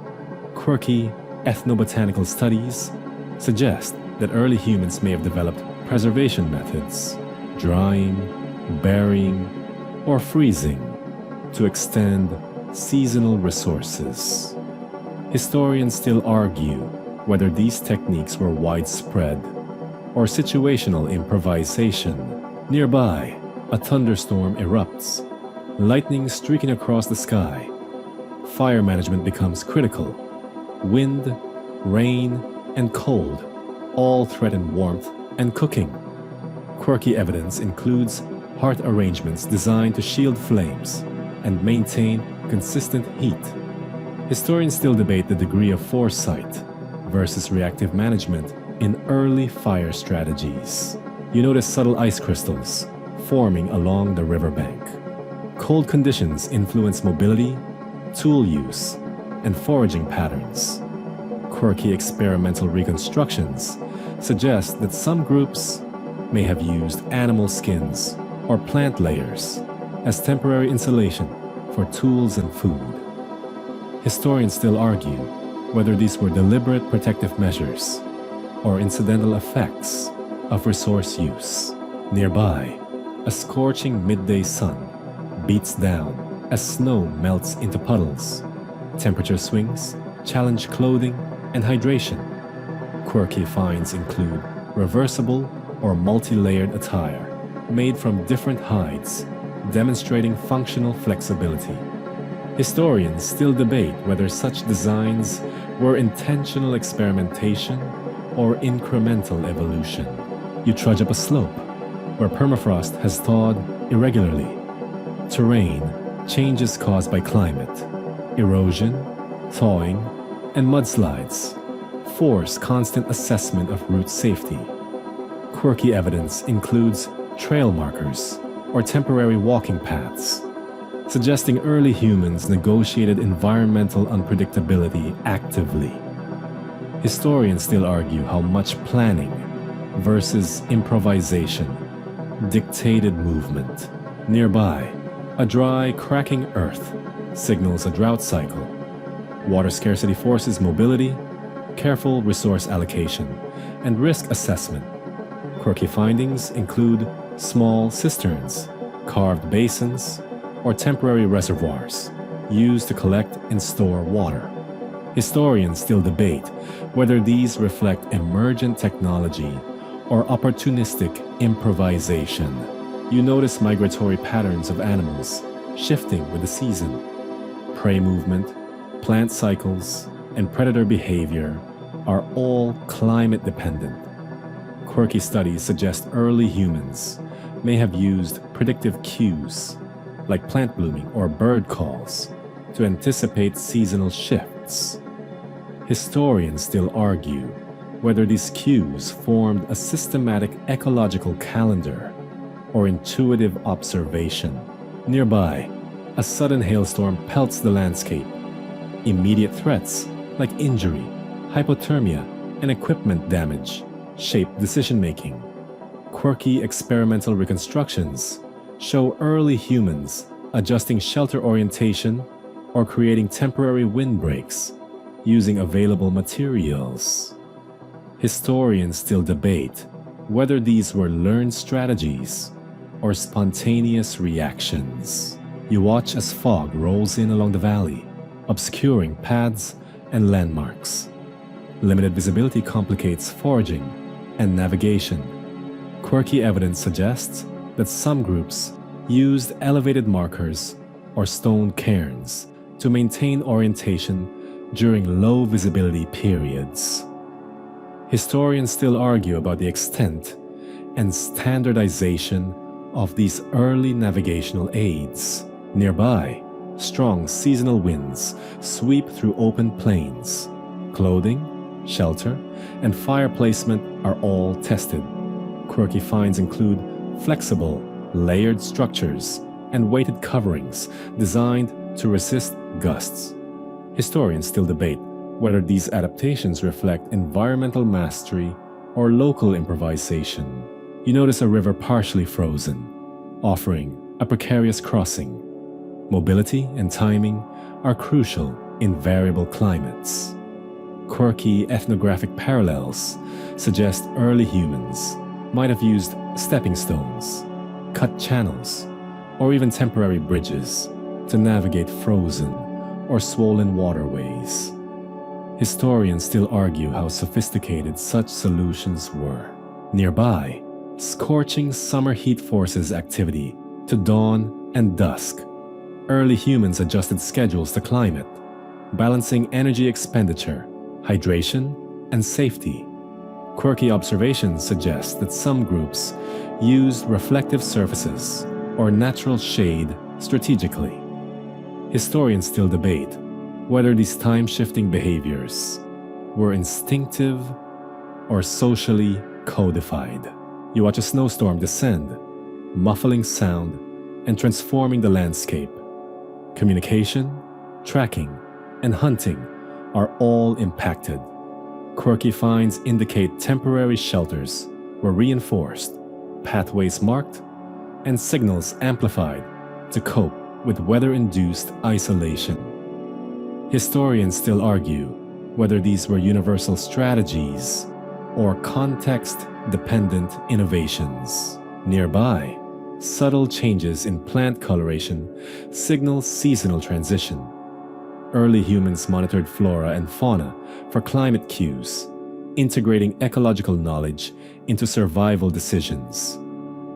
Quirky ethnobotanical studies suggest that early humans may have developed preservation methods, drying, burying, or freezing to extend seasonal resources. Historians still argue whether these techniques were widespread or situational improvisation. Nearby, a thunderstorm erupts, lightning streaking across the sky. Fire management becomes critical. Wind, rain, and cold all threaten warmth and cooking. Quirky evidence includes hearth arrangements designed to shield flames and maintain consistent heat. Historians still debate the degree of foresight versus reactive management in early fire strategies. You notice subtle ice crystals forming along the riverbank. Cold conditions influence mobility, tool use, and foraging patterns. Quirky experimental reconstructions suggest that some groups may have used animal skins or plant layers as temporary insulation for tools and food. Historians still argue whether these were deliberate protective measures or incidental effects of resource use. Nearby, a scorching midday sun beats down as snow melts into puddles. Temperature swings challenge clothing and hydration. Quirky finds include reversible or multi-layered attire made from different hides, demonstrating functional flexibility. Historians still debate whether such designs were intentional experimentation or incremental evolution. You trudge up a slope where permafrost has thawed irregularly. Terrain changes caused by climate, erosion, thawing, and mudslides force constant assessment of route safety. Quirky evidence includes trail markers or temporary walking paths, suggesting early humans negotiated environmental unpredictability actively. Historians still argue how much planning versus improvisation dictated movement. Nearby, a dry, cracking earth signals a drought cycle. Water scarcity forces mobility, careful resource allocation, and risk assessment. Quirky findings include small cisterns, carved basins, or temporary reservoirs used to collect and store water. Historians still debate whether these reflect emergent technology or opportunistic improvisation. You notice migratory patterns of animals shifting with the season. Prey movement, plant cycles, and predator behavior are all climate dependent. Quirky studies suggest early humans may have used predictive cues, like plant blooming or bird calls, to anticipate seasonal shifts. Historians still argue whether these cues formed a systematic ecological calendar or intuitive observation. Nearby, a sudden hailstorm pelts the landscape. Immediate threats like injury, hypothermia, and equipment damage shape decision-making. Quirky experimental reconstructions show early humans adjusting shelter orientation or creating temporary windbreaks using available materials. Historians still debate whether these were learned strategies or spontaneous reactions. You watch as fog rolls in along the valley, obscuring paths and landmarks. Limited visibility complicates foraging and navigation. Quirky evidence suggests that some groups used elevated markers or stone cairns to maintain orientation during low visibility periods. Historians still argue about the extent and standardization of these early navigational aids. Nearby, strong seasonal winds sweep through open plains. Clothing, shelter, and fire placement are all tested. Quirky finds include flexible, layered structures and weighted coverings designed to resist gusts. Historians still debate whether these adaptations reflect environmental mastery or local improvisation. You notice a river partially frozen, offering a precarious crossing. Mobility and timing are crucial in variable climates. Quirky ethnographic parallels suggest early humans might have used stepping stones, cut channels, or even temporary bridges to navigate frozen or swollen waterways. Historians still argue how sophisticated such solutions were. Nearby, scorching summer heat forces activity to dawn and dusk. Early humans adjusted schedules to climate, balancing energy expenditure, hydration, and safety. Quirky observations suggest that some groups used reflective surfaces or natural shade strategically. Historians still debate whether these time-shifting behaviors were instinctive or socially codified. You watch a snowstorm descend, muffling sound and transforming the landscape. Communication, tracking, and hunting are all impacted. Quirky finds indicate temporary shelters were reinforced, pathways marked, and signals amplified to cope with weather-induced isolation. Historians still argue whether these were universal strategies or context-dependent innovations. Nearby, subtle changes in plant coloration signal seasonal transition. Early humans monitored flora and fauna for climate cues, integrating ecological knowledge into survival decisions.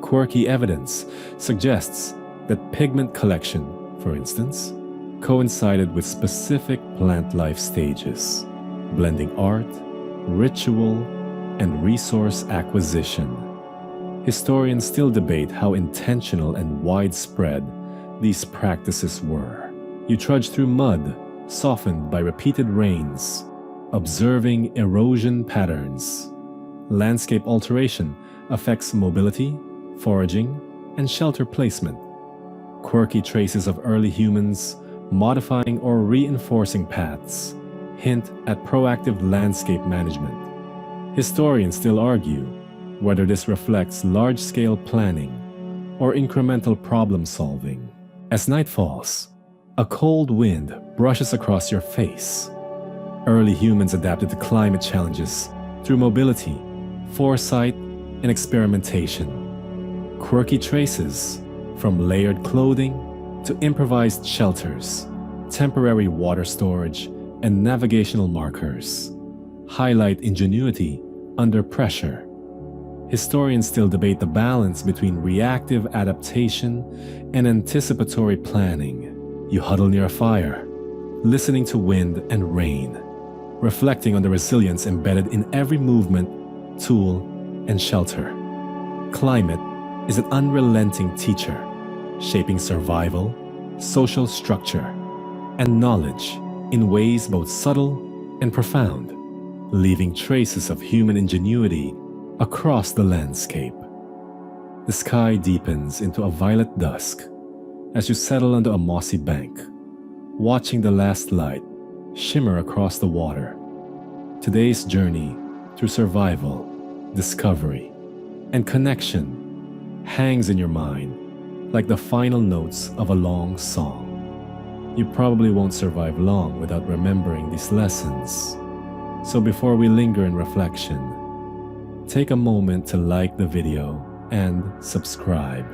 Quirky evidence suggests that pigment collection, for instance, coincided with specific plant life stages, blending art, ritual, and resource acquisition. Historians still debate how intentional and widespread these practices were. You trudge through mud, softened by repeated rains, observing erosion patterns. Landscape alteration affects mobility, foraging, and shelter placement. Quirky traces of early humans modifying or reinforcing paths hint at proactive landscape management. Historians still argue whether this reflects large-scale planning or incremental problem-solving. As night falls, a cold wind brushes across your face. Early humans adapted to climate challenges through mobility, foresight, and experimentation. Quirky traces, from layered clothing to improvised shelters, temporary water storage, and navigational markers, highlight ingenuity under pressure. Historians still debate the balance between reactive adaptation and anticipatory planning. You huddle near a fire, listening to wind and rain, reflecting on the resilience embedded in every movement, tool, and shelter. Climate is an unrelenting teacher, shaping survival, social structure, and knowledge in ways both subtle and profound, leaving traces of human ingenuity across the landscape. The sky deepens into a violet dusk as you settle onto a mossy bank, watching the last light shimmer across the water. Today's journey through survival, discovery, and connection hangs in your mind like the final notes of a long song. You probably won't survive long without remembering these lessons. So before we linger in reflection, take a moment to like the video and subscribe,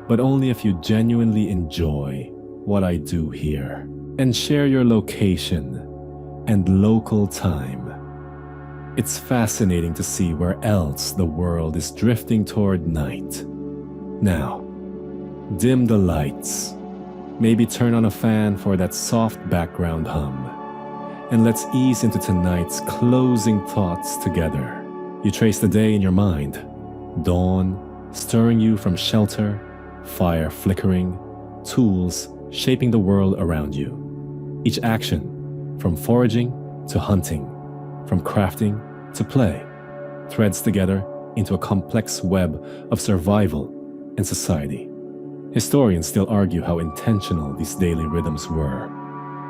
but only if you genuinely enjoy what I do here. And share your location and local time. It's fascinating to see where else the world is drifting toward night. Now, dim the lights, maybe turn on a fan for that soft background hum, and let's ease into tonight's closing thoughts together. You trace the day in your mind, dawn stirring you from shelter, fire flickering, tools shaping the world around you. Each action, from foraging to hunting, from crafting to play, threads together into a complex web of survival and society. Historians still argue how intentional these daily rhythms were,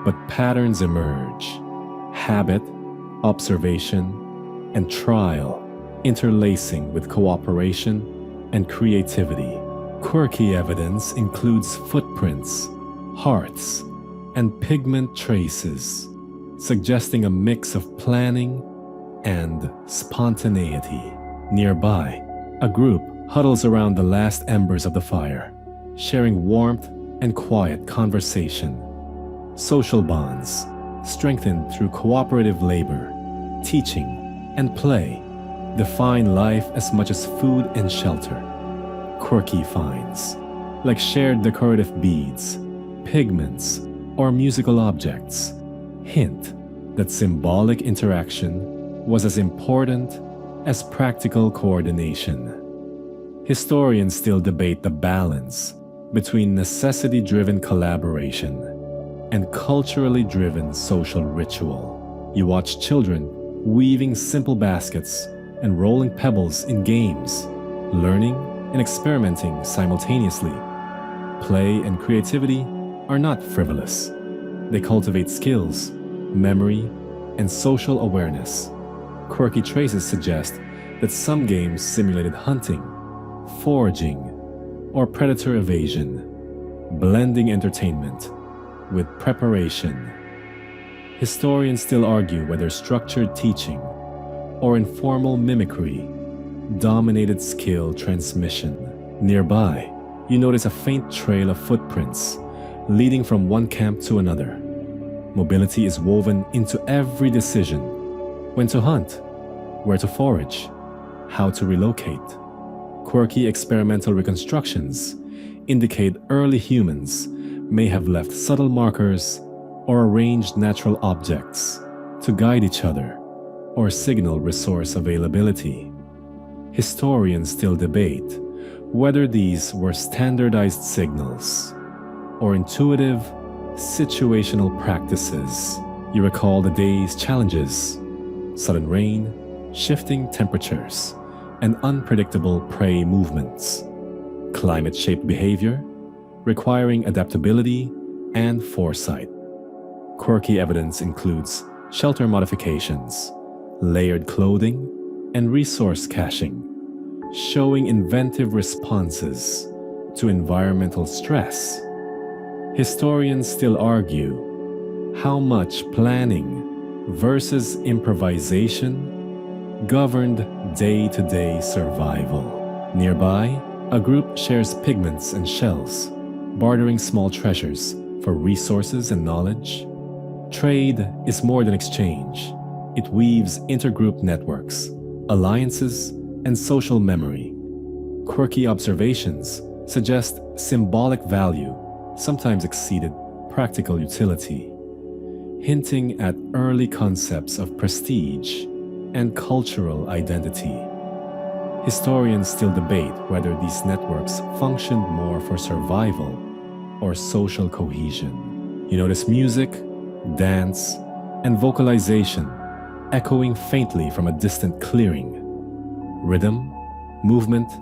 but patterns emerge. Habit, observation, and trial interlacing with cooperation and creativity. Quirky evidence includes footprints, hearts, and pigment traces, suggesting a mix of planning and spontaneity. Nearby, a group huddles around the last embers of the fire, sharing warmth and quiet conversation. Social bonds, strengthened through cooperative labor, teaching, and play, define life as much as food and shelter. Quirky finds, like shared decorative beads, pigments, or musical objects, hint that symbolic interaction was as important as practical coordination. Historians still debate the balance between necessity-driven collaboration and culturally driven social ritual. You watch children weaving simple baskets and rolling pebbles in games, learning and experimenting simultaneously. Play and creativity are not frivolous. They cultivate skills, memory, and social awareness. Quirky traces suggest that some games simulated hunting, foraging, or predator evasion, blending entertainment with preparation. Historians still argue whether structured teaching or informal mimicry dominated skill transmission. Nearby, you notice a faint trail of footprints leading from one camp to another. Mobility is woven into every decision: when to hunt, where to forage, how to relocate. Quirky experimental reconstructions indicate early humans may have left subtle markers or arranged natural objects to guide each other or signal resource availability. Historians still debate whether these were standardized signals or intuitive, situational practices. You recall the day's challenges: sudden rain, shifting temperatures, and unpredictable prey movements. Climate-shaped behavior, requiring adaptability and foresight. Quirky evidence includes shelter modifications, layered clothing, and resource caching, showing inventive responses to environmental stress. Historians still argue how much planning versus improvisation governed day-to-day survival. Nearby, a group shares pigments and shells, bartering small treasures for resources and knowledge. Trade is more than exchange. It weaves intergroup networks, alliances, and social memory. Quirky observations suggest symbolic value sometimes exceeded practical utility, hinting at early concepts of prestige and cultural identity. Historians still debate whether these networks functioned more for survival or social cohesion. You notice music, dance, and vocalization echoing faintly from a distant clearing. Rhythm, movement,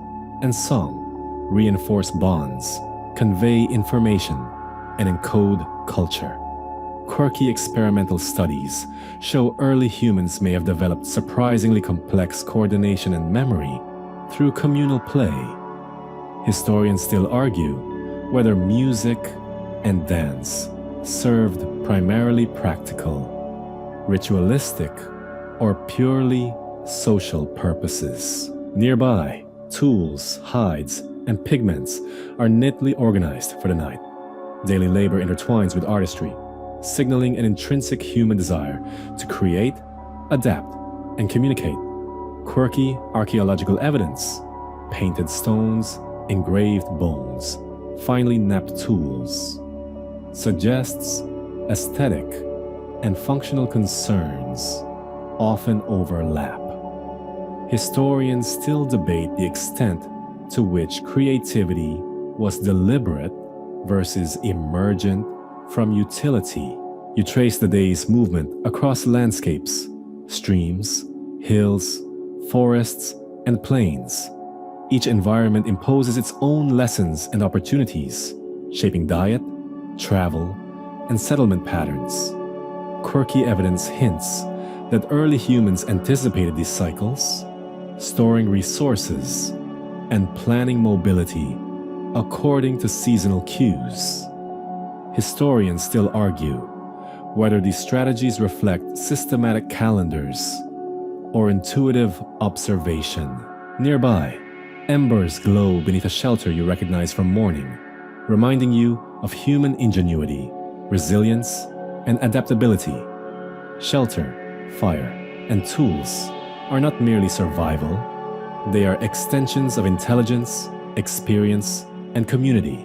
and song reinforce bonds, convey information, and encode culture. Quirky experimental studies show early humans may have developed surprisingly complex coordination and memory through communal play. Historians still argue whether music and dance served primarily practical, ritualistic, or purely social purposes. Nearby, tools, hides, and pigments are neatly organized for the night. Daily labor intertwines with artistry, signaling an intrinsic human desire to create, adapt, and communicate. Quirky archaeological evidence, painted stones, engraved bones, finely knapped tools, suggests aesthetic and functional concerns often overlap. Historians still debate the extent to which creativity was deliberate versus emergent from utility. You trace the day's movement across landscapes, streams, hills, forests, and plains. Each environment imposes its own lessons and opportunities, shaping diet, travel, and settlement patterns. Quirky evidence hints that early humans anticipated these cycles, storing resources and planning mobility according to seasonal cues. Historians still argue whether these strategies reflect systematic calendars or intuitive observation. Nearby, embers glow beneath a shelter you recognize from morning, reminding you of human ingenuity, resilience, and adaptability. Shelter, fire, and tools are not merely survival, they are extensions of intelligence, experience, and community.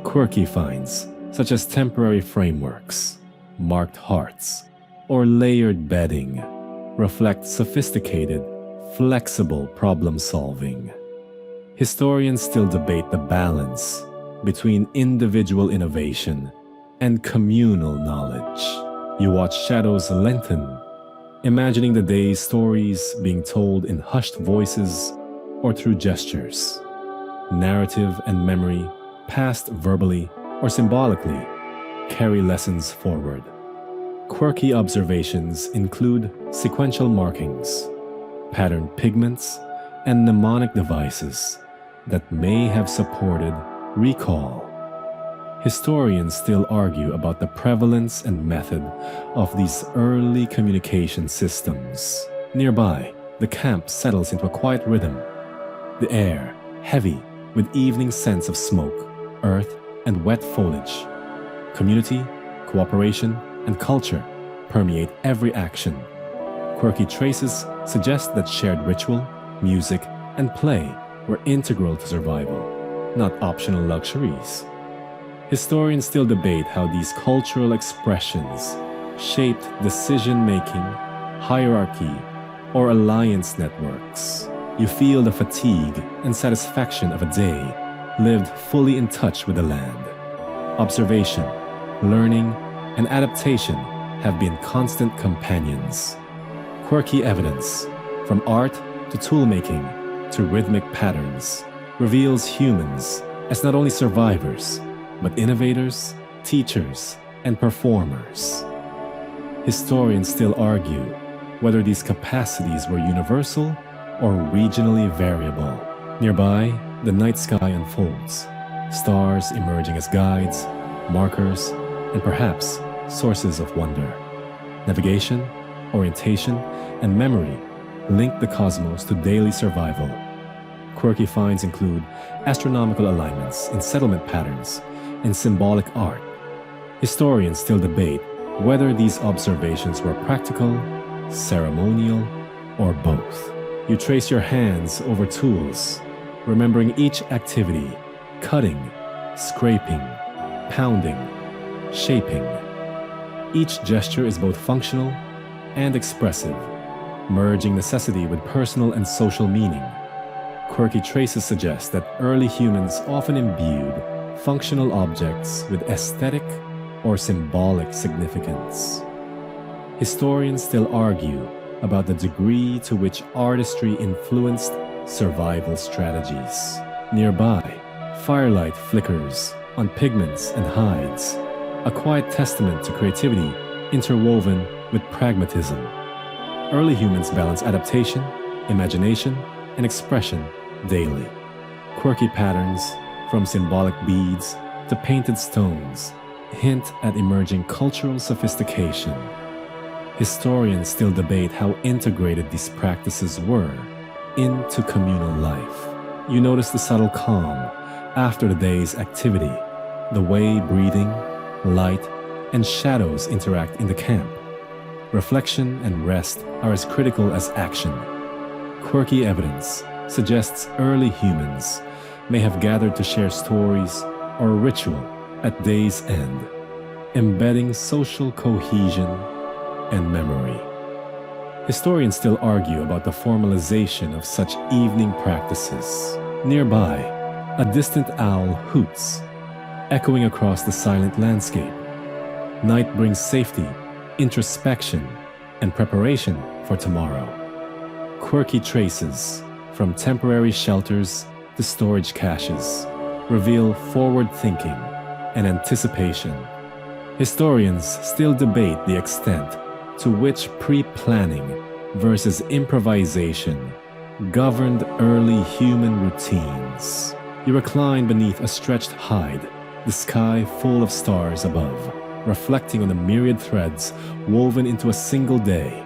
Quirky finds, such as temporary frameworks, marked hearts, or layered bedding, reflect sophisticated, flexible problem solving. Historians still debate the balance between individual innovation and communal knowledge. You watch shadows lengthen, imagining the day's stories being told in hushed voices or through gestures. Narrative and memory, passed verbally or symbolically, carry lessons forward. Quirky observations include sequential markings, patterned pigments, and mnemonic devices that may have supported recall. Historians still argue about the prevalence and method of these early communication systems. Nearby, the camp settles into a quiet rhythm, the air heavy with evening scents of smoke, earth, and wet foliage. Community, cooperation, and culture permeate every action. Quirky traces suggest that shared ritual, music, and play were integral to survival, not optional luxuries. Historians still debate how these cultural expressions shaped decision-making, hierarchy, or alliance networks. You feel the fatigue and satisfaction of a day lived fully in touch with the land. Observation, learning, and adaptation have been constant companions. Quirky evidence, from art to toolmaking to rhythmic patterns, reveals humans as not only survivors, but innovators, teachers, and performers. Historians still argue whether these capacities were universal or regionally variable. Nearby, the night sky unfolds, stars emerging as guides, markers, and perhaps sources of wonder. Navigation, orientation, and memory link the cosmos to daily survival. Quirky finds include astronomical alignments in settlement patterns and symbolic art. Historians still debate whether these observations were practical, ceremonial, or both. You trace your hands over tools, remembering each activity: cutting, scraping, pounding, shaping. Each gesture is both functional and expressive, merging necessity with personal and social meaning. Quirky traces suggest that early humans often imbued functional objects with aesthetic or symbolic significance. Historians still argue about the degree to which artistry influenced survival strategies. Nearby, firelight flickers on pigments and hides, a quiet testament to creativity interwoven with pragmatism. Early humans balance adaptation, imagination, and expression daily. Quirky patterns, from symbolic beads to painted stones, hint at emerging cultural sophistication. Historians still debate how integrated these practices were into communal life. You notice the subtle calm after the day's activity, the way breathing, light, and shadows interact in the camp. Reflection and rest are as critical as action. Quirky evidence suggests early humans may have gathered to share stories or ritual at day's end, embedding social cohesion and memory. Historians still argue about the formalization of such evening practices. Nearby, a distant owl hoots, echoing across the silent landscape. Night brings safety, introspection, and preparation for tomorrow. Quirky traces, from temporary shelters to storage caches, reveal forward thinking and anticipation. Historians still debate the extent to which pre-planning versus improvisation governed early human routines. You recline beneath a stretched hide, the sky full of stars above. reflecting on the myriad threads woven into a single day: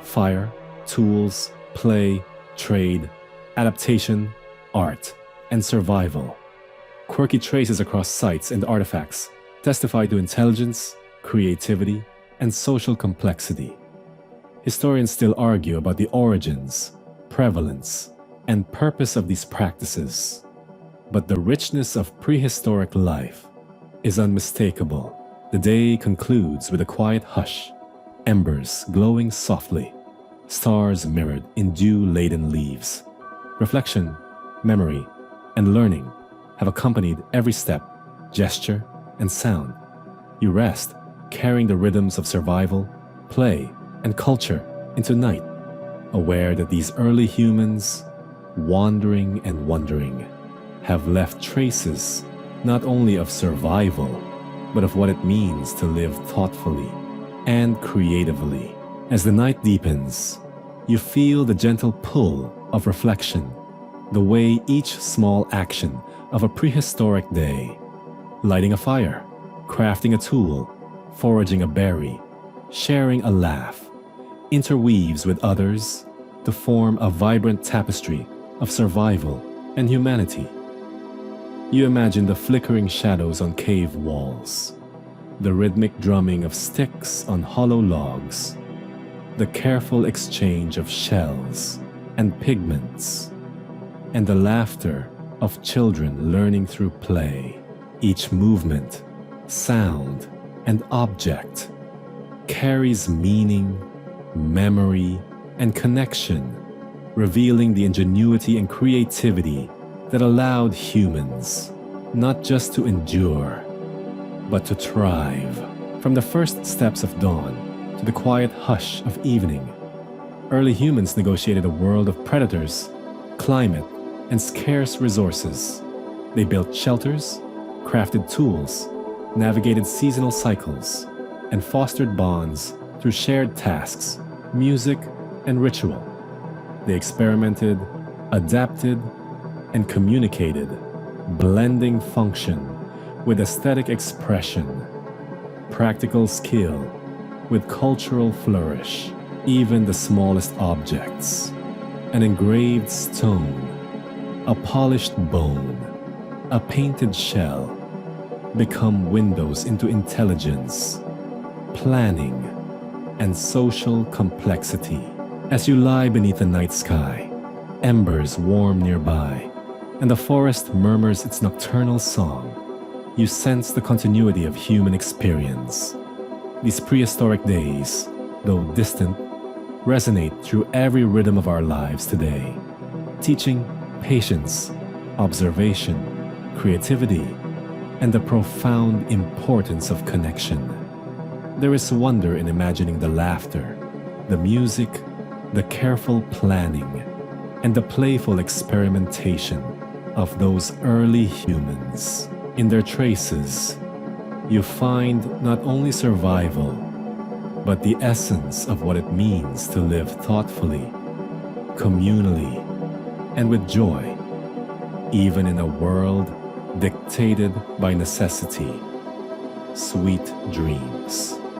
fire, tools, play, trade, adaptation, art, and survival. Quirky traces across sites and artifacts testify to intelligence, creativity, and social complexity. Historians still argue about the origins, prevalence, and purpose of these practices, but the richness of prehistoric life is unmistakable. The day concludes with a quiet hush, embers glowing softly, stars mirrored in dew-laden leaves. Reflection, memory, and learning have accompanied every step, gesture, and sound. You rest, carrying the rhythms of survival, play, and culture into night, aware that these early humans, wandering and wondering, have left traces not only of survival, but of what it means to live thoughtfully and creatively. As the night deepens, you feel the gentle pull of reflection, the way each small action of a prehistoric day, lighting a fire, crafting a tool, foraging a berry, sharing a laugh, interweaves with others to form a vibrant tapestry of survival and humanity. You imagine the flickering shadows on cave walls, the rhythmic drumming of sticks on hollow logs, the careful exchange of shells and pigments, and the laughter of children learning through play. Each movement, sound, and object carries meaning, memory, and connection, revealing the ingenuity and creativity that allowed humans not just to endure, but to thrive. From the first steps of dawn to the quiet hush of evening, early humans negotiated a world of predators, climate, and scarce resources. They built shelters, crafted tools, navigated seasonal cycles, and fostered bonds through shared tasks, music, and ritual. They experimented, adapted, and communicated, blending function with aesthetic expression, practical skill with cultural flourish. Even the smallest objects, an engraved stone, a polished bone, a painted shell, become windows into intelligence, planning, and social complexity. As you lie beneath the night sky, embers warm nearby, and the forest murmurs its nocturnal song, you sense the continuity of human experience. These prehistoric days, though distant, resonate through every rhythm of our lives today, teaching patience, observation, creativity, and the profound importance of connection. There is wonder in imagining the laughter, the music, the careful planning, and the playful experimentation of those early humans. In their traces, you find not only survival, but the essence of what it means to live thoughtfully, communally, and with joy, even in a world dictated by necessity. Sweet dreams.